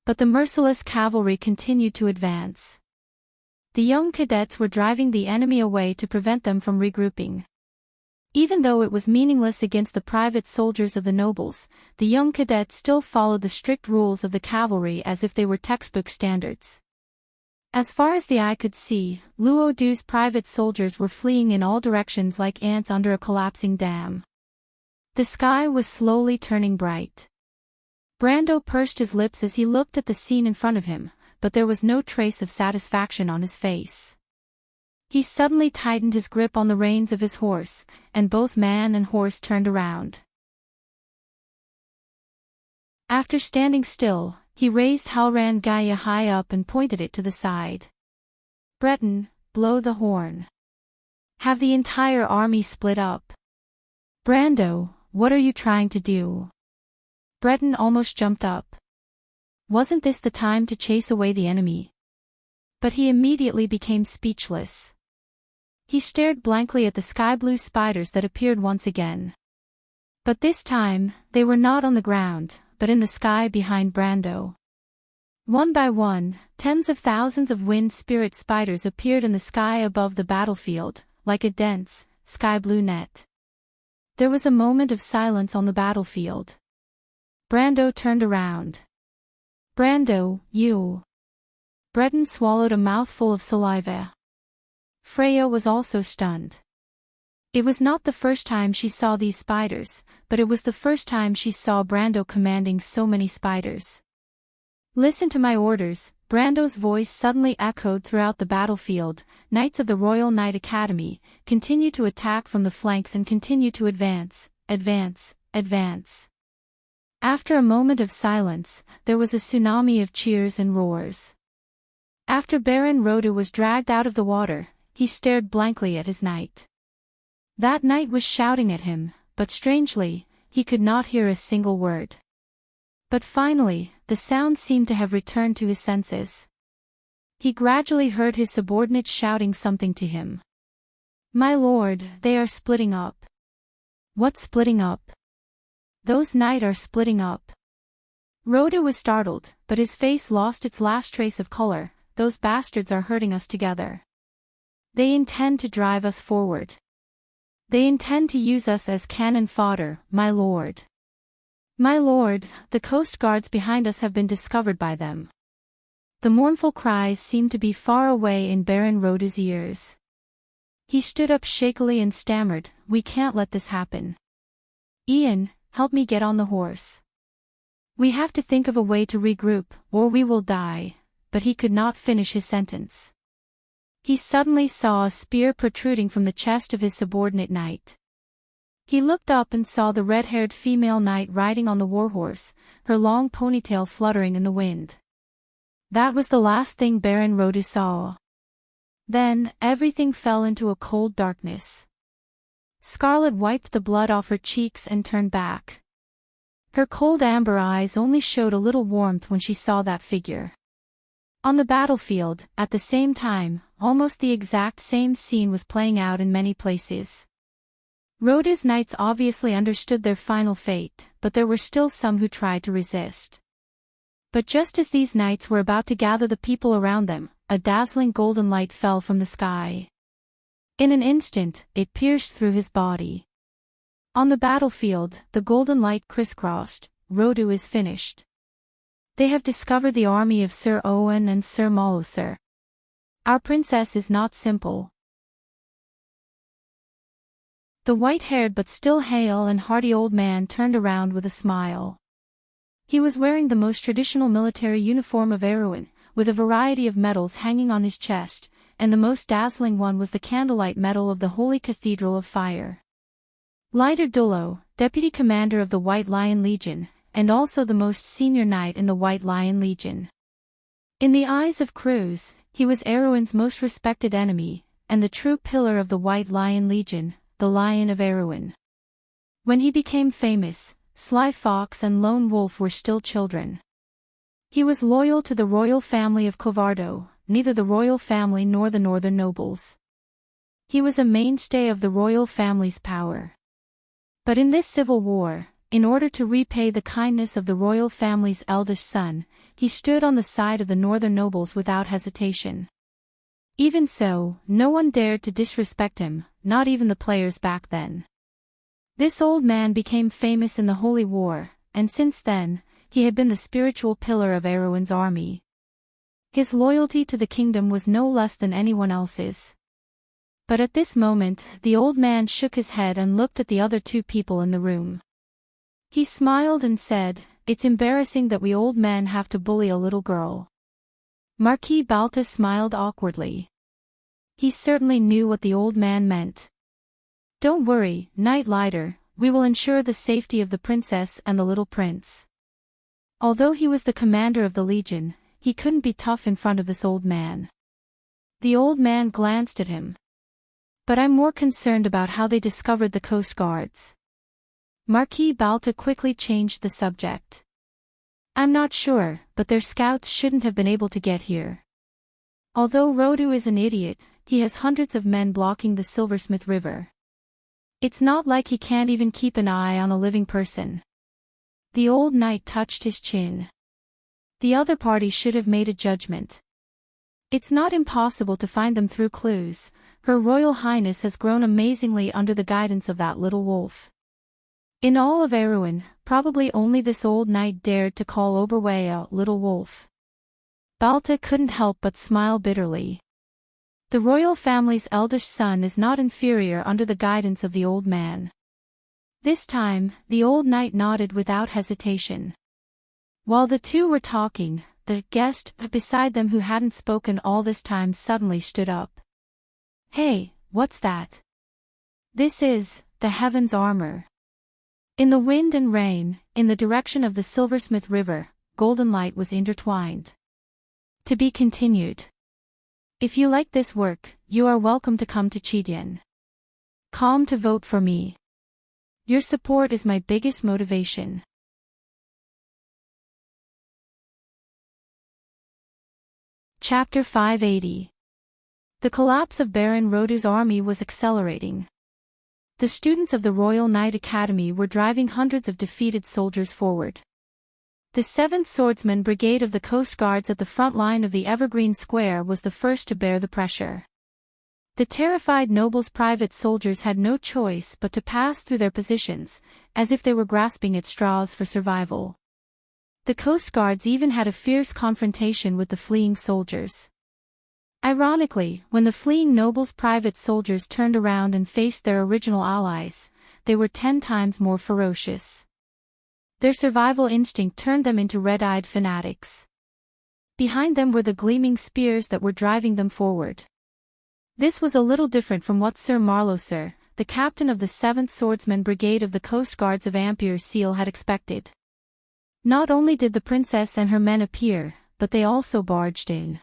But the merciless cavalry continued to advance. The young cadets were driving the enemy away to prevent them from regrouping. Even though it was meaningless against the private soldiers of the nobles, the young cadets still followed the strict rules of the cavalry as if they were textbook standards. As far as the eye could see, Luo Du's private soldiers were fleeing in all directions like ants under a collapsing dam. The sky was slowly turning bright. Brando pursed his lips as he looked at the scene in front of him, but there was no trace of satisfaction on his face. He suddenly tightened his grip on the reins of his horse, and both man and horse turned around. After standing still, he raised Halran Gaia high up and pointed it to the side. Breton, blow the horn. Have the entire army split up. Brando, what are you trying to do? Breton almost jumped up. Wasn't this the time to chase away the enemy? But he immediately became speechless. He stared blankly at the sky-blue spiders that appeared once again. But this time, they were not on the ground, but in the sky behind Brando. One by one, tens of thousands of wind spirit spiders appeared in the sky above the battlefield, like a dense, sky-blue net. There was a moment of silence on the battlefield. Brando turned around. Brando, you. Breton swallowed a mouthful of saliva. Freya was also stunned. It was not the first time she saw these spiders, but it was the first time she saw Brando commanding so many spiders. Listen to my orders, Brando's voice suddenly echoed throughout the battlefield. Knights of the Royal Knight Academy, continue to attack from the flanks and continue to advance, advance, advance. After a moment of silence, there was a tsunami of cheers and roars. After Baron Rodu was dragged out of the water, he stared blankly at his knight. That knight was shouting at him, but strangely, he could not hear a single word. But finally, the sound seemed to have returned to his senses. He gradually heard his subordinates shouting something to him. My lord, they are splitting up. What splitting up? Those knights are splitting up. Rodu was startled, but his face lost its last trace of color. Those bastards are hurting us together. They intend to drive us forward. They intend to use us as cannon fodder, my lord. My lord, the coast guards behind us have been discovered by them. The mournful cries seemed to be far away in Baron Rhoda's ears. He stood up shakily and stammered, "We can't let this happen. Ian, help me get on the horse. We have to think of a way to regroup, or we will die," but he could not finish his sentence. He suddenly saw a spear protruding from the chest of his subordinate knight. He looked up and saw the red-haired female knight riding on the warhorse, her long ponytail fluttering in the wind. That was the last thing Baron Rhoda saw. Then, everything fell into a cold darkness. Scarlet wiped the blood off her cheeks and turned back. Her cold amber eyes only showed a little warmth when she saw that figure. On the battlefield, at the same time, almost the exact same scene was playing out in many places. Rhoda's knights obviously understood their final fate, but there were still some who tried to resist. But just as these knights were about to gather the people around them, a dazzling golden light fell from the sky. In an instant, it pierced through his body. On the battlefield, the golden light crisscrossed. Rhoda is finished. They have discovered the army of Sir Owen and Sir Molosser. Our princess is not simple. The white-haired but still hale and hearty old man turned around with a smile. He was wearing the most traditional military uniform of Erewhon, with a variety of medals hanging on his chest, and the most dazzling one was the candlelight medal of the Holy Cathedral of Fire. Leiter Dullo, deputy commander of the White Lion Legion, and also the most senior knight in the White Lion Legion. In the eyes of crews, he was Erewhon's most respected enemy, and the true pillar of the White Lion Legion, the Lion of Erewhon. When he became famous, Sly Fox and Lone Wolf were still children. He was loyal to the royal family of Covardo, neither the royal family nor the northern nobles. He was a mainstay of the royal family's power. But in this civil war, in order to repay the kindness of the royal family's eldest son, he stood on the side of the northern nobles without hesitation. Even so, no one dared to disrespect him, not even the players back then. This old man became famous in the Holy War, and since then, he had been the spiritual pillar of Erewhon's army. His loyalty to the kingdom was no less than anyone else's. But at this moment, the old man shook his head and looked at the other two people in the room. He smiled and said, "It's embarrassing that we old men have to bully a little girl." Marquis Balta smiled awkwardly. He certainly knew what the old man meant. "Don't worry, Knight Leiter, we will ensure the safety of the princess and the little prince." Although he was the commander of the Legion, he couldn't be tough in front of this old man. The old man glanced at him. "But I'm more concerned about how they discovered the Coast Guards." Marquis Balta quickly changed the subject. "I'm not sure, but their scouts shouldn't have been able to get here. Although Rhoda is an idiot, he has hundreds of men blocking the Silversmith River. It's not like he can't even keep an eye on a living person." The old knight touched his chin. "The other party should have made a judgment. It's not impossible to find them through clues. Her Royal Highness has grown amazingly under the guidance of that little wolf." In all of Erewhon, probably only this old knight dared to call Oberway a little wolf. Balta couldn't help but smile bitterly. The royal family's eldest son is not inferior under the guidance of the old man. This time, the old knight nodded without hesitation. While the two were talking, the guest beside them who hadn't spoken all this time suddenly stood up. "Hey, what's that?" "This is the Heaven's armor." In the wind and rain, in the direction of the Silversmith River, golden light was intertwined. To be continued. If you like this work, you are welcome to come to Chidian. Come to vote for me. Your support is my biggest motivation. Chapter 580. The collapse of Baron Rhoda's army was accelerating. The students of the Royal Knight Academy were driving hundreds of defeated soldiers forward. The 7th Swordsman Brigade of the Coast Guards at the front line of the Evergreen Square was the first to bear the pressure. The terrified noble's private soldiers had no choice but to pass through their positions, as if they were grasping at straws for survival. The coast guards even had a fierce confrontation with the fleeing soldiers. Ironically, when the fleeing noble's private soldiers turned around and faced their original allies, they were 10 times more ferocious. Their survival instinct turned them into red-eyed fanatics. Behind them were the gleaming spears that were driving them forward. This was a little different from what Sir Marloser, the captain of the 7th Swordsman Brigade of the Coast Guards of Ampere Seal, had expected. Not only did the princess and her men appear, but they also barged in.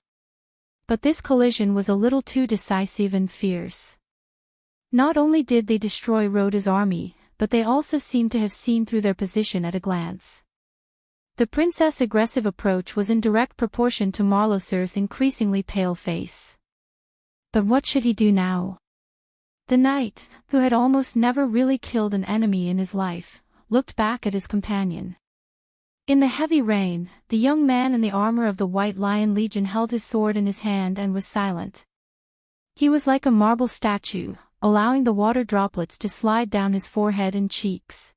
But this collision was a little too decisive and fierce. Not only did they destroy Rhoda's army, but they also seemed to have seen through their position at a glance. The princess' aggressive approach was in direct proportion to Marloser's increasingly pale face. But what should he do now? The knight, who had almost never really killed an enemy in his life, looked back at his companion. In the heavy rain, the young man in the armor of the White Lion Legion held his sword in his hand and was silent. He was like a marble statue, allowing the water droplets to slide down his forehead and cheeks.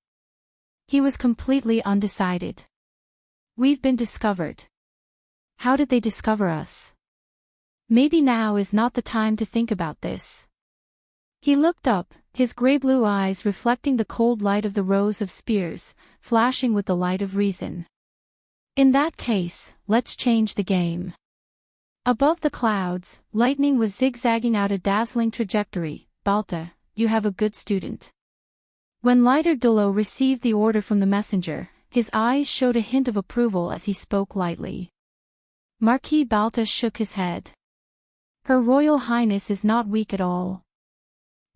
He was completely undecided. We've been discovered. How did they discover us? Maybe now is not the time to think about this. He looked up, his gray-blue eyes reflecting the cold light of the rows of spears, flashing with the light of reason. In that case, let's change the game. Above the clouds, lightning was zigzagging out a dazzling trajectory. Balta, you have a good student. When Leiter Dullo received the order from the messenger, his eyes showed a hint of approval as he spoke lightly. Marquis Balta shook his head. Her Royal Highness is not weak at all.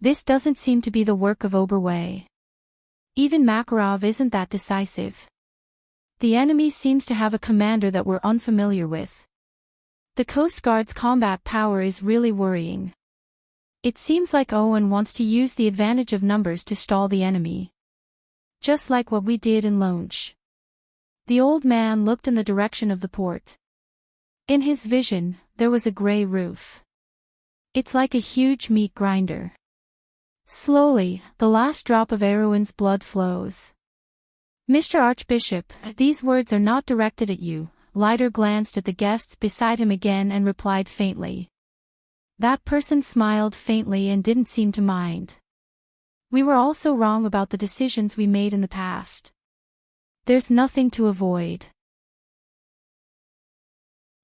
This doesn't seem to be the work of Oberway. Even Makarov isn't that decisive. The enemy seems to have a commander that we're unfamiliar with. The Coast Guard's combat power is really worrying. It seems like Owen wants to use the advantage of numbers to stall the enemy. Just like what we did in Lounge. The old man looked in the direction of the port. In his vision, there was a gray roof. It's like a huge meat grinder. Slowly, the last drop of Erwin's blood flows. Mr. Archbishop, these words are not directed at you. Leiter glanced at the guests beside him again and replied faintly. That person smiled faintly and didn't seem to mind. We were also wrong about the decisions we made in the past. There's nothing to avoid.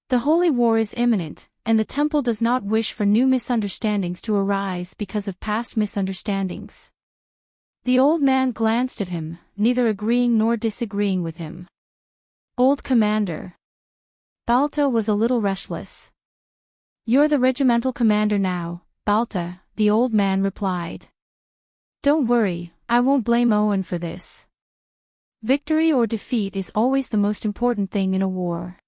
The Holy War is imminent, and the Temple does not wish for new misunderstandings to arise because of past misunderstandings. The old man glanced at him, neither agreeing nor disagreeing with him. Old Commander. Balta was a little restless. You're the regimental commander now, Balta, the old man replied. Don't worry, I won't blame Owen for this. Victory or defeat is always the most important thing in a war.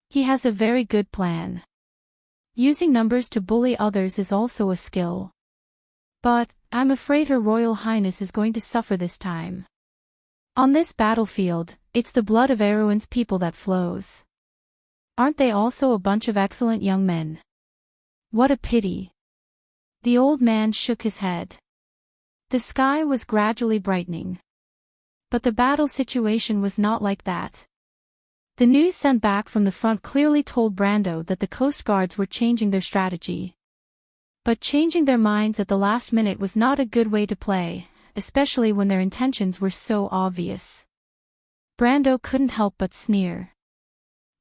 He has a very good plan. Using numbers to bully others is also a skill. But, I'm afraid Her Royal Highness is going to suffer this time. On this battlefield, it's the blood of Erwin's people that flows. Aren't they also a bunch of excellent young men? What a pity. The old man shook his head. The sky was gradually brightening. But the battle situation was not like that. The news sent back from the front clearly told Brando that the Coast Guards were changing their strategy. But changing their minds at the last minute was not a good way to play, especially when their intentions were so obvious. Brando couldn't help but sneer.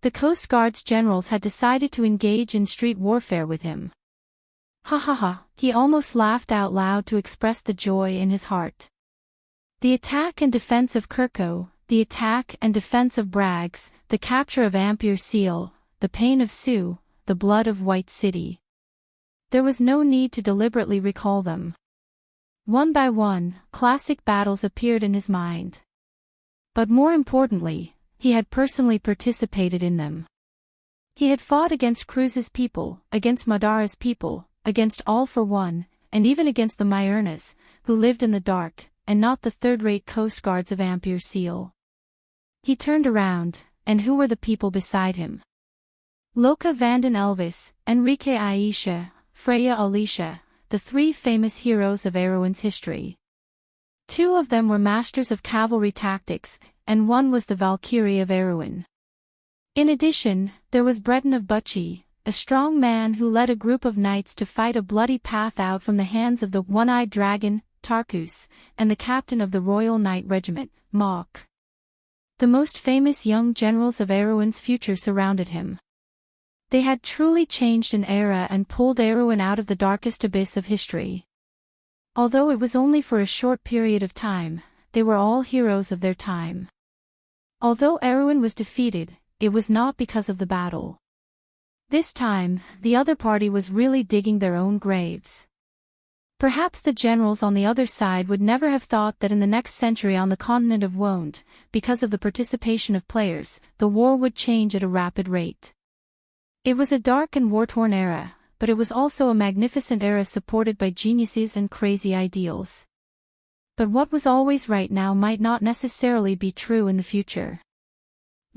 The Coast Guard's generals had decided to engage in street warfare with him. Ha ha ha, he almost laughed out loud to express the joy in his heart. The attack and defense of Kirko, the attack and defense of Braggs, the capture of Ampere Seal, the pain of Sioux, the blood of White City. There was no need to deliberately recall them. One by one, classic battles appeared in his mind. But more importantly, he had personally participated in them. He had fought against Cruz's people, against Madara's people, against All for One, and even against the Myernas, who lived in the dark, and not the third-rate Coast Guards of Ampere Seal. He turned around, and who were the people beside him? Loka Vanden Elvis, Enrique Aisha, Freya, Alicia, the three famous heroes of Erewhon's history. Two of them were masters of cavalry tactics, and one was the Valkyrie of Erewhon. In addition, there was Breton of Bucci, a strong man who led a group of knights to fight a bloody path out from the hands of the one-eyed dragon, Tarkus, and the captain of the Royal Knight Regiment, Mok. The most famous young generals of Erewhon's future surrounded him. They had truly changed an era and pulled Erewhon out of the darkest abyss of history. Although it was only for a short period of time, they were all heroes of their time. Although Erewhon was defeated, it was not because of the battle. This time, the other party was really digging their own graves. Perhaps the generals on the other side would never have thought that in the next century on the continent of Wond, because of the participation of players, the war would change at a rapid rate. It was a dark and war-torn era, but it was also a magnificent era supported by geniuses and crazy ideals. But what was always right now might not necessarily be true in the future.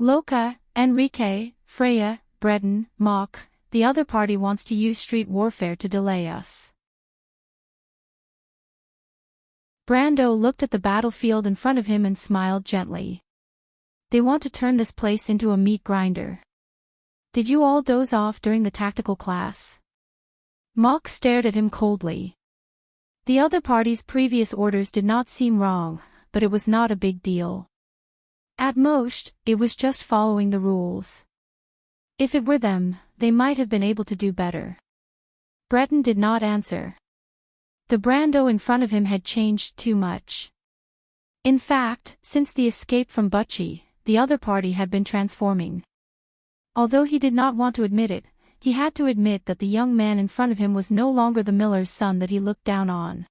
Loka, Enrique, Freya, Breton, Mok, the other party wants to use street warfare to delay us. Brando looked at the battlefield in front of him and smiled gently. They want to turn this place into a meat grinder. Did you all doze off during the tactical class? Mok stared at him coldly. The other party's previous orders did not seem wrong, but it was not a big deal. At most, it was just following the rules. If it were them, they might have been able to do better. Breton did not answer. The Brando in front of him had changed too much. In fact, since the escape from Bucci, the other party had been transforming. Although he did not want to admit it, he had to admit that the young man in front of him was no longer the miller's son that he looked down on.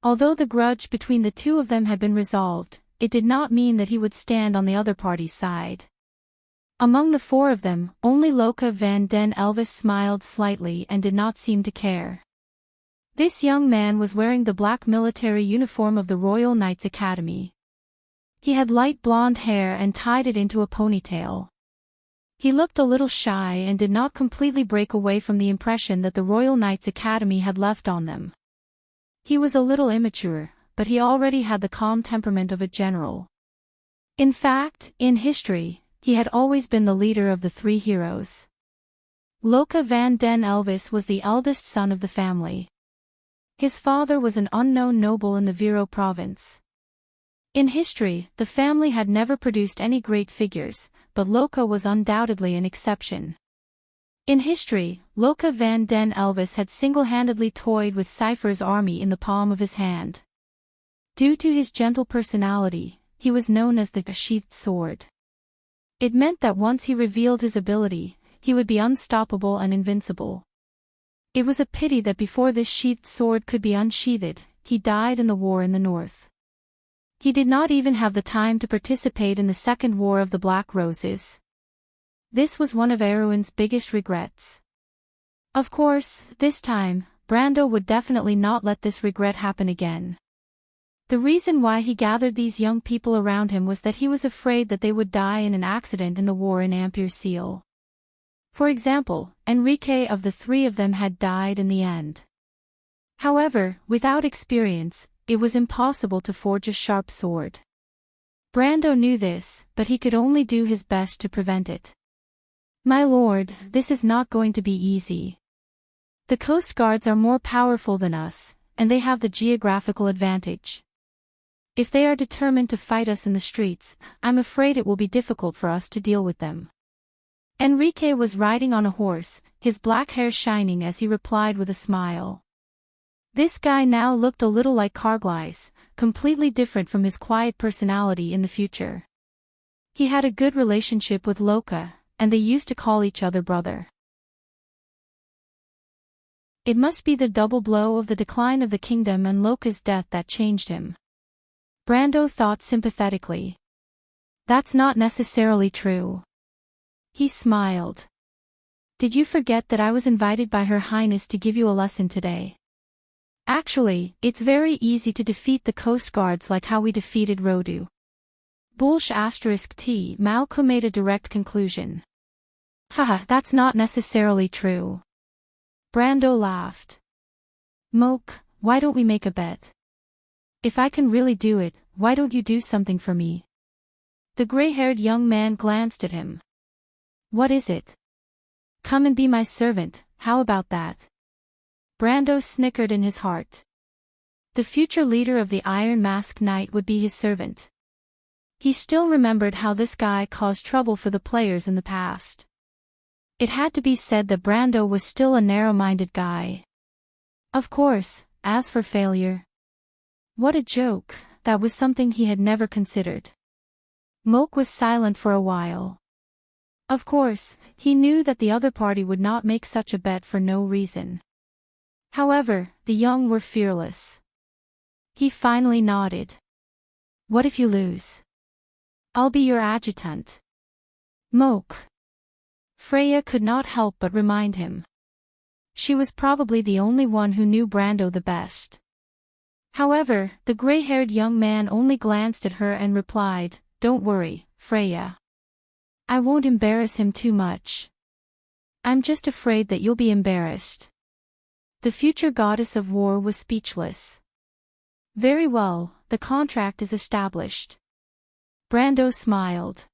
Although the grudge between the two of them had been resolved, it did not mean that he would stand on the other party's side. Among the four of them, only Loka van den Elvis smiled slightly and did not seem to care. This young man was wearing the black military uniform of the Royal Knights Academy. He had light blonde hair and tied it into a ponytail. He looked a little shy and did not completely break away from the impression that the Royal Knights Academy had left on them. He was a little immature, but he already had the calm temperament of a general. In fact, in history, he had always been the leader of the three heroes. Loka van den Elvis was the eldest son of the family. His father was an unknown noble in the Viro province. In history, the family had never produced any great figures, but Loka was undoubtedly an exception. In history, Loka van den Elvis had single-handedly toyed with Cypher's army in the palm of his hand. Due to his gentle personality, he was known as the sheathed sword. It meant that once he revealed his ability, he would be unstoppable and invincible. It was a pity that before this sheathed sword could be unsheathed, he died in the war in the north. He did not even have the time to participate in the Second War of the Black Roses. This was one of Erewhon's biggest regrets. Of course, this time, Brando would definitely not let this regret happen again. The reason why he gathered these young people around him was that he was afraid that they would die in an accident in the war in Ampere-Seal. For example, Enrique of the three of them had died in the end. However, without experience, it was impossible to forge a sharp sword. Brando knew this, but he could only do his best to prevent it. My lord, this is not going to be easy. The Coast Guards are more powerful than us, and they have the geographical advantage. If they are determined to fight us in the streets, I'm afraid it will be difficult for us to deal with them. Enrique was riding on a horse, his black hair shining as he replied with a smile. This guy now looked a little like Carglass, completely different from his quiet personality in the future. He had a good relationship with Loka, and they used to call each other brother. It must be the double blow of the decline of the kingdom and Loka's death that changed him. Brando thought sympathetically. That's not necessarily true. He smiled. Did you forget that I was invited by Her Highness to give you a lesson today? Actually, it's very easy to defeat the Coast Guards like how we defeated Rodu. Bulsh *T. Malco made a direct conclusion. Haha, that's not necessarily true. Brando laughed. Moke, why don't we make a bet? If I can really do it, why don't you do something for me? The gray-haired young man glanced at him. What is it? Come and be my servant, how about that? Brando snickered in his heart. The future leader of the Iron Mask Knight would be his servant. He still remembered how this guy caused trouble for the players in the past. It had to be said that Brando was still a narrow-minded guy. Of course, as for failure. What a joke, that was something he had never considered. Moke was silent for a while. Of course, he knew that the other party would not make such a bet for no reason. However, the young were fearless. He finally nodded. What if you lose? I'll be your adjutant. Moke. Freya could not help but remind him. She was probably the only one who knew Brando the best. However, the gray-haired young man only glanced at her and replied, Don't worry, Freya. I won't embarrass him too much. I'm just afraid that you'll be embarrassed. The future goddess of war was speechless. Very well, the contract is established. Brando smiled.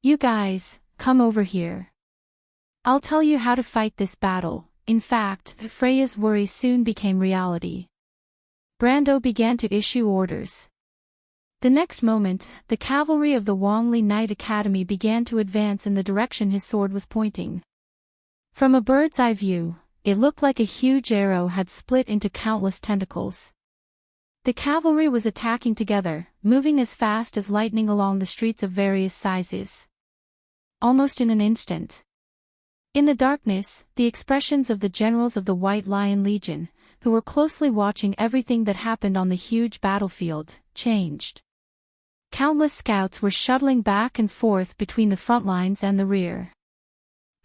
You guys, come over here. I'll tell you how to fight this battle. In fact, Freya's worries soon became reality. Brando began to issue orders. The next moment, the cavalry of the Wongley Knight Academy began to advance in the direction his sword was pointing. From a bird's eye view, it looked like a huge arrow had split into countless tentacles. The cavalry was attacking together, moving as fast as lightning along the streets of various sizes. Almost in an instant. In the darkness, the expressions of the generals of the White Lion Legion, who were closely watching everything that happened on the huge battlefield, changed. Countless scouts were shuttling back and forth between the front lines and the rear.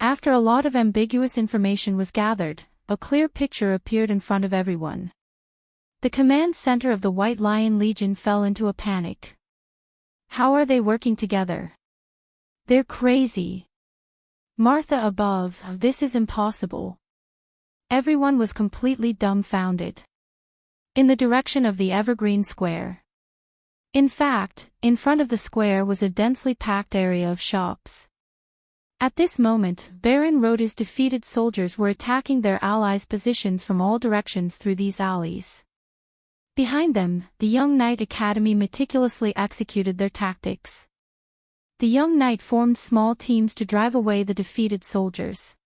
After a lot of ambiguous information was gathered, a clear picture appeared in front of everyone. The command center of the White Lion Legion fell into a panic. How are they working together? They're crazy. Martha above, this is impossible. Everyone was completely dumbfounded. In the direction of the Evergreen Square. In fact, in front of the square was a densely packed area of shops. At this moment, Baron Rhoda's defeated soldiers were attacking their allies' positions from all directions through these alleys. Behind them, the young Knight Academy meticulously executed their tactics. The young knight formed small teams to drive away the defeated soldiers.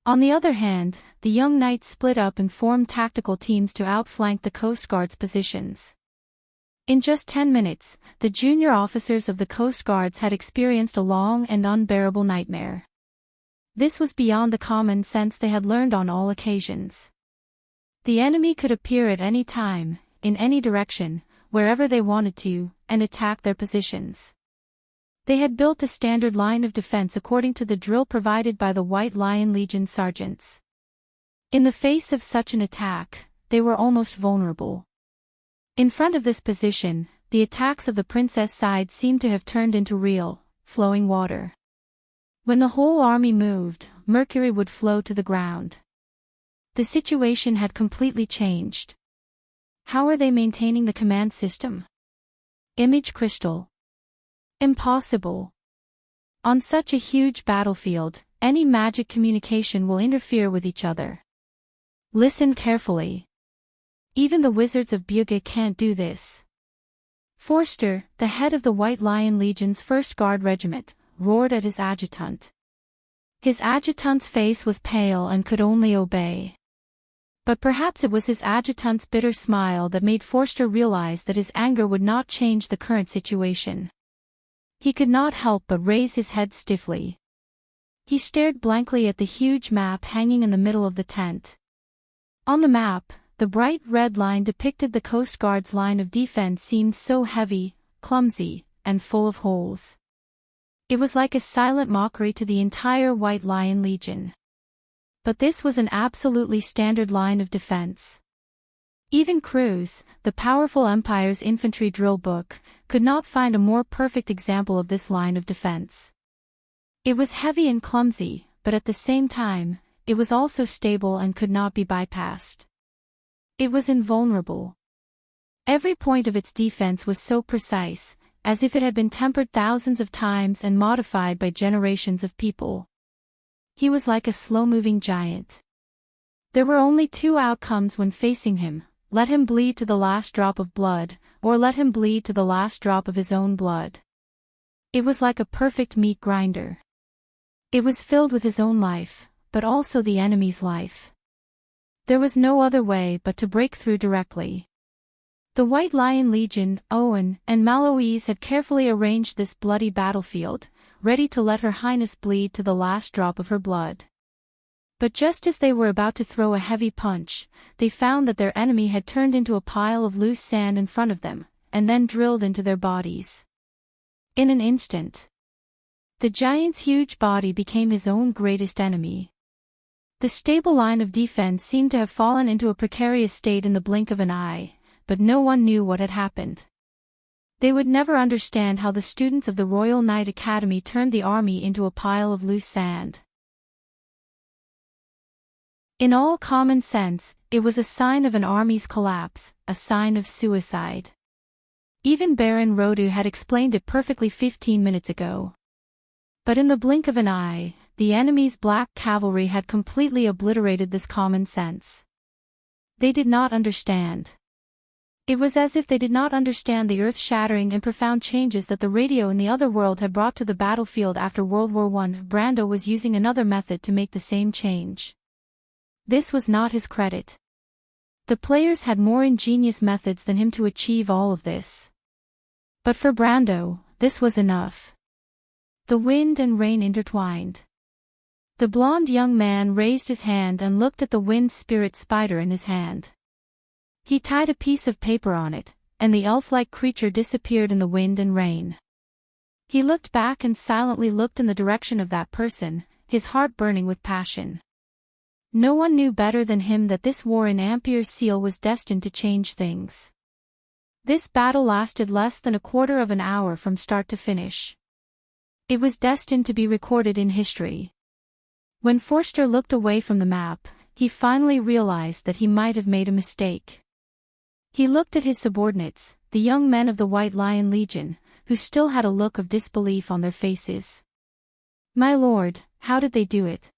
On the other hand, the young knights split up and formed tactical teams to outflank the Coast Guard's positions. In just 10 minutes, the junior officers of the Coast Guards had experienced a long and unbearable nightmare. This was beyond the common sense they had learned on all occasions. The enemy could appear at any time, in any direction, wherever they wanted to, and attack their positions. They had built a standard line of defense according to the drill provided by the White Lion Legion sergeants. In the face of such an attack, they were almost vulnerable. In front of this position, the attacks of the princess side seemed to have turned into real, flowing water. When the whole army moved, mercury would flow to the ground. The situation had completely changed. How are they maintaining the command system? Image crystal. Impossible. On such a huge battlefield, any magic communication will interfere with each other. Listen carefully. Even the wizards of Bugha can't do this. Forster, the head of the White Lion Legion's 1st Guard Regiment, roared at his adjutant. His adjutant's face was pale and could only obey. But perhaps it was his adjutant's bitter smile that made Forster realize that his anger would not change the current situation. He could not help but raise his head stiffly. He stared blankly at the huge map hanging in the middle of the tent. On the map, the bright red line depicted the Coast Guard's line of defense seemed so heavy, clumsy, and full of holes. It was like a silent mockery to the entire White Lion Legion. But this was an absolutely standard line of defense. Even Cruz, the powerful Empire's infantry drill book, could not find a more perfect example of this line of defense. It was heavy and clumsy, but at the same time, it was also stable and could not be bypassed. It was invulnerable. Every point of its defense was so precise, as if it had been tempered thousands of times and modified by generations of people. He was like a slow-moving giant. There were only two outcomes when facing him: let him bleed to the last drop of blood, or let him bleed to the last drop of his own blood. It was like a perfect meat grinder. It was filled with his own life, but also the enemy's life. There was no other way but to break through directly. The White Lion Legion, Owen, and Maloise had carefully arranged this bloody battlefield, ready to let Her Highness bleed to the last drop of her blood. But just as they were about to throw a heavy punch, they found that their enemy had turned into a pile of loose sand in front of them, and then drilled into their bodies. In an instant, the giant's huge body became his own greatest enemy. The stable line of defense seemed to have fallen into a precarious state in the blink of an eye, but no one knew what had happened. They would never understand how the students of the Royal Knight Academy turned the army into a pile of loose sand. In all common sense, it was a sign of an army's collapse, a sign of suicide. Even Baron Rodu had explained it perfectly 15 minutes ago. But in the blink of an eye, the enemy's black cavalry had completely obliterated this common sense. They did not understand. It was as if they did not understand the earth-shattering and profound changes that the radio in the other world had brought to the battlefield after World War I. Brando was using another method to make the same change. This was not his credit. The players had more ingenious methods than him to achieve all of this. But for Brando, this was enough. The wind and rain intertwined. The blonde young man raised his hand and looked at the wind spirit spider in his hand. He tied a piece of paper on it, and the elf-like creature disappeared in the wind and rain. He looked back and silently looked in the direction of that person, his heart burning with passion. No one knew better than him that this war in Ampere Seal was destined to change things. This battle lasted less than a quarter of an hour from start to finish. It was destined to be recorded in history. When Forster looked away from the map, he finally realized that he might have made a mistake. He looked at his subordinates, the young men of the White Lion Legion, who still had a look of disbelief on their faces. "My lord, how did they do it?"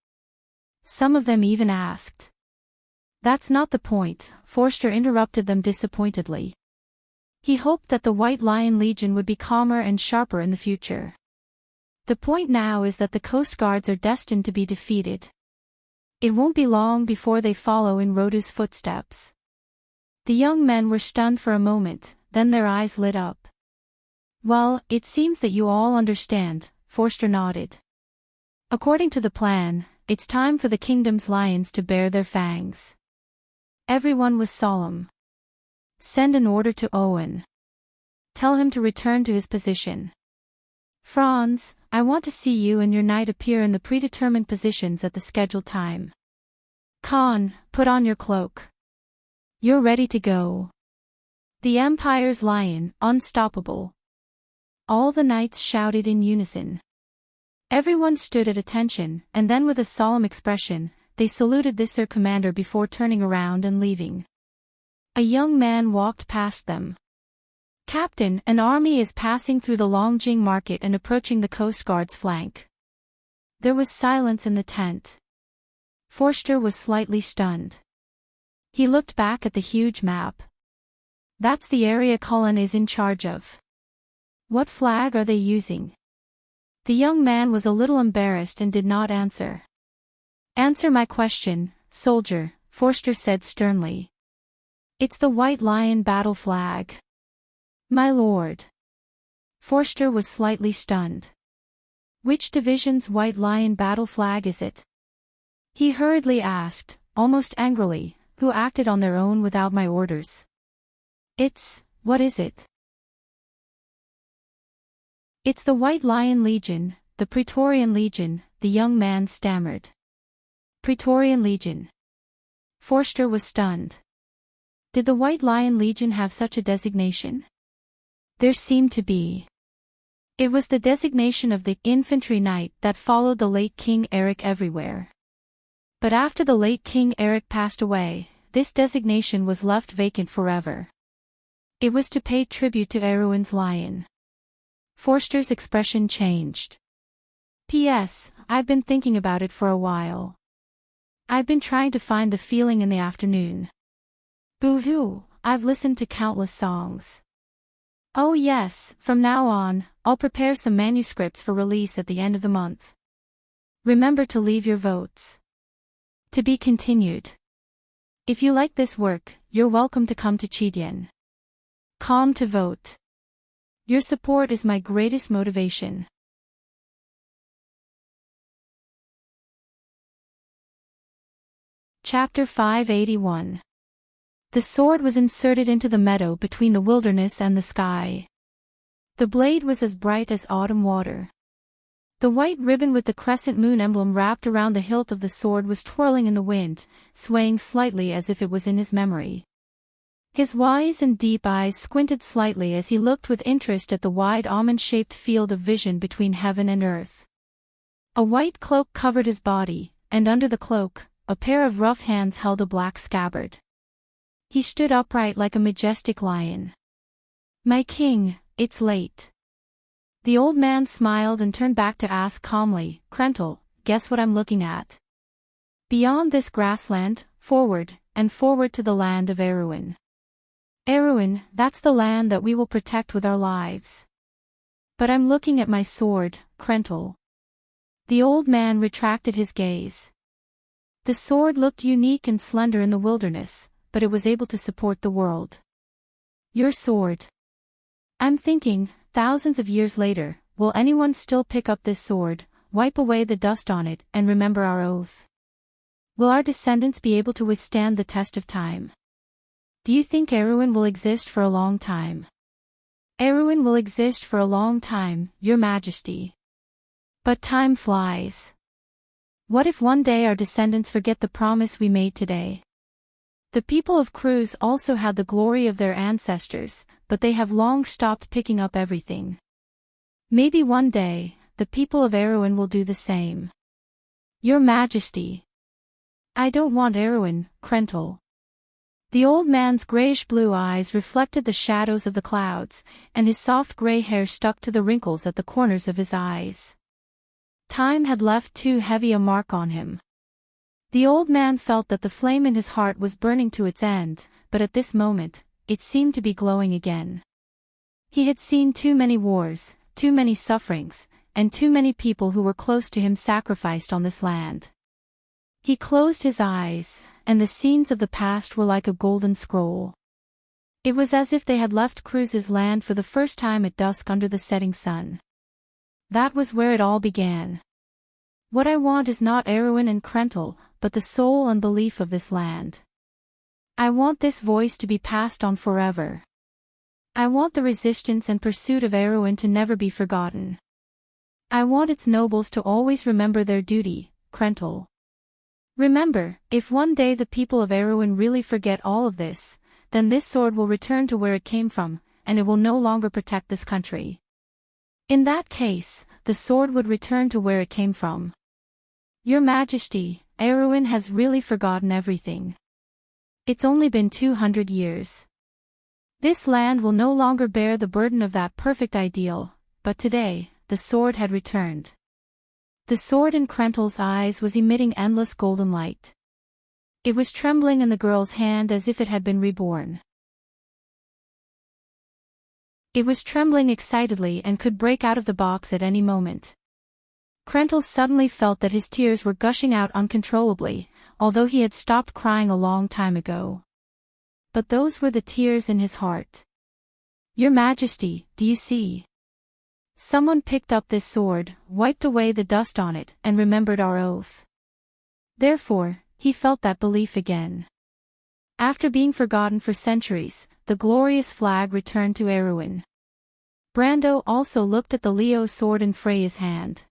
Some of them even asked. "That's not the point," Forster interrupted them disappointedly. He hoped that the White Lion Legion would be calmer and sharper in the future. The point now is that the Coast Guards are destined to be defeated. It won't be long before they follow in Rodu's footsteps. The young men were stunned for a moment, then their eyes lit up. "Well, it seems that you all understand," Forster nodded. "According to the plan, it's time for the kingdom's lions to bare their fangs." Everyone was solemn. "Send an order to Owen. Tell him to return to his position. Franz, I want to see you and your knight appear in the predetermined positions at the scheduled time. Khan, put on your cloak. You're ready to go. The Empire's lion, unstoppable." All the knights shouted in unison. Everyone stood at attention, and then with a solemn expression, they saluted their commander before turning around and leaving. A young man walked past them. "Captain, an army is passing through the Longjing market and approaching the Coast Guard's flank." There was silence in the tent. Forster was slightly stunned. He looked back at the huge map. "That's the area Cullen is in charge of. What flag are they using?" The young man was a little embarrassed and did not answer. "Answer my question, soldier," Forster said sternly. "It's the White Lion battle flag." "My lord." Forster was slightly stunned. "Which division's White Lion battle flag is it?" He hurriedly asked, almost angrily, "Who acted on their own without my orders?" What is it?" "It's the White Lion Legion, the Praetorian Legion," the young man stammered. "Praetorian Legion." Forster was stunned. Did the White Lion Legion have such a designation? There seemed to be. It was the designation of the infantry knight that followed the late King Eric everywhere. But after the late King Eric passed away, this designation was left vacant forever. It was to pay tribute to Erwin's lion. Forster's expression changed. P.S. I've been thinking about it for a while. I've been trying to find the feeling in the afternoon. Boo-hoo, I've listened to countless songs. Oh yes, from now on, I'll prepare some manuscripts for release at the end of the month. Remember to leave your votes. To be continued. If you like this work, you're welcome to come to Chidien. Calm to vote. Your support is my greatest motivation. Chapter 581. The sword was inserted into the meadow between the wilderness and the sky. The blade was as bright as autumn water. The white ribbon with the crescent moon emblem wrapped around the hilt of the sword was twirling in the wind, swaying slightly as if it was in his memory. His wise and deep eyes squinted slightly as he looked with interest at the wide almond-shaped field of vision between heaven and earth. A white cloak covered his body, and under the cloak, a pair of rough hands held a black scabbard. He stood upright like a majestic lion. "My king, it's late." The old man smiled and turned back to ask calmly, "Krentel, guess what I'm looking at?" "Beyond this grassland, forward, and forward to the land of Erwin." "Erwin, that's the land that we will protect with our lives." "But I'm looking at my sword, Krentel." The old man retracted his gaze. The sword looked unique and slender in the wilderness, but it was able to support the world. "Your sword. I'm thinking, thousands of years later, will anyone still pick up this sword, wipe away the dust on it, and remember our oath? Will our descendants be able to withstand the test of time? Do you think Erwin will exist for a long time?" "Erwin will exist for a long time, Your Majesty. But time flies. What if one day our descendants forget the promise we made today? The people of Cruz also had the glory of their ancestors, but they have long stopped picking up everything. Maybe one day, the people of Erwin will do the same." "Your Majesty. I don't want Erwin, Krentel." The old man's grayish-blue eyes reflected the shadows of the clouds, and his soft gray hair stuck to the wrinkles at the corners of his eyes. Time had left too heavy a mark on him. The old man felt that the flame in his heart was burning to its end, but at this moment, it seemed to be glowing again. He had seen too many wars, too many sufferings, and too many people who were close to him sacrificed on this land. He closed his eyes, and the scenes of the past were like a golden scroll. It was as if they had left Cruz's land for the first time at dusk under the setting sun. That was where it all began. What I want is not Erwin and Krentel, but the soul and belief of this land. I want this voice to be passed on forever. I want the resistance and pursuit of Erwin to never be forgotten. I want its nobles to always remember their duty, Krentel. Remember, if one day the people of Erwin really forget all of this, then this sword will return to where it came from, and it will no longer protect this country. In that case, the sword would return to where it came from. Your Majesty, Erwin has really forgotten everything. It's only been 200 years. This land will no longer bear the burden of that perfect ideal, but today, the sword had returned. The sword in Krentel's eyes was emitting endless golden light. It was trembling in the girl's hand as if it had been reborn. It was trembling excitedly and could break out of the box at any moment. Krentel suddenly felt that his tears were gushing out uncontrollably, although he had stopped crying a long time ago. But those were the tears in his heart. Your Majesty, do you see? Someone picked up this sword, wiped away the dust on it, and remembered our oath. Therefore, he felt that belief again. After being forgotten for centuries, the glorious flag returned to Erwin. Brando also looked at the Leo sword in Freya's hand.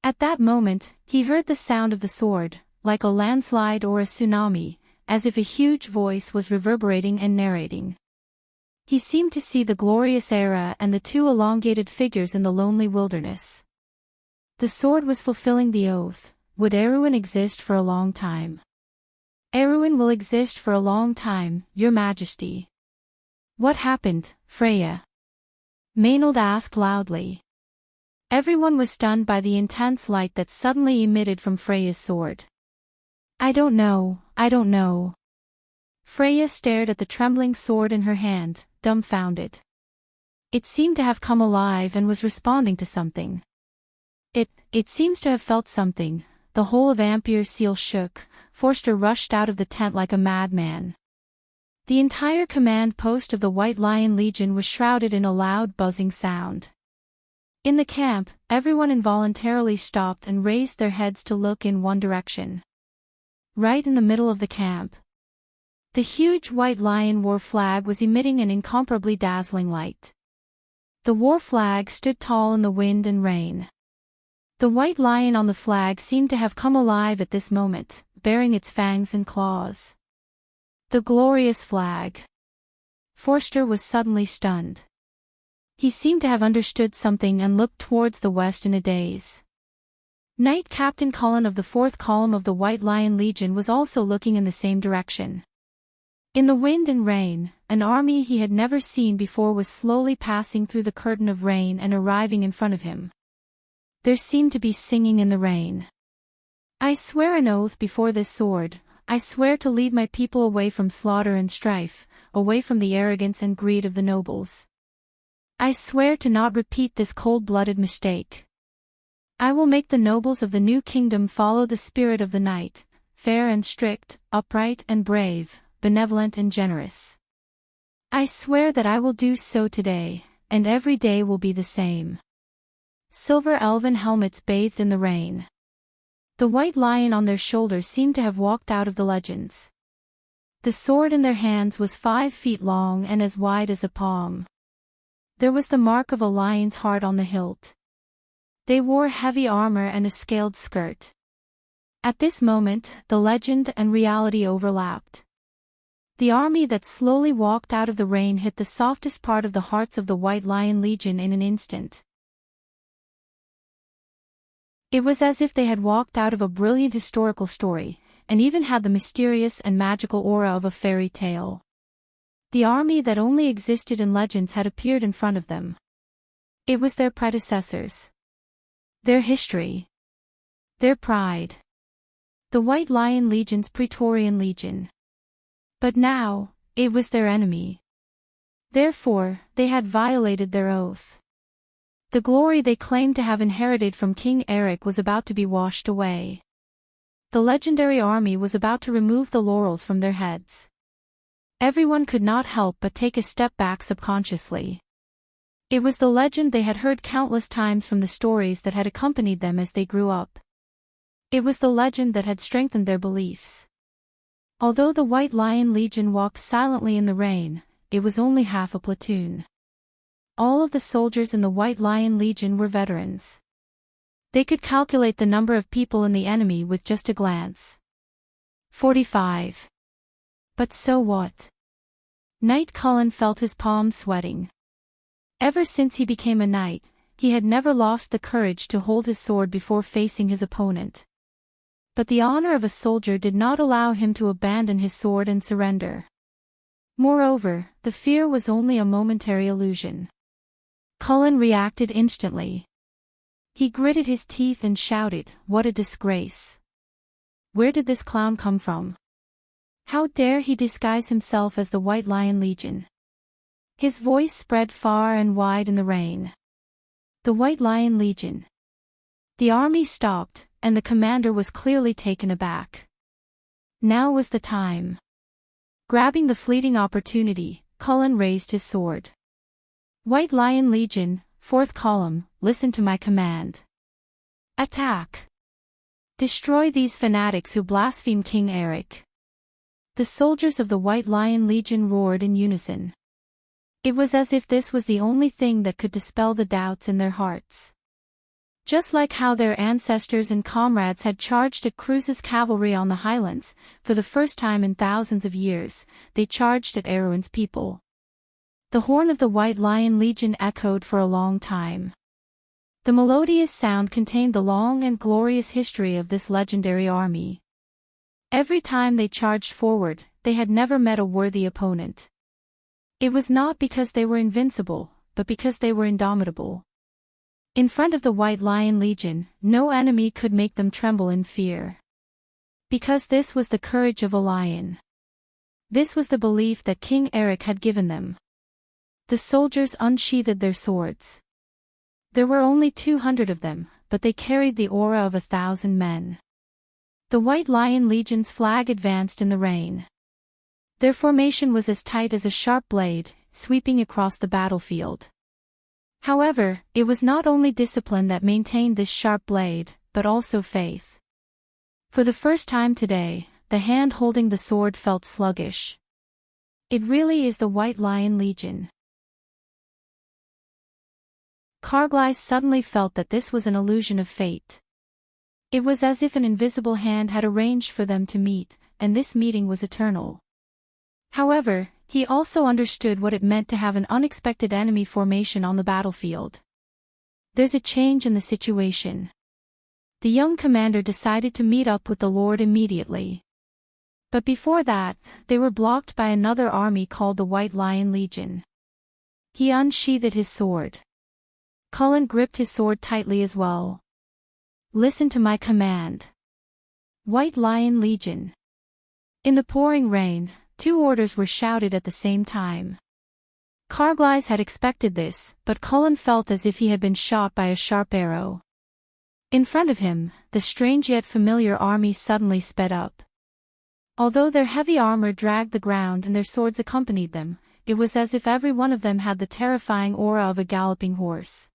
At that moment, he heard the sound of the sword, like a landslide or a tsunami, as if a huge voice was reverberating and narrating. He seemed to see the glorious era and the two elongated figures in the lonely wilderness. The sword was fulfilling the oath. Would Erwin exist for a long time? Erwin will exist for a long time, Your Majesty. What happened, Freya? Maynard asked loudly. Everyone was stunned by the intense light that suddenly emitted from Freya's sword. I don't know. Freya stared at the trembling sword in her hand, dumbfounded. It seemed to have come alive and was responding to something. It seems to have felt something. The whole of Ampere Seal shook. Forster rushed out of the tent like a madman. The entire command post of the White Lion Legion was shrouded in a loud buzzing sound. In the camp, everyone involuntarily stopped and raised their heads to look in one direction. Right in the middle of the camp, the huge White Lion war flag was emitting an incomparably dazzling light. The war flag stood tall in the wind and rain. The White Lion on the flag seemed to have come alive at this moment, baring its fangs and claws. The glorious flag. Forster was suddenly stunned. He seemed to have understood something and looked towards the west in a daze. Knight Captain Cullen of the 4th Column of the White Lion Legion was also looking in the same direction. In the wind and rain, an army he had never seen before was slowly passing through the curtain of rain and arriving in front of him. There seemed to be singing in the rain. I swear an oath before this sword. I swear to lead my people away from slaughter and strife, away from the arrogance and greed of the nobles. I swear to not repeat this cold-blooded mistake. I will make the nobles of the new kingdom follow the spirit of the knight, fair and strict, upright and brave, benevolent and generous. I swear that I will do so today, and every day will be the same. Silver elven helmets bathed in the rain. The White Lion on their shoulders seemed to have walked out of the legends. The sword in their hands was 5 feet long and as wide as a palm. There was the mark of a lion's heart on the hilt. They wore heavy armor and a scaled skirt. At this moment, the legend and reality overlapped. The army that slowly walked out of the rain hit the softest part of the hearts of the White Lion Legion in an instant. It was as if they had walked out of a brilliant historical story, and even had the mysterious and magical aura of a fairy tale. The army that only existed in legends had appeared in front of them. It was their predecessors. Their history. Their pride. The White Lion Legion's Praetorian Legion. But now, it was their enemy. Therefore, they had violated their oath. The glory they claimed to have inherited from King Eric was about to be washed away. The legendary army was about to remove the laurels from their heads. Everyone could not help but take a step back subconsciously. It was the legend they had heard countless times from the stories that had accompanied them as they grew up. It was the legend that had strengthened their beliefs. Although the White Lion Legion walked silently in the rain, it was only half a platoon. All of the soldiers in the White Lion Legion were veterans. They could calculate the number of people in the enemy with just a glance. 45. But so what? Knight Cullen felt his palms sweating. Ever since he became a knight, he had never lost the courage to hold his sword before facing his opponent. But the honor of a soldier did not allow him to abandon his sword and surrender. Moreover, the fear was only a momentary illusion. Cullen reacted instantly. He gritted his teeth and shouted, "What a disgrace! Where did this clown come from? How dare he disguise himself as the White Lion Legion?" His voice spread far and wide in the rain. The White Lion Legion. The army stopped, and the commander was clearly taken aback. Now was the time. Grabbing the fleeting opportunity, Cullen raised his sword. White Lion Legion, 4th Column, listen to my command. Attack! Destroy these fanatics who blaspheme King Eric. The soldiers of the White Lion Legion roared in unison. It was as if this was the only thing that could dispel the doubts in their hearts. Just like how their ancestors and comrades had charged at Cruz's cavalry on the highlands, for the first time in thousands of years, they charged at Erwin's people. The horn of the White Lion Legion echoed for a long time. The melodious sound contained the long and glorious history of this legendary army. Every time they charged forward, they had never met a worthy opponent. It was not because they were invincible, but because they were indomitable. In front of the White Lion Legion, no enemy could make them tremble in fear. Because this was the courage of a lion. This was the belief that King Eric had given them. The soldiers unsheathed their swords. There were only 200 of them, but they carried the aura of 1,000 men. The White Lion Legion's flag advanced in the rain. Their formation was as tight as a sharp blade, sweeping across the battlefield. However, it was not only discipline that maintained this sharp blade, but also faith. For the first time today, the hand holding the sword felt sluggish. It really is the White Lion Legion. Carglass suddenly felt that this was an illusion of fate. It was as if an invisible hand had arranged for them to meet, and this meeting was eternal. However, he also understood what it meant to have an unexpected enemy formation on the battlefield. There's a change in the situation. The young commander decided to meet up with the Lord immediately. But before that, they were blocked by another army called the White Lion Legion. He unsheathed his sword. Cullen gripped his sword tightly as well. Listen to my command. White Lion Legion. In the pouring rain, 2 orders were shouted at the same time. Carglass had expected this, but Cullen felt as if he had been shot by a sharp arrow. In front of him, the strange yet familiar army suddenly sped up. Although their heavy armor dragged the ground and their swords accompanied them, it was as if every one of them had the terrifying aura of a galloping horse.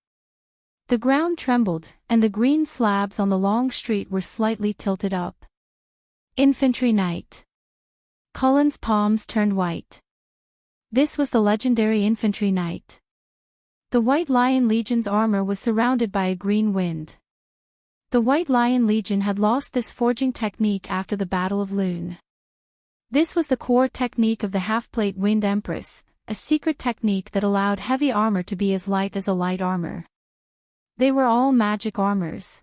The ground trembled, and the green slabs on the long street were slightly tilted up. Infantry Knight. Cullen's palms turned white. This was the legendary Infantry Knight. The White Lion Legion's armor was surrounded by a green wind. The White Lion Legion had lost this forging technique after the Battle of Lune. This was the core technique of the half-plate Wind Empress, a secret technique that allowed heavy armor to be as light as a light armor. They were all magic armors.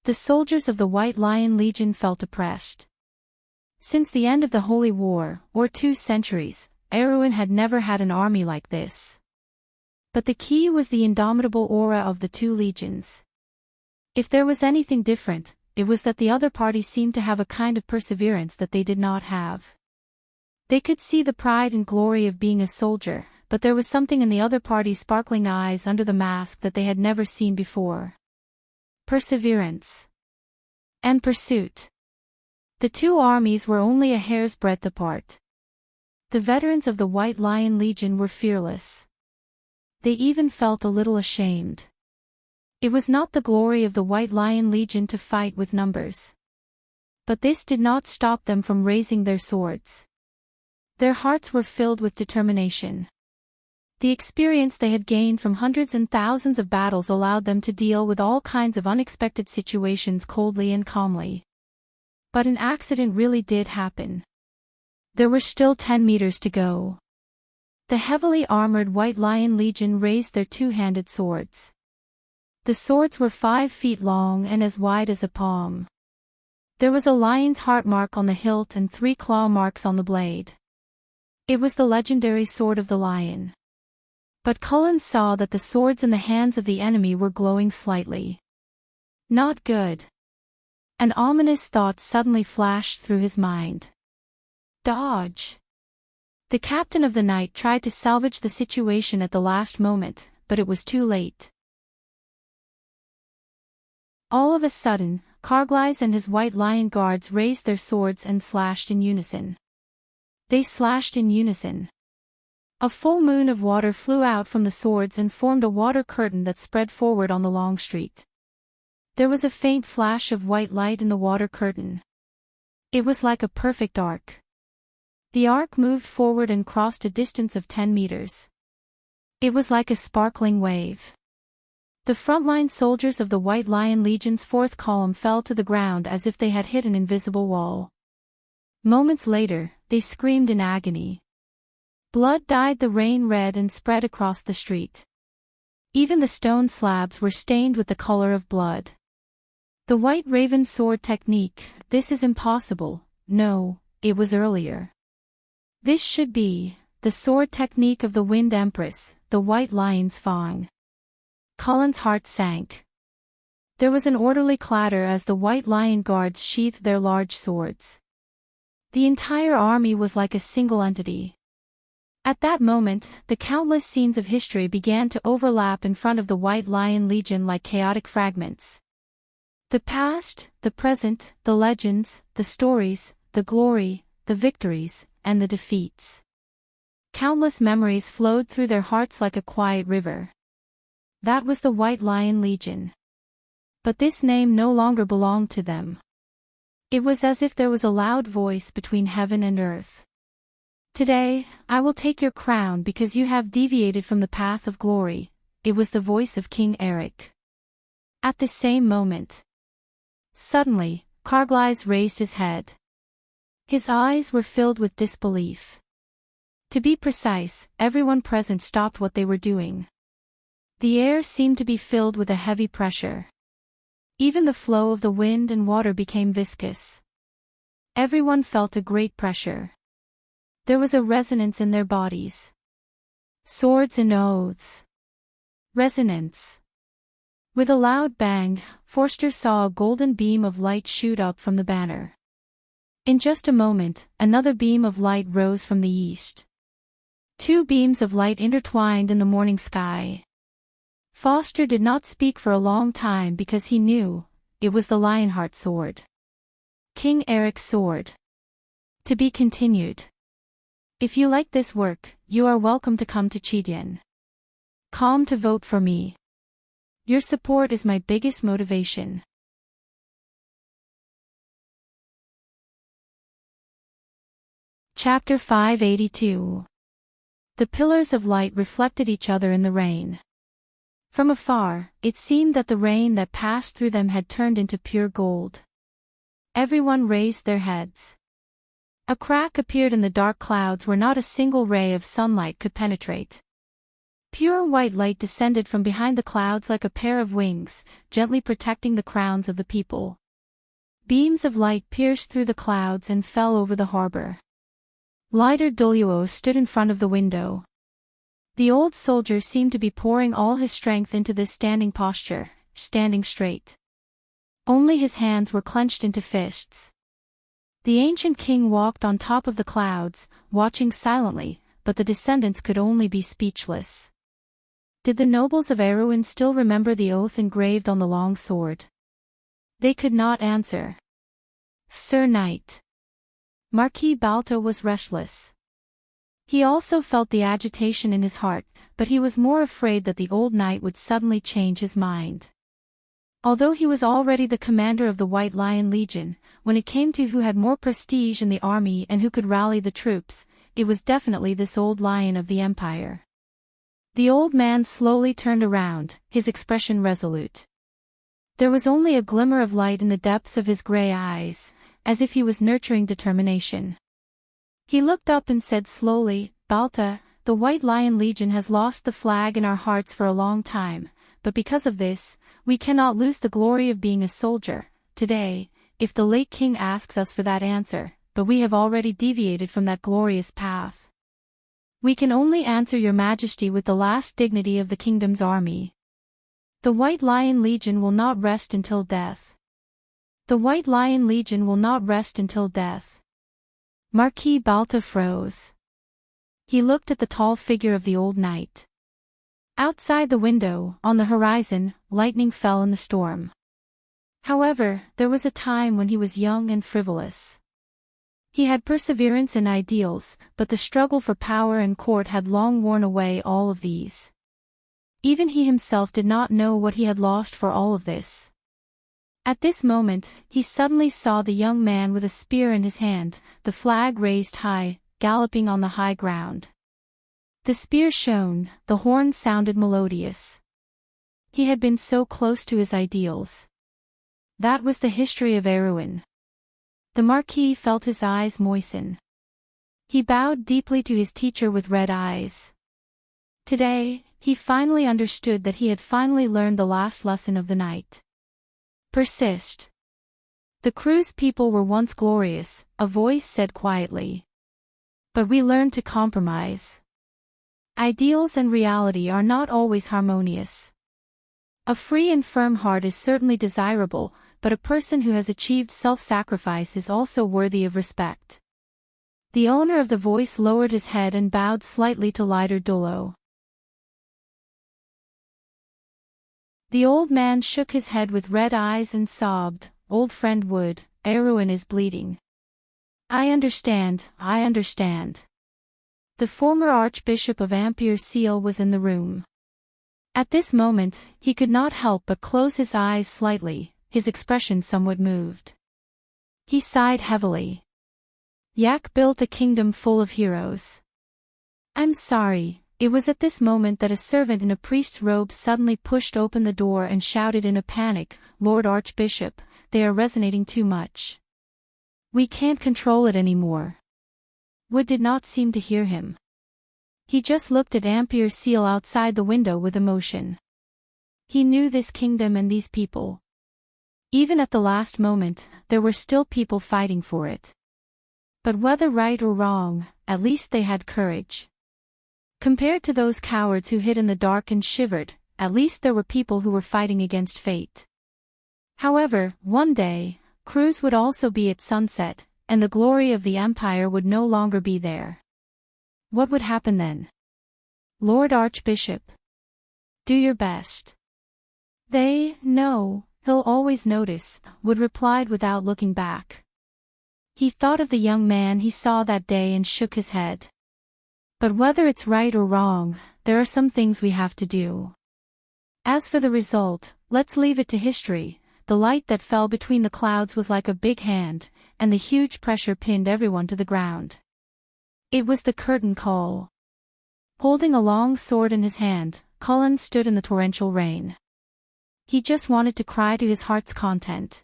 The soldiers of the White Lion Legion felt oppressed. Since the end of the Holy War, or 2 centuries, Erewhon had never had an army like this. But the key was the indomitable aura of the 2 legions. If there was anything different, it was that the other party seemed to have a kind of perseverance that they did not have. They could see the pride and glory of being a soldier, but there was something in the other party's sparkling eyes under the mask that they had never seen before. Perseverance. And pursuit. The 2 armies were only a hair's breadth apart. The veterans of the White Lion Legion were fearless. They even felt a little ashamed. It was not the glory of the White Lion Legion to fight with numbers. But this did not stop them from raising their swords. Their hearts were filled with determination. The experience they had gained from hundreds and thousands of battles allowed them to deal with all kinds of unexpected situations coldly and calmly. But an accident really did happen. There were still 10 meters to go. The heavily armored White Lion Legion raised their 2-handed swords. The swords were 5 feet long and as wide as a palm. There was a lion's heart mark on the hilt and 3 claw marks on the blade. It was the legendary sword of the lion. But Cullen saw that the swords in the hands of the enemy were glowing slightly. Not good. An ominous thought suddenly flashed through his mind. Dodge. The captain of the knight tried to salvage the situation at the last moment, but it was too late. All of a sudden, Carglass and his White Lion guards raised their swords and slashed in unison. They slashed in unison. A full moon of water flew out from the swords and formed a water curtain that spread forward on the long street. There was a faint flash of white light in the water curtain. It was like a perfect arc. The arc moved forward and crossed a distance of 10 meters. It was like a sparkling wave. The frontline soldiers of the White Lion Legion's 4th column fell to the ground as if they had hit an invisible wall. Moments later, they screamed in agony. Blood dyed the rain red and spread across the street. Even the stone slabs were stained with the color of blood. The white raven sword technique, this is impossible. No, it was earlier. This should be the sword technique of the Wind Empress, the White Lion's Fang. Cullen's heart sank. There was an orderly clatter as the White Lion guards sheathed their large swords. The entire army was like a single entity. At that moment, the countless scenes of history began to overlap in front of the White Lion Legion like chaotic fragments. The past, the present, the legends, the stories, the glory, the victories, and the defeats. Countless memories flowed through their hearts like a quiet river. That was the White Lion Legion. But this name no longer belonged to them. It was as if there was a loud voice between heaven and earth. Today, I will take your crown because you have deviated from the path of glory. It was the voice of King Eric. At the same moment. Suddenly, Carglass raised his head. His eyes were filled with disbelief. To be precise, everyone present stopped what they were doing. The air seemed to be filled with a heavy pressure. Even the flow of the wind and water became viscous. Everyone felt a great pressure. There was a resonance in their bodies. Swords and oaths. Resonance. With a loud bang, Forster saw a golden beam of light shoot up from the banner. In just a moment, another beam of light rose from the east. Two beams of light intertwined in the morning sky. Foster did not speak for a long time because he knew, it was the Lionheart sword. King Eric's sword. To be continued. If you like this work, you are welcome to come to Chidian. Come to vote for me. Your support is my biggest motivation. Chapter 582. The pillars of light reflected each other in the rain. From afar, it seemed that the rain that passed through them had turned into pure gold. Everyone raised their heads. A crack appeared in the dark clouds where not a single ray of sunlight could penetrate. Pure white light descended from behind the clouds like a pair of wings, gently protecting the crowns of the people. Beams of light pierced through the clouds and fell over the harbor. Leiter Duluo stood in front of the window. The old soldier seemed to be pouring all his strength into this standing posture, standing straight. Only his hands were clenched into fists. The ancient king walked on top of the clouds, watching silently, but the descendants could only be speechless. Did the nobles of Erewhon still remember the oath engraved on the long sword? They could not answer. Sir Knight. Marquis Balto was restless. He also felt the agitation in his heart, but he was more afraid that the old knight would suddenly change his mind. Although he was already the commander of the White Lion Legion, when it came to who had more prestige in the army and who could rally the troops, it was definitely this old lion of the empire. The old man slowly turned around, his expression resolute. There was only a glimmer of light in the depths of his gray eyes, as if he was nurturing determination. He looked up and said slowly, Balta, the White Lion Legion has lost the flag in our hearts for a long time, but because of this, we cannot lose the glory of being a soldier. Today, if the late king asks us for that answer, but we have already deviated from that glorious path. We can only answer your majesty with the last dignity of the kingdom's army. The White Lion Legion will not rest until death. The White Lion Legion will not rest until death. Marquis Balta froze. He looked at the tall figure of the old knight. Outside the window, on the horizon, lightning fell in the storm. However, there was a time when he was young and frivolous. He had perseverance and ideals, but the struggle for power and court had long worn away all of these. Even he himself did not know what he had lost for all of this. At this moment, he suddenly saw the young man with a spear in his hand, the flag raised high, galloping on the high ground. The spear shone, the horn sounded melodious. He had been so close to his ideals. That was the history of Erewhon. The Marquis felt his eyes moisten. He bowed deeply to his teacher with red eyes. Today, he finally understood that he had finally learned the last lesson of the night. Persist. The crew's people were once glorious, a voice said quietly. But we learned to compromise. Ideals and reality are not always harmonious. A free and firm heart is certainly desirable, but a person who has achieved self-sacrifice is also worthy of respect. The owner of the voice lowered his head and bowed slightly to Leader Dolo. The old man shook his head with red eyes and sobbed, "Old friend Wood, Erwin is bleeding." I understand. The former Archbishop of Ampere Seal was in the room. At this moment, he could not help but close his eyes slightly, his expression somewhat moved. He sighed heavily. Yak built a kingdom full of heroes. I'm sorry. It was at this moment that a servant in a priest's robe suddenly pushed open the door and shouted in a panic, "Lord Archbishop, they are resonating too much. We can't control it anymore." Wood did not seem to hear him. He just looked at Ampere Seal outside the window with emotion. He knew this kingdom and these people. Even at the last moment, there were still people fighting for it. But whether right or wrong, at least they had courage. Compared to those cowards who hid in the dark and shivered, at least there were people who were fighting against fate. However, one day, Cruz would also be at sunset, and the glory of the Empire would no longer be there. What would happen then? Lord Archbishop. Do your best. No, he'll always notice, Wood replied without looking back. He thought of the young man he saw that day and shook his head. But whether it's right or wrong, there are some things we have to do. As for the result, let's leave it to history. The light that fell between the clouds was like a big hand, and the huge pressure pinned everyone to the ground. It was the curtain call. Holding a long sword in his hand, Cullen stood in the torrential rain. He just wanted to cry to his heart's content.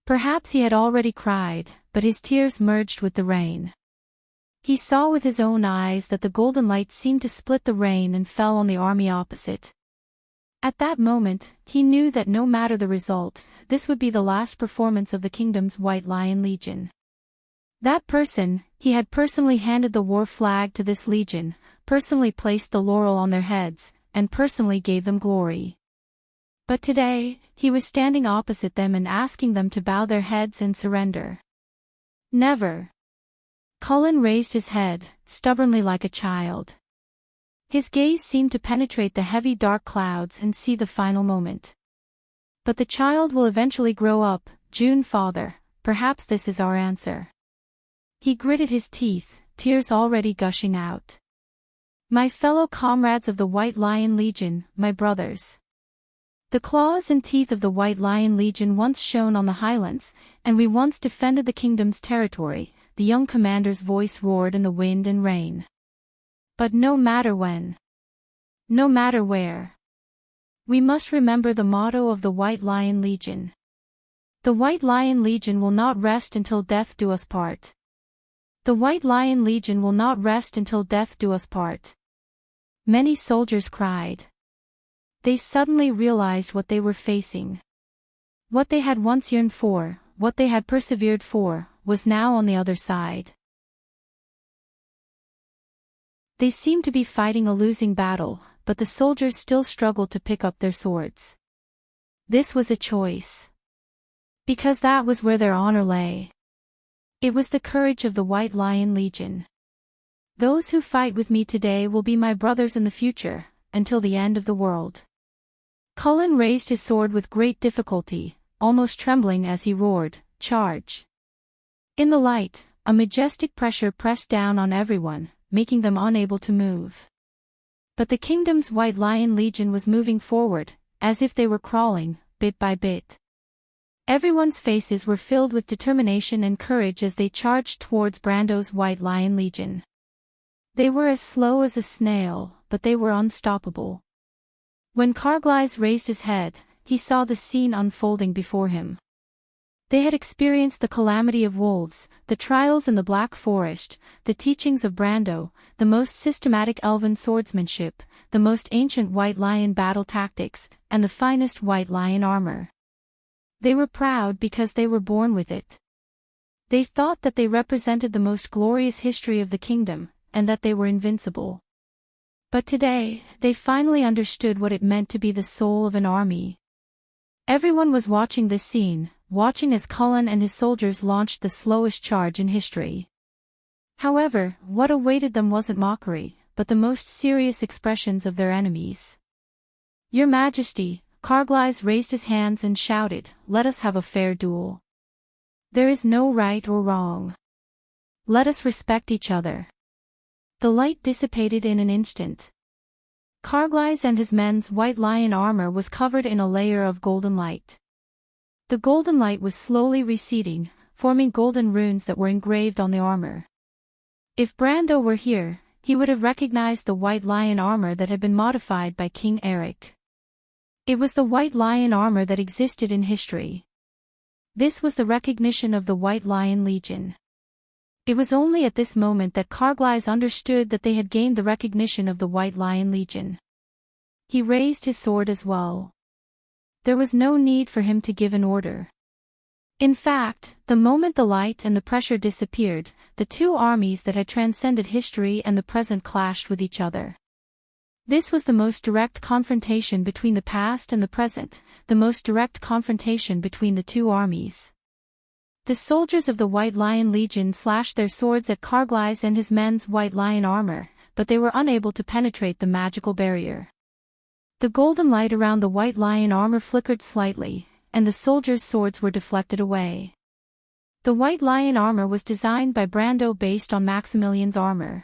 Perhaps he had already cried, but his tears merged with the rain. He saw with his own eyes that the golden light seemed to split the rain and fell on the army opposite. At that moment, he knew that no matter the result, this would be the last performance of the kingdom's White Lion Legion. That person, he had personally handed the war flag to this legion, personally placed the laurel on their heads, and personally gave them glory. But today, he was standing opposite them and asking them to bow their heads and surrender. Never. Cullen raised his head, stubbornly like a child. His gaze seemed to penetrate the heavy dark clouds and see the final moment. But the child will eventually grow up, June father, perhaps this is our answer. He gritted his teeth, tears already gushing out. My fellow comrades of the White Lion Legion, my brothers. The claws and teeth of the White Lion Legion once shone on the highlands, and we once defended the kingdom's territory, the young commander's voice roared in the wind and rain. But no matter when, no matter where, we must remember the motto of the White Lion Legion. The White Lion Legion will not rest until death do us part. The White Lion Legion will not rest until death do us part. Many soldiers cried. They suddenly realized what they were facing. What they had once yearned for, what they had persevered for, was now on the other side. They seemed to be fighting a losing battle, but the soldiers still struggled to pick up their swords. This was a choice. Because that was where their honor lay. It was the courage of the White Lion Legion. Those who fight with me today will be my brothers in the future, until the end of the world. Cullen raised his sword with great difficulty, almost trembling as he roared, "Charge!" In the light, a majestic pressure pressed down on everyone, making them unable to move. But the kingdom's White Lion Legion was moving forward, as if they were crawling, bit by bit. Everyone's faces were filled with determination and courage as they charged towards Brando's White Lion Legion. They were as slow as a snail, but they were unstoppable. When Carglass raised his head, he saw the scene unfolding before him. They had experienced the calamity of wolves, the trials in the Black Forest, the teachings of Brando, the most systematic elven swordsmanship, the most ancient White Lion battle tactics, and the finest White Lion armor. They were proud because they were born with it. They thought that they represented the most glorious history of the kingdom, and that they were invincible. But today, they finally understood what it meant to be the soul of an army. Everyone was watching this scene, watching as Cullen and his soldiers launched the slowest charge in history. However, what awaited them wasn't mockery, but the most serious expressions of their enemies. "Your Majesty," Carglass raised his hands and shouted, "let us have a fair duel. There is no right or wrong. Let us respect each other." The light dissipated in an instant. Carglass and his men's White Lion armor was covered in a layer of golden light. The golden light was slowly receding, forming golden runes that were engraved on the armor. If Brando were here, he would have recognized the White Lion armor that had been modified by King Eric. It was the White Lion armor that existed in history. This was the recognition of the White Lion Legion. It was only at this moment that Carglass understood that they had gained the recognition of the White Lion Legion. He raised his sword as well. There was no need for him to give an order. In fact, the moment the light and the pressure disappeared, the two armies that had transcended history and the present clashed with each other. This was the most direct confrontation between the past and the present, the most direct confrontation between the two armies. The soldiers of the White Lion Legion slashed their swords at Carglass and his men's White Lion armor, but they were unable to penetrate the magical barrier. The golden light around the White Lion armor flickered slightly, and the soldiers' swords were deflected away. The White Lion armor was designed by Brando based on Maximilian's armor.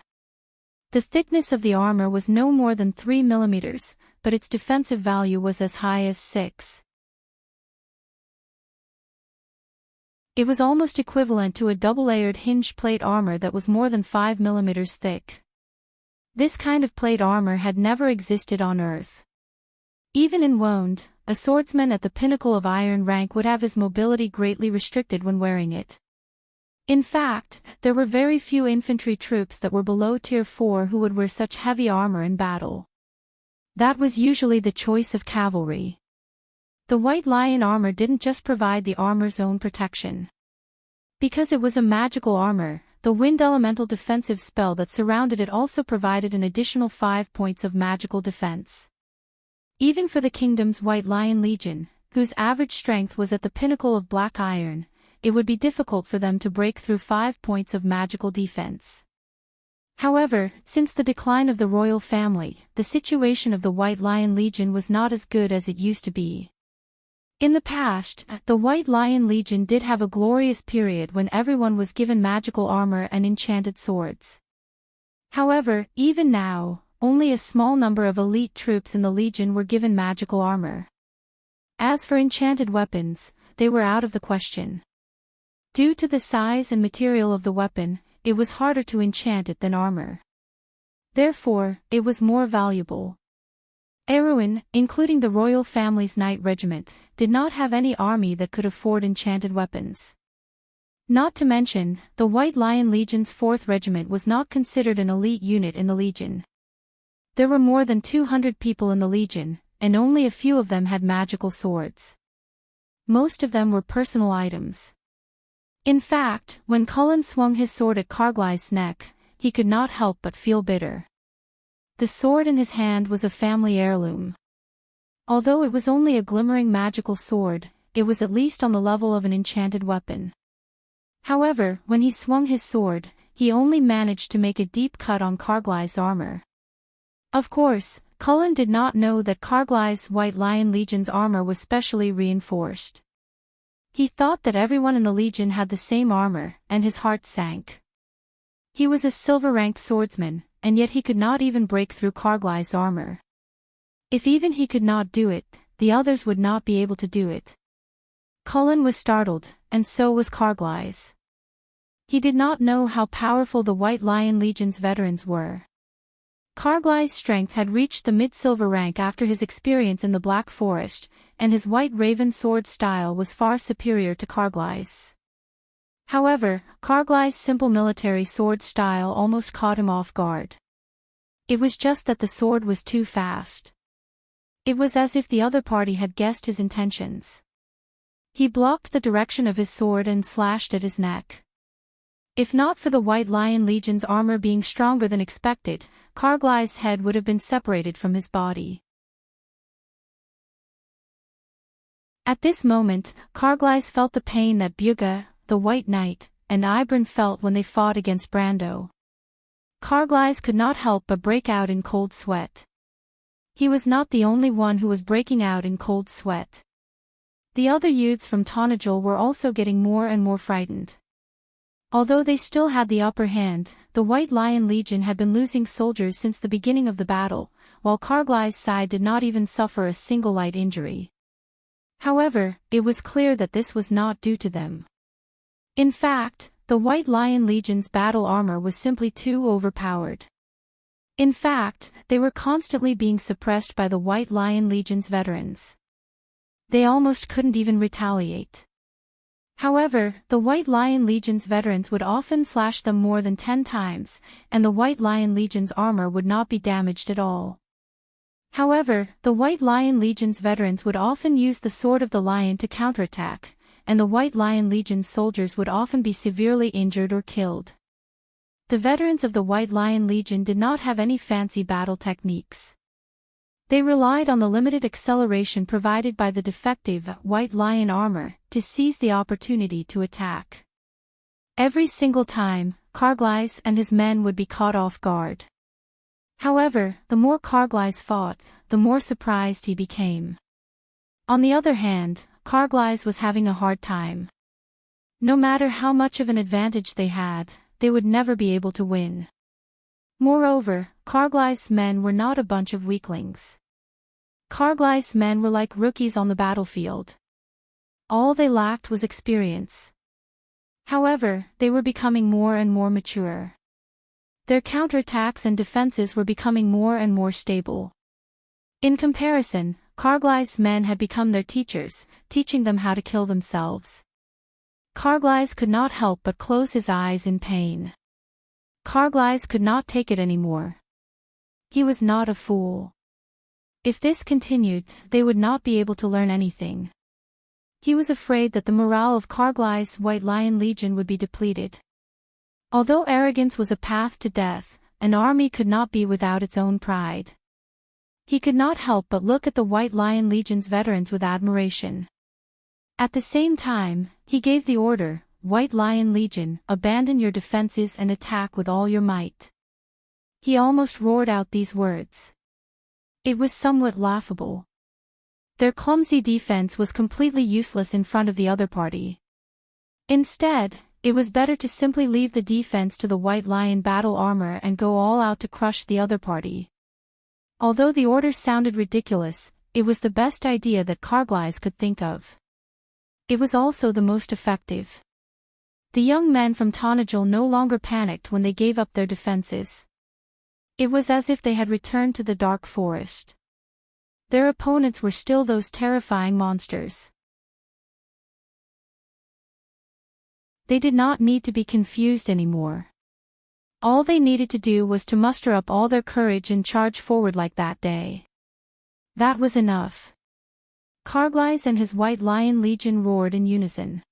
The thickness of the armor was no more than 3 mm, but its defensive value was as high as 6. It was almost equivalent to a double-layered hinged plate armor that was more than 5 mm thick. This kind of plate armor had never existed on Earth. Even in Wound, a swordsman at the pinnacle of iron rank would have his mobility greatly restricted when wearing it. In fact, there were very few infantry troops that were below Tier 4 who would wear such heavy armor in battle. That was usually the choice of cavalry. The White Lion armor didn't just provide the armor's own protection. Because it was a magical armor, the wind elemental defensive spell that surrounded it also provided an additional 5 points of magical defense. Even for the kingdom's White Lion Legion, whose average strength was at the pinnacle of black iron, it would be difficult for them to break through 5 points of magical defense. However, since the decline of the royal family, the situation of the White Lion Legion was not as good as it used to be. In the past, the White Lion Legion did have a glorious period when everyone was given magical armor and enchanted swords. However, even now, only a small number of elite troops in the Legion were given magical armor. As for enchanted weapons, they were out of the question. Due to the size and material of the weapon, it was harder to enchant it than armor. Therefore, it was more valuable. Erewhon, including the royal family's knight regiment, did not have any army that could afford enchanted weapons. Not to mention, the White Lion Legion's 4th Regiment was not considered an elite unit in the Legion. There were more than 200 people in the Legion, and only a few of them had magical swords. Most of them were personal items. In fact, when Cullen swung his sword at Carglass' neck, he could not help but feel bitter. The sword in his hand was a family heirloom. Although it was only a glimmering magical sword, it was at least on the level of an enchanted weapon. However, when he swung his sword, he only managed to make a deep cut on Carglass' armor. Of course, Cullen did not know that Carglass' White Lion Legion's armor was specially reinforced. He thought that everyone in the Legion had the same armor, and his heart sank. He was a silver-ranked swordsman, and yet he could not even break through Carglass' armor. If even he could not do it, the others would not be able to do it. Cullen was startled, and so was Carglass. He did not know how powerful the White Lion Legion's veterans were. Carglass' strength had reached the mid-silver rank after his experience in the Black Forest, and his white raven sword style was far superior to Carglae's. However, Carglae's simple military sword style almost caught him off guard. It was just that the sword was too fast. It was as if the other party had guessed his intentions. He blocked the direction of his sword and slashed at his neck. If not for the White Lion Legion's armor being stronger than expected, Carglae's head would have been separated from his body. At this moment, Carglae's felt the pain that Bugha, the White Knight, and Ibran felt when they fought against Brando. Carglae's could not help but break out in cold sweat. He was not the only one who was breaking out in cold sweat. The other youths from Tonajul were also getting more and more frightened. Although they still had the upper hand, the White Lion Legion had been losing soldiers since the beginning of the battle, while Carglae's side did not even suffer a single light injury. However, it was clear that this was not due to them. In fact, the White Lion Legion's battle armor was simply too overpowered. In fact, they were constantly being suppressed by the White Lion Legion's veterans. They almost couldn't even retaliate. However, the White Lion Legion's veterans would often slash them more than 10 times, and the White Lion Legion's armor would not be damaged at all. However, the White Lion Legion's veterans would often use the Sword of the Lion to counterattack, and the White Lion Legion's soldiers would often be severely injured or killed. The veterans of the White Lion Legion did not have any fancy battle techniques. They relied on the limited acceleration provided by the defective White Lion armor to seize the opportunity to attack. Every single time, Carglae's and his men would be caught off guard. However, the more Carglae's fought, the more surprised he became. On the other hand, Carglae's was having a hard time. No matter how much of an advantage they had, they would never be able to win. Moreover, Carglae's men were not a bunch of weaklings. Carglae's men were like rookies on the battlefield. All they lacked was experience. However, they were becoming more and more mature. Their counterattacks and defenses were becoming more and more stable. In comparison, Carglae's men had become their teachers, teaching them how to kill themselves. Carglae's could not help but close his eyes in pain. Carglae's could not take it anymore. He was not a fool. If this continued, they would not be able to learn anything. He was afraid that the morale of Carglae's White Lion Legion would be depleted. Although arrogance was a path to death, an army could not be without its own pride. He could not help but look at the White Lion Legion's veterans with admiration. At the same time, he gave the order, "White Lion Legion, abandon your defenses and attack with all your might." He almost roared out these words. It was somewhat laughable. Their clumsy defense was completely useless in front of the other party. Instead, it was better to simply leave the defense to the White Lion battle armor and go all out to crush the other party. Although the order sounded ridiculous, it was the best idea that Carglae's could think of. It was also the most effective. The young men from Tonajul no longer panicked when they gave up their defenses. It was as if they had returned to the dark forest. Their opponents were still those terrifying monsters. They did not need to be confused anymore. All they needed to do was to muster up all their courage and charge forward like that day. That was enough. Carglae's and his White Lion Legion roared in unison.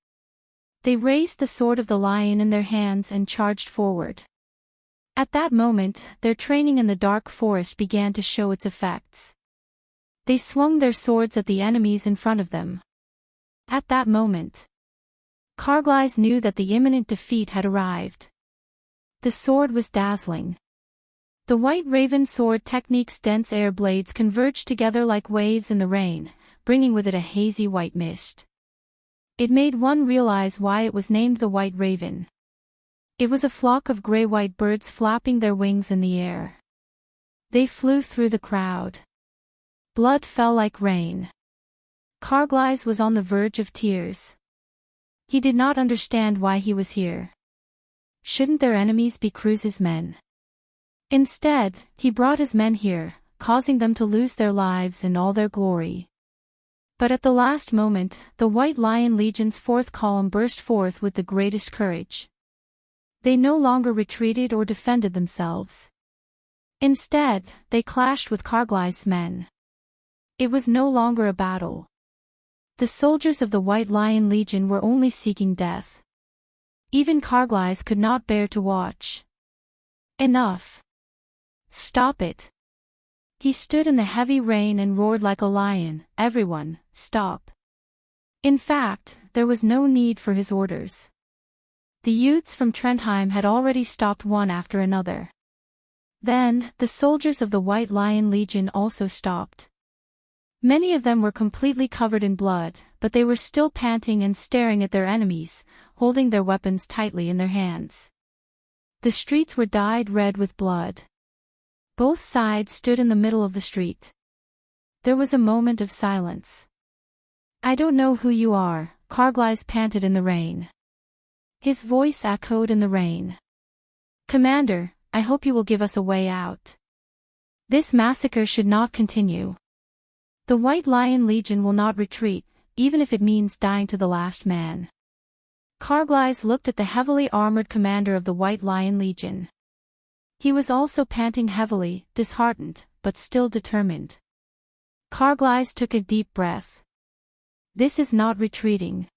They raised the Sword of the Lion in their hands and charged forward. At that moment, their training in the dark forest began to show its effects. They swung their swords at the enemies in front of them. At that moment, Carglae's knew that the imminent defeat had arrived. The sword was dazzling. The White Raven sword technique's dense air blades converged together like waves in the rain, bringing with it a hazy white mist. It made one realize why it was named the White Raven. It was a flock of gray-white birds flapping their wings in the air. They flew through the crowd. Blood fell like rain. Carglae's was on the verge of tears. He did not understand why he was here. Shouldn't their enemies be Cruz's men? Instead, he brought his men here, causing them to lose their lives and all their glory. But at the last moment, the White Lion Legion's fourth column burst forth with the greatest courage. They no longer retreated or defended themselves. Instead, they clashed with Carglae's men. It was no longer a battle. The soldiers of the White Lion Legion were only seeking death. Even Carglae's could not bear to watch. Enough. Stop it. He stood in the heavy rain and roared like a lion, "Everyone, stop." In fact, there was no need for his orders. The youths from Trondheim had already stopped one after another. Then, the soldiers of the White Lion Legion also stopped. Many of them were completely covered in blood, but they were still panting and staring at their enemies, holding their weapons tightly in their hands. The streets were dyed red with blood. Both sides stood in the middle of the street. There was a moment of silence. "I don't know who you are," Carglae's panted in the rain. His voice echoed in the rain. "Commander, I hope you will give us a way out. This massacre should not continue. The White Lion Legion will not retreat, even if it means dying to the last man." Carglae's looked at the heavily armored commander of the White Lion Legion. He was also panting heavily, disheartened, but still determined. Carglae's took a deep breath. "This is not retreating."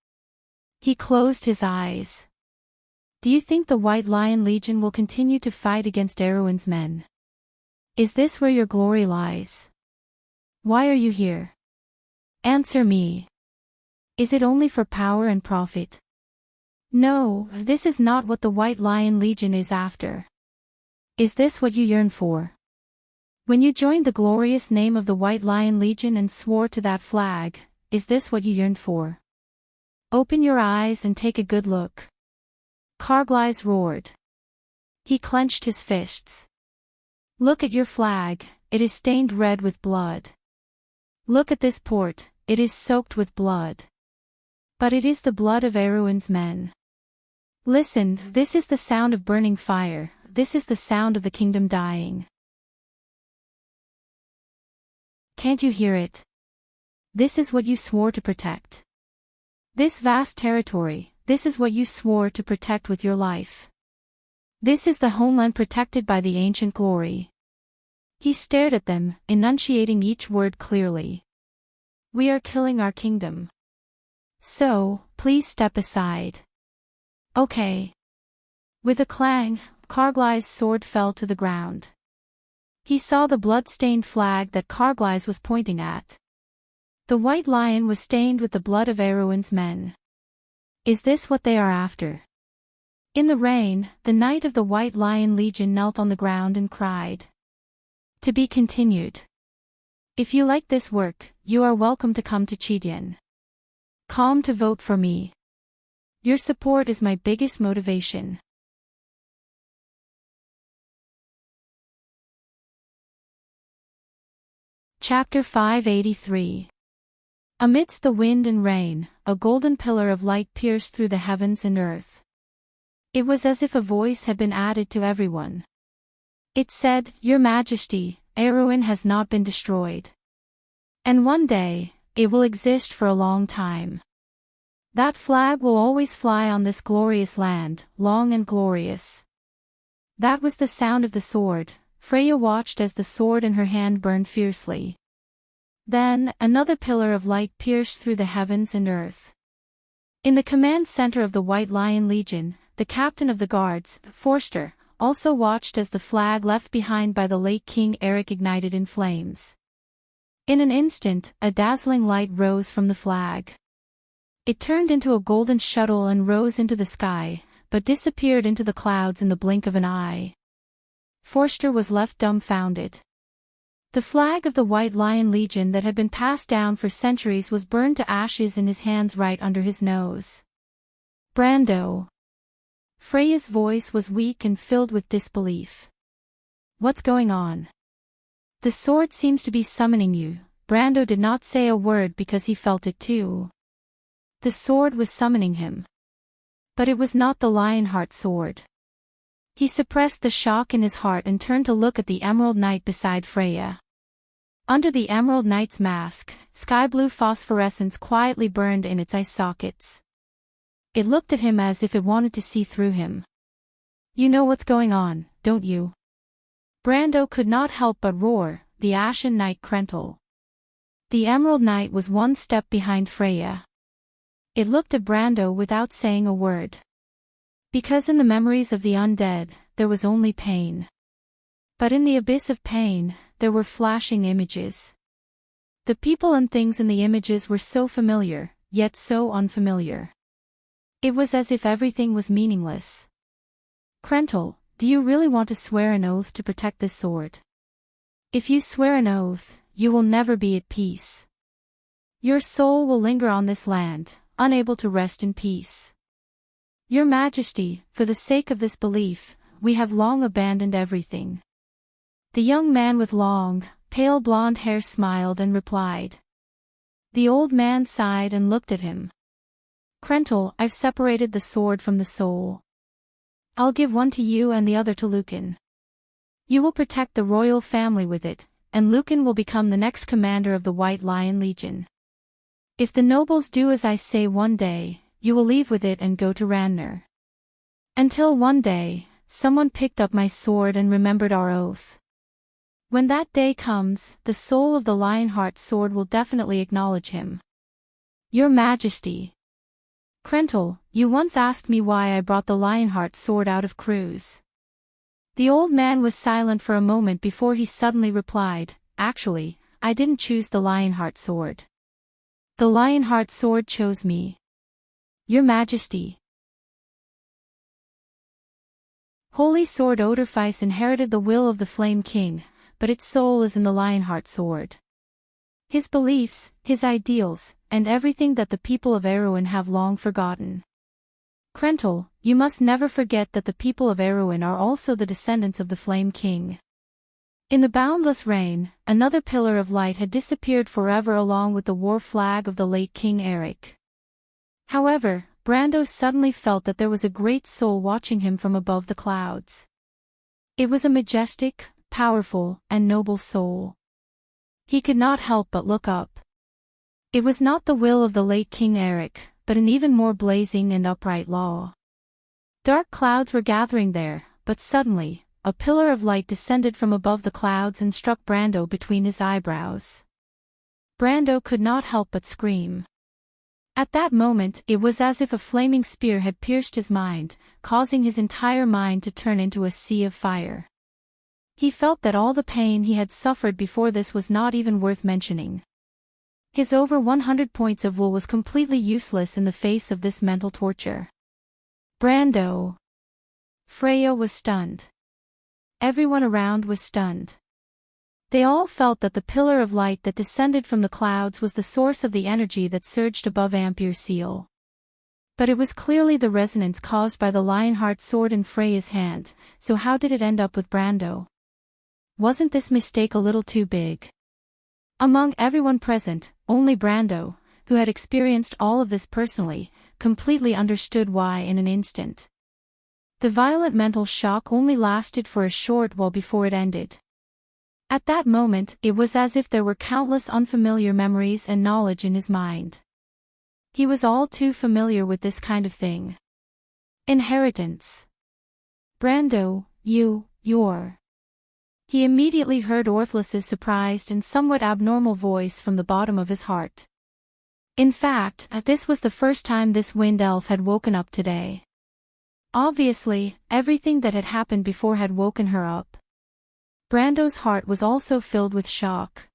He closed his eyes. "Do you think the White Lion Legion will continue to fight against Erwin's men? Is this where your glory lies? Why are you here? Answer me. Is it only for power and profit? No, this is not what the White Lion Legion is after. Is this what you yearn for? When you joined the glorious name of the White Lion Legion and swore to that flag, is this what you yearned for? Open your eyes and take a good look." Carglae's roared. He clenched his fists. "Look at your flag, it is stained red with blood. Look at this port, it is soaked with blood. But it is the blood of Erwin's men. Listen, this is the sound of burning fire, this is the sound of the kingdom dying. Can't you hear it? This is what you swore to protect. This vast territory, this is what you swore to protect with your life. This is the homeland protected by the ancient glory." He stared at them, enunciating each word clearly. "We are killing our kingdom. So, please step aside." "Okay." With a clang, Carglae's sword fell to the ground. He saw the blood-stained flag that Carglae's was pointing at. The White Lion was stained with the blood of Erwin's men. Is this what they are after? In the rain, the knight of the White Lion Legion knelt on the ground and cried. To be continued. If you like this work, you are welcome to come to Chidien. Come to vote for me. Your support is my biggest motivation. Chapter 583. Amidst the wind and rain, a golden pillar of light pierced through the heavens and earth. It was as if a voice had been added to everyone. It said, "Your Majesty, Erwin has not been destroyed. And one day, it will exist for a long time. That flag will always fly on this glorious land, long and glorious." That was the sound of the sword. Freya watched as the sword in her hand burned fiercely. Then, another pillar of light pierced through the heavens and earth. In the command center of the White Lion Legion, the captain of the guards, Forster, also watched as the flag left behind by the late King Eric ignited in flames. In an instant, a dazzling light rose from the flag. It turned into a golden shuttle and rose into the sky, but disappeared into the clouds in the blink of an eye. Forster was left dumbfounded. The flag of the White Lion Legion that had been passed down for centuries was burned to ashes in his hands right under his nose. Brando. Freya's voice was weak and filled with disbelief. What's going on? The sword seems to be summoning you. Brando did not say a word because he felt it too. The sword was summoning him. But it was not the Lionheart sword. He suppressed the shock in his heart and turned to look at the Emerald Knight beside Freya. Under the Emerald Knight's mask, sky-blue phosphorescence quietly burned in its eye sockets. It looked at him as if it wanted to see through him. "You know what's going on, don't you?" Brando could not help but roar, "The Ashen Knight Krental." The Emerald Knight was one step behind Freya. It looked at Brando without saying a word. Because in the memories of the undead, there was only pain. But in the abyss of pain, there were flashing images. The people and things in the images were so familiar, yet so unfamiliar. It was as if everything was meaningless. "Krental, do you really want to swear an oath to protect this sword? If you swear an oath, you will never be at peace. Your soul will linger on this land, unable to rest in peace. Your Majesty, for the sake of this belief, we have long abandoned everything." The young man with long, pale blonde hair smiled and replied. The old man sighed and looked at him. "Krental, I've separated the sword from the soul. I'll give one to you and the other to Lucan. You will protect the royal family with it, and Lucan will become the next commander of the White Lion Legion. If the nobles do as I say one day, you will leave with it and go to Ranner. Until one day, someone picked up my sword and remembered our oath. When that day comes, the soul of the Lionheart sword will definitely acknowledge him. Your Majesty. Krental, you once asked me why I brought the Lionheart sword out of Cruz." The old man was silent for a moment before he suddenly replied, "Actually, I didn't choose the Lionheart sword. The Lionheart sword chose me. Your Majesty." Holy Sword Odorfice inherited the will of the Flame King, but its soul is in the Lionheart sword. His beliefs, his ideals, and everything that the people of Erewhon have long forgotten. Krental, you must never forget that the people of Erewhon are also the descendants of the Flame King. In the boundless rain, another pillar of light had disappeared forever along with the war flag of the late King Eric. However, Brando suddenly felt that there was a great soul watching him from above the clouds. It was a majestic, powerful, and noble soul. He could not help but look up. It was not the will of the late King Eric, but an even more blazing and upright law. Dark clouds were gathering there, but suddenly, a pillar of light descended from above the clouds and struck Brando between his eyebrows. Brando could not help but scream. At that moment, it was as if a flaming spear had pierced his mind, causing his entire mind to turn into a sea of fire. He felt that all the pain he had suffered before this was not even worth mentioning. His over 100 points of will was completely useless in the face of this mental torture. Brando. Freya was stunned. Everyone around was stunned. They all felt that the pillar of light that descended from the clouds was the source of the energy that surged above Ampere Seal. But it was clearly the resonance caused by the Lionheart sword in Freya's hand, so how did it end up with Brando? Wasn't this mistake a little too big? Among everyone present, only Brando, who had experienced all of this personally, completely understood why in an instant. The violent mental shock only lasted for a short while before it ended. At that moment, it was as if there were countless unfamiliar memories and knowledge in his mind. He was all too familiar with this kind of thing. Inheritance. Brando, you're. He immediately heard Orthlus's surprised and somewhat abnormal voice from the bottom of his heart. In fact, this was the first time this wind elf had woken up today. Obviously, everything that had happened before had woken her up. Brando's heart was also filled with shock.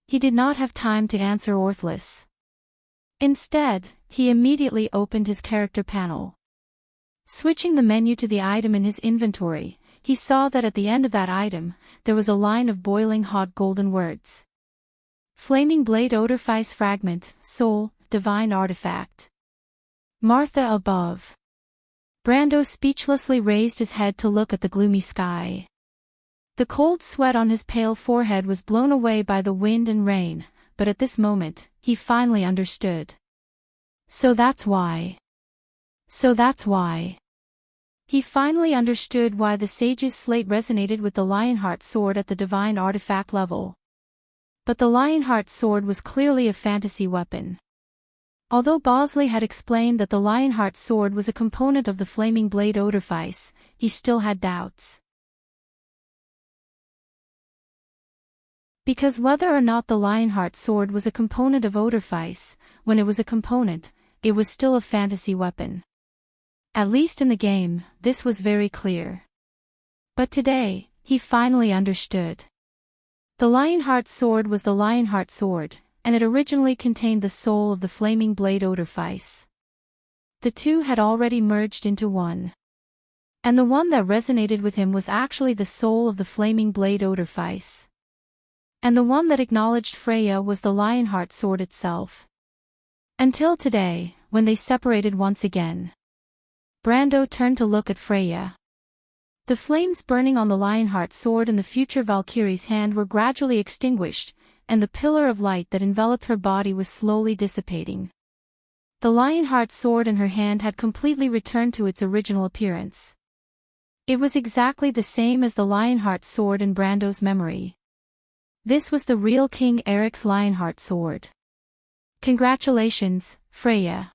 He did not have time to answer Orthlus. Instead, he immediately opened his character panel. Switching the menu to the item in his inventory, he saw that at the end of that item, there was a line of boiling hot golden words. Flaming Blade Odorfice Fragment, Soul, Divine Artifact. Martha above. Brando speechlessly raised his head to look at the gloomy sky. The cold sweat on his pale forehead was blown away by the wind and rain, but at this moment, he finally understood. So that's why. He finally understood why the sage's slate resonated with the Lionheart sword at the divine artifact level. But the Lionheart sword was clearly a fantasy weapon. Although Bosley had explained that the Lionheart sword was a component of the Flaming Blade Odorfice, he still had doubts. Because whether or not the Lionheart sword was a component of Odorfice, when it was a component, it was still a fantasy weapon. At least in the game, this was very clear. But today, he finally understood. The Lionheart sword was the Lionheart sword, and it originally contained the soul of the Flaming Blade Odorfice. The two had already merged into one. And the one that resonated with him was actually the soul of the Flaming Blade Odorfice. And the one that acknowledged Freya was the Lionheart sword itself. Until today, when they separated once again. Brando turned to look at Freya. The flames burning on the Lionheart sword in the future Valkyrie's hand were gradually extinguished, and the pillar of light that enveloped her body was slowly dissipating. The Lionheart sword in her hand had completely returned to its original appearance. It was exactly the same as the Lionheart sword in Brando's memory. This was the real King Eric's Lionheart sword. Congratulations, Freya.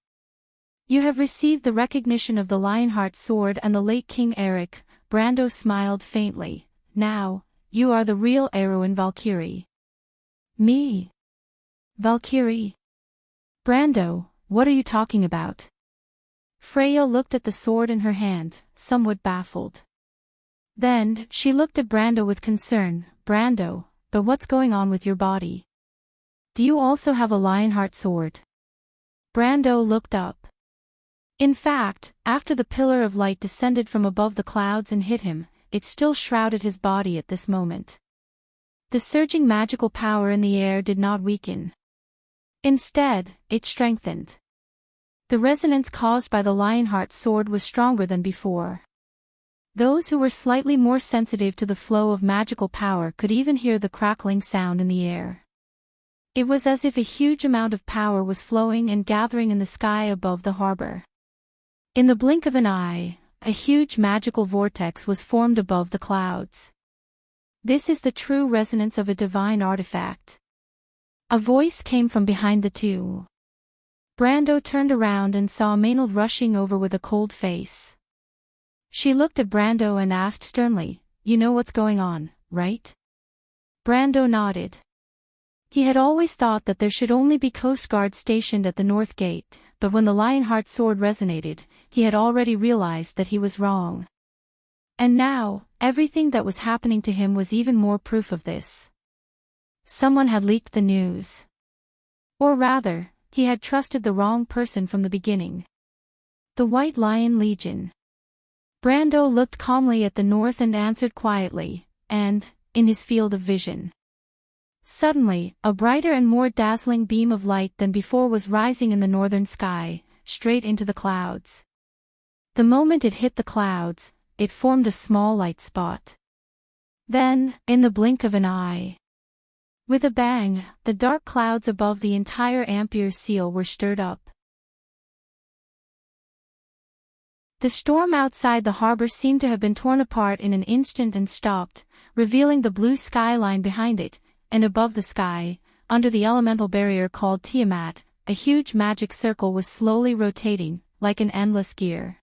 You have received the recognition of the Lionheart sword and the late King Eric. Brando smiled faintly. Now, you are the real Erwin Valkyrie. Me? Valkyrie? Brando, what are you talking about? Freya looked at the sword in her hand, somewhat baffled. Then, she looked at Brando with concern. Brando, but what's going on with your body? Do you also have a Lionheart sword? Brando looked up. In fact, after the pillar of light descended from above the clouds and hit him, it still shrouded his body at this moment. The surging magical power in the air did not weaken. Instead, it strengthened. The resonance caused by the Lionheart sword was stronger than before. Those who were slightly more sensitive to the flow of magical power could even hear the crackling sound in the air. It was as if a huge amount of power was flowing and gathering in the sky above the harbor. In the blink of an eye, a huge magical vortex was formed above the clouds. This is the true resonance of a divine artifact. A voice came from behind the two. Brando turned around and saw Maynard rushing over with a cold face. She looked at Brando and asked sternly, "You know what's going on, right?" Brando nodded. He had always thought that there should only be Coast Guards stationed at the North Gate, but when the Lionheart sword resonated, he had already realized that he was wrong. And now, everything that was happening to him was even more proof of this. Someone had leaked the news. Or rather, he had trusted the wrong person from the beginning. The White Lion Legion. Brando looked calmly at the north and answered quietly, and, in his field of vision. Suddenly, a brighter and more dazzling beam of light than before was rising in the northern sky, straight into the clouds. The moment it hit the clouds, it formed a small light spot. Then, in the blink of an eye, with a bang, the dark clouds above the entire Ampere Seal were stirred up. The storm outside the harbor seemed to have been torn apart in an instant and stopped, revealing the blue skyline behind it, and above the sky, under the elemental barrier called Tiamat, a huge magic circle was slowly rotating, like an endless gear.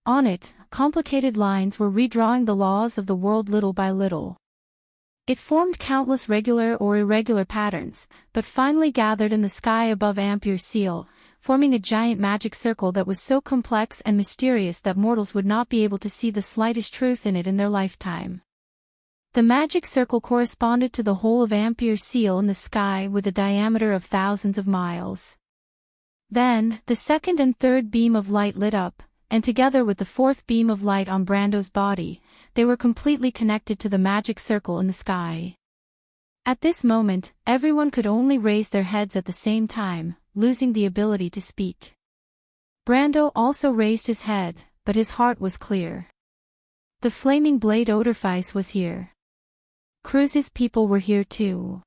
On it, complicated lines were redrawing the laws of the world little by little. It formed countless regular or irregular patterns, but finally gathered in the sky above Ampere Seal, forming a giant magic circle that was so complex and mysterious that mortals would not be able to see the slightest truth in it in their lifetime. The magic circle corresponded to the whole of Ampere Seal in the sky with a diameter of thousands of miles. Then, the second and third beam of light lit up, and together with the fourth beam of light on Brando's body, they were completely connected to the magic circle in the sky. At this moment, everyone could only raise their heads at the same time, losing the ability to speak. Brando also raised his head, but his heart was clear. The Flaming Blade Odorfice was here. Cruz's people were here too.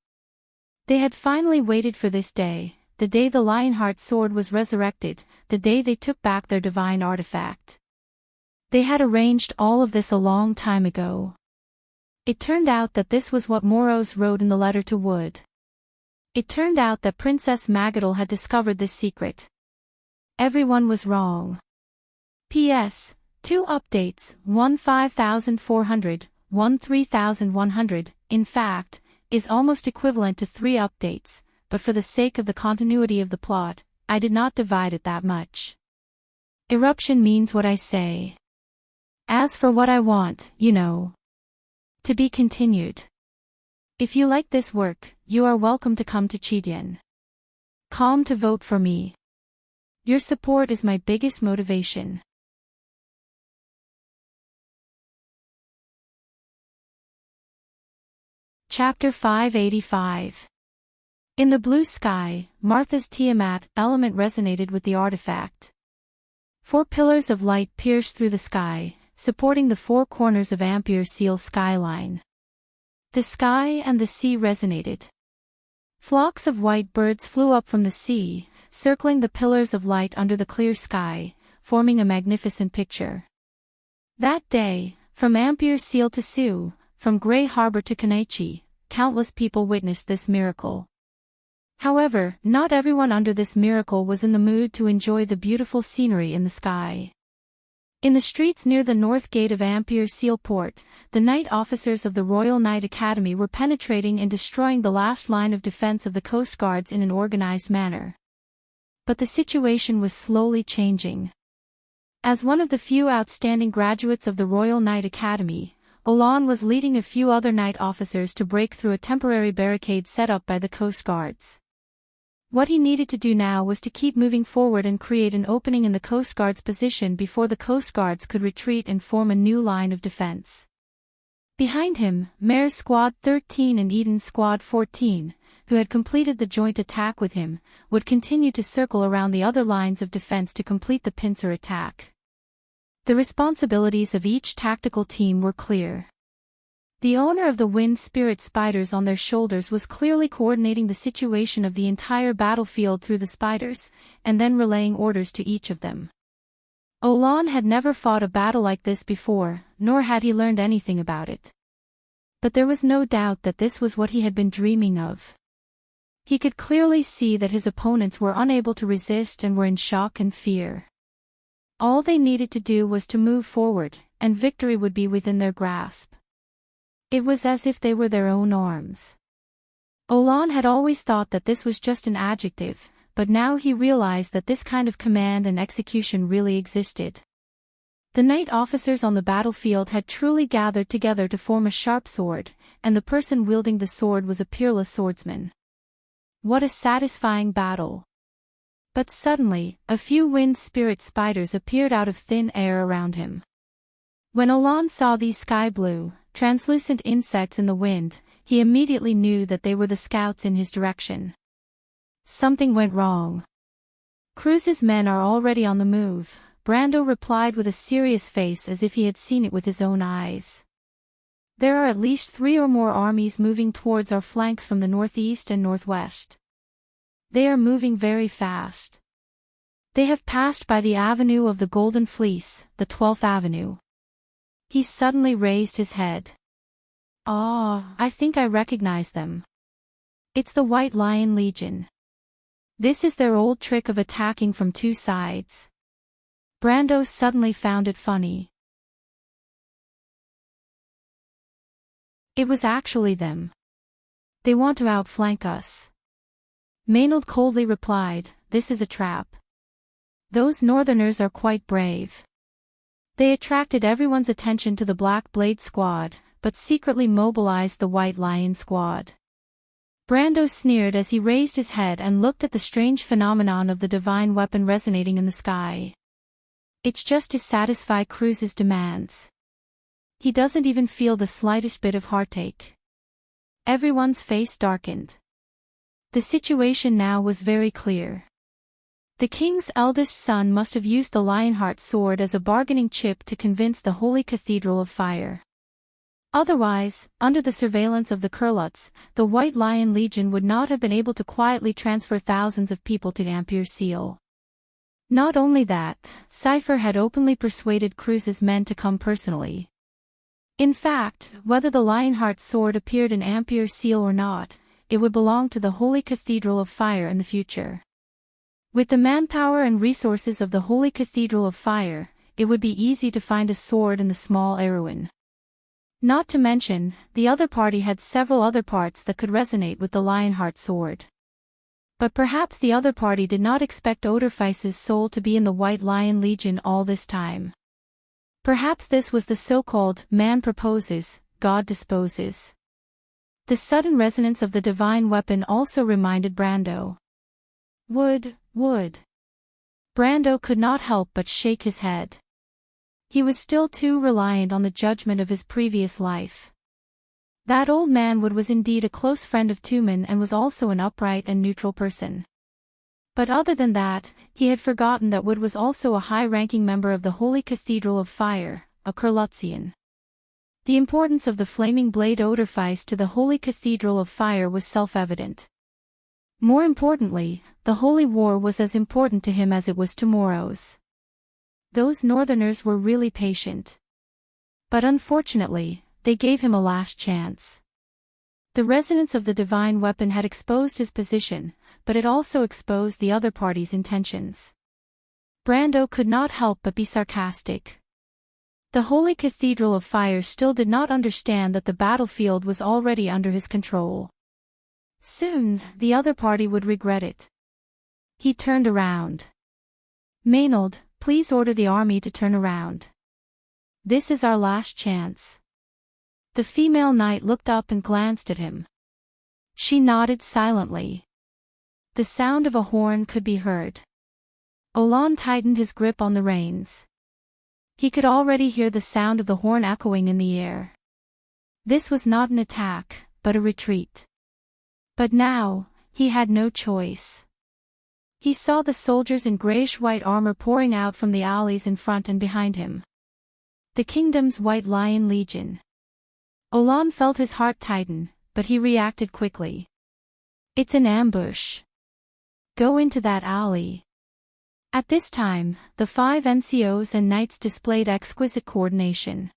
They had finally waited for this day, the day the Lionheart sword was resurrected, the day they took back their divine artifact. They had arranged all of this a long time ago. It turned out that this was what Moros wrote in the letter to Wood. It turned out that Princess Magadal had discovered this secret. Everyone was wrong. P.S. 2 updates, one 5,400, one 3,100, in fact, is almost equivalent to 3 updates, but for the sake of the continuity of the plot, I did not divide it that much. Eruption means what I say. As for what I want, to be continued. If you like this work, you are welcome to come to Chidian.com to vote for me. Your support is my biggest motivation. Chapter 585. In the blue sky, Martha's Tiamat element resonated with the artifact. 4 pillars of light pierced through the sky, supporting the 4 corners of Ampere Seal skyline. The sky and the sea resonated. Flocks of white birds flew up from the sea, circling the pillars of light under the clear sky, forming a magnificent picture. That day, from Ampere Seal to Sioux, from Grey Harbor to Kanaichi, countless people witnessed this miracle. However, not everyone under this miracle was in the mood to enjoy the beautiful scenery in the sky. In the streets near the north gate of Ampere Seal Port, the night officers of the Royal Night Academy were penetrating and destroying the last line of defense of the Coast Guards in an organized manner. But the situation was slowly changing. As one of the few outstanding graduates of the Royal Night Academy, Olan was leading a few other night officers to break through a temporary barricade set up by the Coast Guards. What he needed to do now was to keep moving forward and create an opening in the Coast Guard's position before the Coast Guards could retreat and form a new line of defense. Behind him, Mare's Squad 13 and Eden's Squad 14, who had completed the joint attack with him, would continue to circle around the other lines of defense to complete the pincer attack. The responsibilities of each tactical team were clear. The owner of the Wind Spirit Spiders on their shoulders was clearly coordinating the situation of the entire battlefield through the spiders, and then relaying orders to each of them. Olan had never fought a battle like this before, nor had he learned anything about it. But there was no doubt that this was what he had been dreaming of. He could clearly see that his opponents were unable to resist and were in shock and fear. All they needed to do was to move forward, and victory would be within their grasp. It was as if they were their own arms. Olan had always thought that this was just an adjective, but now he realized that this kind of command and execution really existed. The night officers on the battlefield had truly gathered together to form a sharp sword, and the person wielding the sword was a peerless swordsman. What a satisfying battle! But suddenly, a few wind spirit spiders appeared out of thin air around him. When Olan saw these sky blue, translucent insects in the wind, he immediately knew that they were the scouts in his direction. Something went wrong. Cruz's men are already on the move, Brando replied with a serious face as if he had seen it with his own eyes. There are at least 3 or more armies moving towards our flanks from the northeast and northwest. They are moving very fast. They have passed by the Avenue of the Golden Fleece, the 12th Avenue. He suddenly raised his head. Ah, I think I recognize them. It's the White Lion Legion. This is their old trick of attacking from 2 sides. Brando suddenly found it funny. It was actually them. They want to outflank us. Maynard coldly replied, "This is a trap. Those northerners are quite brave. They attracted everyone's attention to the Black Blade Squad, but secretly mobilized the White Lion Squad." Brando sneered as he raised his head and looked at the strange phenomenon of the divine weapon resonating in the sky. It's just to satisfy Cruz's demands. He doesn't even feel the slightest bit of heartache. Everyone's face darkened. The situation now was very clear. The king's eldest son must have used the Lionheart sword as a bargaining chip to convince the Holy Cathedral of Fire. Otherwise, under the surveillance of the Kurluts, the White Lion Legion would not have been able to quietly transfer thousands of people to Ampere Seal. Not only that, Cypher had openly persuaded Cruz's men to come personally. In fact, whether the Lionheart sword appeared in Ampere Seal or not, it would belong to the Holy Cathedral of Fire in the future. With the manpower and resources of the Holy Cathedral of Fire, it would be easy to find a sword in the small ruin. Not to mention, the other party had several other parts that could resonate with the Lionheart sword. But perhaps the other party did not expect Odorfice's soul to be in the White Lion Legion all this time. Perhaps this was the so-called man proposes, God disposes. The sudden resonance of the divine weapon also reminded Brando. Wood. Brando could not help but shake his head. He was still too reliant on the judgment of his previous life. That old man Wood was indeed a close friend of Tumen and was also an upright and neutral person. But other than that, he had forgotten that Wood was also a high-ranking member of the Holy Cathedral of Fire, a Kurlutzian. The importance of the flaming blade Odorfice to the Holy Cathedral of Fire was self-evident. More importantly, the Holy War was as important to him as it was to Moros. Those northerners were really patient. But unfortunately, they gave him a last chance. The resonance of the divine weapon had exposed his position, but it also exposed the other party's intentions. Brando could not help but be sarcastic. The Holy Cathedral of Fire still did not understand that the battlefield was already under his control. Soon, the other party would regret it. He turned around. Maynard, please order the army to turn around. This is our last chance. The female knight looked up and glanced at him. She nodded silently. The sound of a horn could be heard. Olan tightened his grip on the reins. He could already hear the sound of the horn echoing in the air. This was not an attack, but a retreat. But now, he had no choice. He saw the soldiers in grayish-white armor pouring out from the alleys in front and behind him. The kingdom's White Lion Legion. Olan felt his heart tighten, but he reacted quickly. It's an ambush. Go into that alley. At this time, the 5 NCOs and knights displayed exquisite coordination.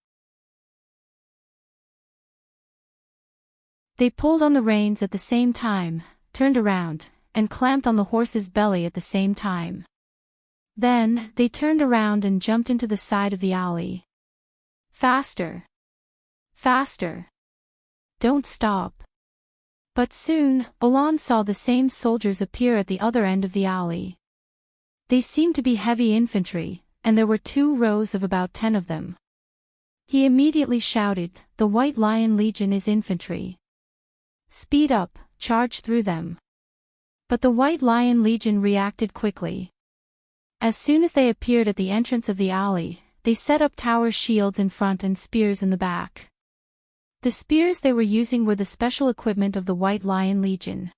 They pulled on the reins at the same time, turned around, and clamped on the horse's belly at the same time. Then, they turned around and jumped into the side of the alley. Faster! Faster! Don't stop! But soon, Olan saw the same soldiers appear at the other end of the alley. They seemed to be heavy infantry, and there were 2 rows of about 10 of them. He immediately shouted, "The White Lion Legion is infantry. Speed up, charge through them." But the White Lion Legion reacted quickly. As soon as they appeared at the entrance of the alley, they set up tower shields in front and spears in the back. The spears they were using were the special equipment of the White Lion Legion.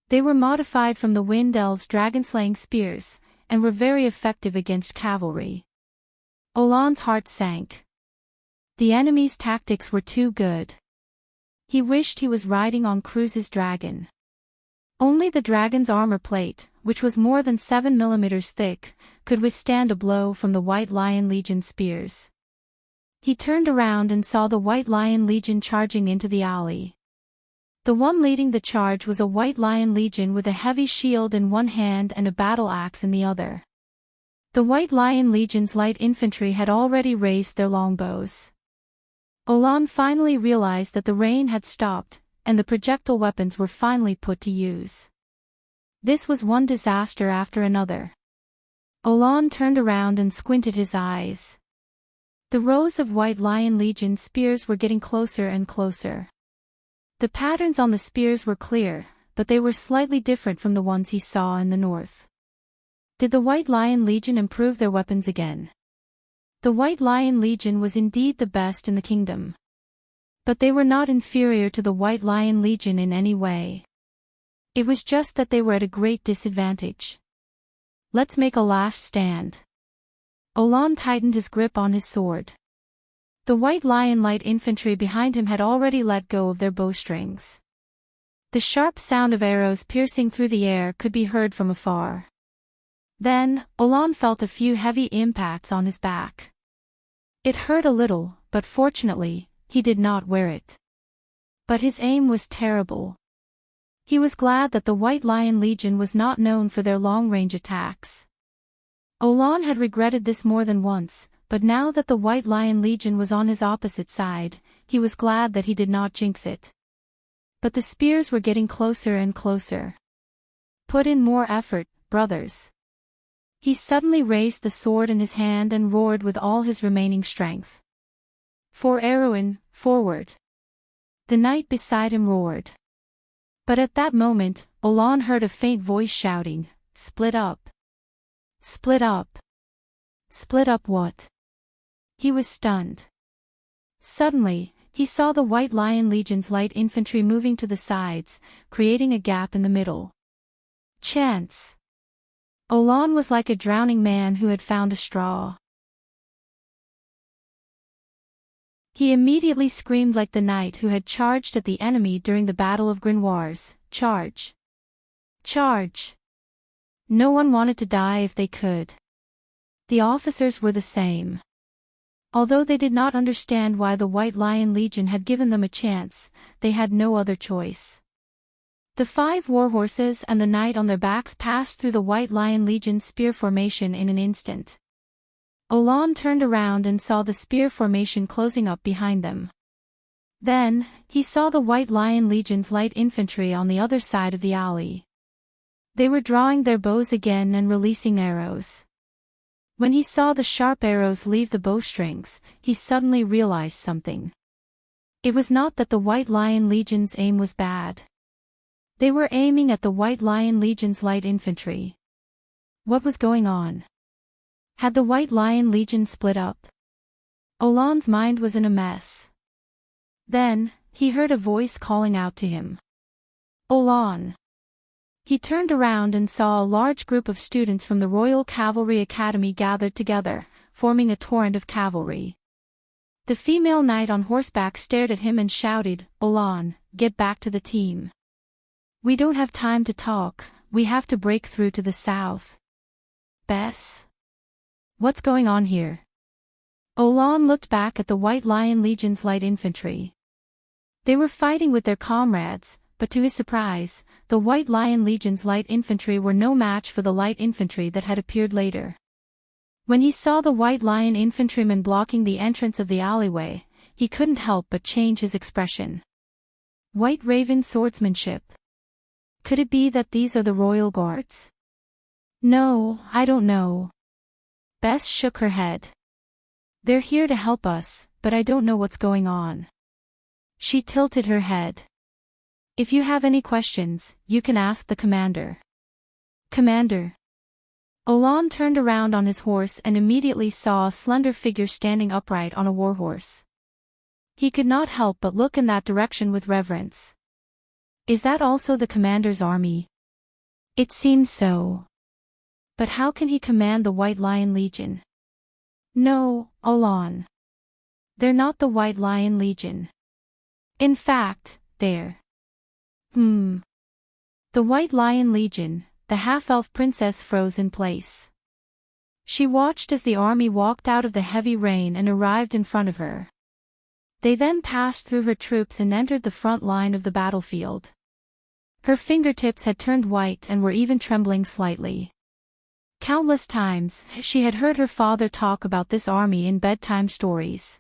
They were modified from the Wind Elves' dragon-slaying spears, and were very effective against cavalry. Olan's heart sank. The enemy's tactics were too good. He wished he was riding on Cruz's dragon. Only the dragon's armor plate, which was more than 7 millimeters thick, could withstand a blow from the White Lion Legion spears. He turned around and saw the White Lion Legion charging into the alley. The one leading the charge was a White Lion Legion with a heavy shield in one hand and a battle axe in the other. The White Lion Legion's light infantry had already raised their longbows. Olan finally realized that the rain had stopped, and the projectile weapons were finally put to use. This was one disaster after another. Olan turned around and squinted his eyes. The rows of White Lion Legion spears were getting closer and closer. The patterns on the spears were clear, but they were slightly different from the ones he saw in the north. Did the White Lion Legion improve their weapons again? The White Lion Legion was indeed the best in the kingdom. But they were not inferior to the White Lion Legion in any way. It was just that they were at a great disadvantage. Let's make a last stand. Olan tightened his grip on his sword. The White Lion light infantry behind him had already let go of their bowstrings. The sharp sound of arrows piercing through the air could be heard from afar. Then, Olan felt a few heavy impacts on his back. It hurt a little, but fortunately, he did not wear it. But his aim was terrible. He was glad that the White Lion Legion was not known for their long-range attacks. Olan had regretted this more than once, but now that the White Lion Legion was on his opposite side, he was glad that he did not jinx it. But the spears were getting closer and closer. Put in more effort, brothers. He suddenly raised the sword in his hand and roared with all his remaining strength. For Erwin, forward. The knight beside him roared. But at that moment, Olan heard a faint voice shouting, "Split up! Split up! Split up what?" He was stunned. Suddenly, he saw the White Lion Legion's light infantry moving to the sides, creating a gap in the middle. Chance! Olan was like a drowning man who had found a straw. He immediately screamed like the knight who had charged at the enemy during the Battle of Grimoires, "Charge! Charge!" No one wanted to die if they could. The officers were the same. Although they did not understand why the White Lion Legion had given them a chance, they had no other choice. The 5 warhorses and the knight on their backs passed through the White Lion Legion's spear formation in an instant. Olan turned around and saw the spear formation closing up behind them. Then, he saw the White Lion Legion's light infantry on the other side of the alley. They were drawing their bows again and releasing arrows. When he saw the sharp arrows leave the bowstrings, he suddenly realized something. It was not that the White Lion Legion's aim was bad. They were aiming at the White Lion Legion's light infantry. What was going on? Had the White Lion Legion split up? Olan's mind was in a mess. Then, he heard a voice calling out to him. Olan! He turned around and saw a large group of students from the Royal Cavalry Academy gathered together, forming a torrent of cavalry. The female knight on horseback stared at him and shouted, "Olan, get back to the team. We don't have time to talk, we have to break through to the south." Bess? What's going on here? Olan looked back at the White Lion Legion's light infantry. They were fighting with their comrades, but to his surprise, the White Lion Legion's light infantry were no match for the light infantry that had appeared later. When he saw the White Lion infantrymen blocking the entrance of the alleyway, he couldn't help but change his expression. White Raven swordsmanship. Could it be that these are the Royal Guards? No, I don't know. Bess shook her head. They're here to help us, but I don't know what's going on. She tilted her head. If you have any questions, you can ask the commander. Commander? Olan turned around on his horse and immediately saw a slender figure standing upright on a warhorse. He could not help but look in that direction with reverence. Is that also the commander's army? It seems so. But how can he command the White Lion Legion? No, Olan. They're not the White Lion Legion. In fact, they're... The White Lion Legion, the half-elf princess froze in place. She watched as the army walked out of the heavy rain and arrived in front of her. They then passed through her troops and entered the front line of the battlefield. Her fingertips had turned white and were even trembling slightly. Countless times, she had heard her father talk about this army in bedtime stories.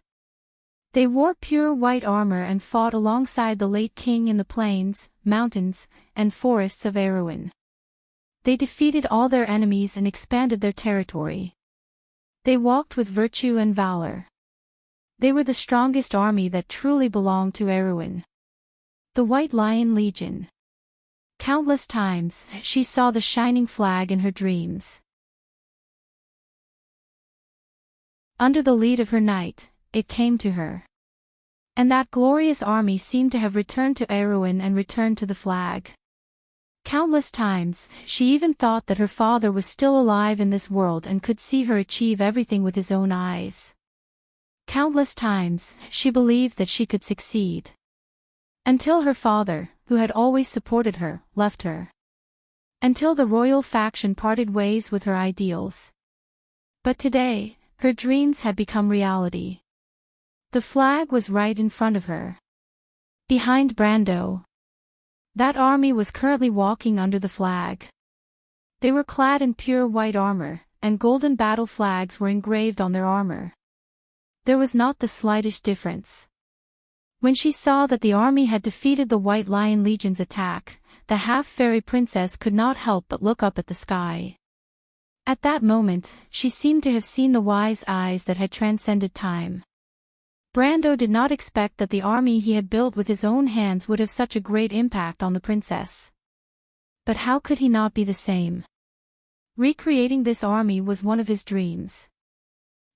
They wore pure white armor and fought alongside the late king in the plains, mountains, and forests of Erwin. They defeated all their enemies and expanded their territory. They walked with virtue and valor. They were the strongest army that truly belonged to Erwin. The White Lion Legion. Countless times, she saw the shining flag in her dreams. Under the lead of her knight, it came to her. And that glorious army seemed to have returned to Erwin and returned to the flag. Countless times, she even thought that her father was still alive in this world and could see her achieve everything with his own eyes. Countless times, she believed that she could succeed. Until her father, who had always supported her, left her. Until the royal faction parted ways with her ideals. But today, her dreams had become reality. The flag was right in front of her. Behind Brando. That army was currently walking under the flag. They were clad in pure white armor, and golden battle flags were engraved on their armor. There was not the slightest difference. When she saw that the army had defeated the White Lion Legion's attack, the half-fairy princess could not help but look up at the sky. At that moment, she seemed to have seen the wise eyes that had transcended time. Brando did not expect that the army he had built with his own hands would have such a great impact on the princess. But how could he not be the same? Recreating this army was one of his dreams.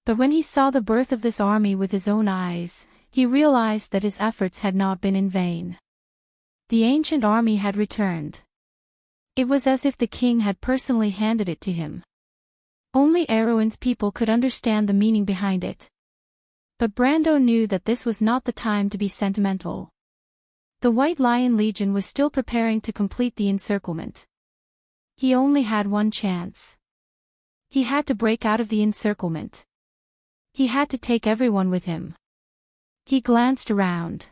But when he saw the birth of this army with his own eyes, he realized that his efforts had not been in vain. The ancient army had returned. It was as if the king had personally handed it to him. Only Erwin's people could understand the meaning behind it. But Brando knew that this was not the time to be sentimental. The White Lion Legion was still preparing to complete the encirclement. He only had one chance. He had to break out of the encirclement. He had to take everyone with him. He glanced around.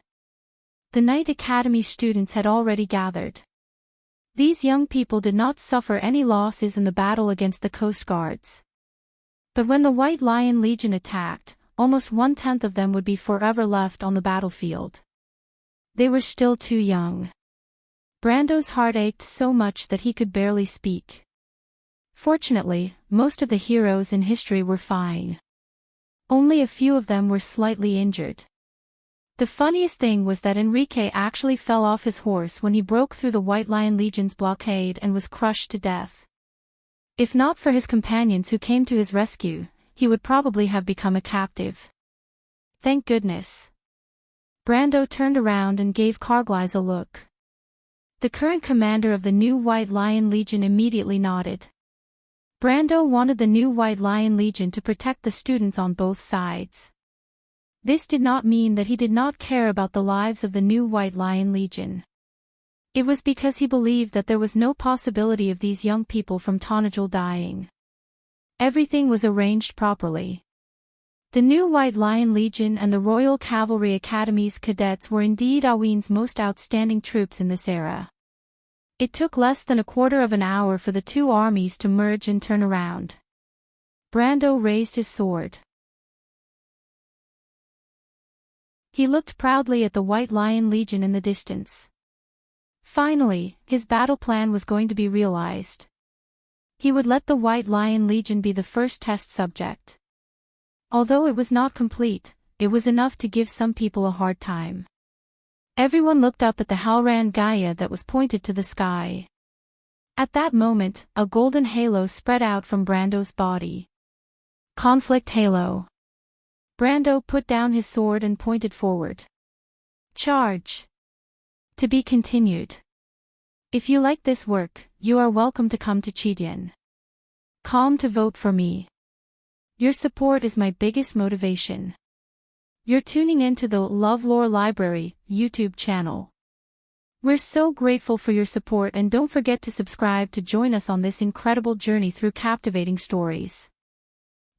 The Knight Academy students had already gathered. These young people did not suffer any losses in the battle against the Coast Guards. But when the White Lion Legion attacked, almost 1/10 of them would be forever left on the battlefield. They were still too young. Brando's heart ached so much that he could barely speak. Fortunately, most of the heroes in history were fine. Only a few of them were slightly injured. The funniest thing was that Enrique actually fell off his horse when he broke through the White Lion Legion's blockade and was crushed to death. If not for his companions who came to his rescue, he would probably have become a captive. Thank goodness. Brando turned around and gave Carglass a look. The current commander of the new White Lion Legion immediately nodded. Brando wanted the new White Lion Legion to protect the students on both sides. This did not mean that he did not care about the lives of the new White Lion Legion. It was because he believed that there was no possibility of these young people from Tonajul dying. Everything was arranged properly. The new White Lion Legion and the Royal Cavalry Academy's cadets were indeed Aween's most outstanding troops in this era. It took less than a quarter of an hour for the two armies to merge and turn around. Brando raised his sword. He looked proudly at the White Lion Legion in the distance. Finally, his battle plan was going to be realized. He would let the White Lion Legion be the first test subject. Although it was not complete, it was enough to give some people a hard time. Everyone looked up at the Halran Gaia that was pointed to the sky. At that moment, a golden halo spread out from Brando's body. Conflict Halo. Brando put down his sword and pointed forward. Charge. To be continued. If you like this work, you are welcome to come to Chidian. Calm to vote for me. Your support is my biggest motivation. You're tuning into the LoveLore Library YouTube channel. We're so grateful for your support, and don't forget to subscribe to join us on this incredible journey through captivating stories.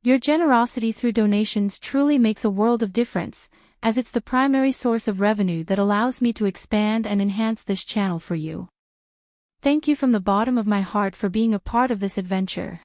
Your generosity through donations truly makes a world of difference, as it's the primary source of revenue that allows me to expand and enhance this channel for you. Thank you from the bottom of my heart for being a part of this adventure.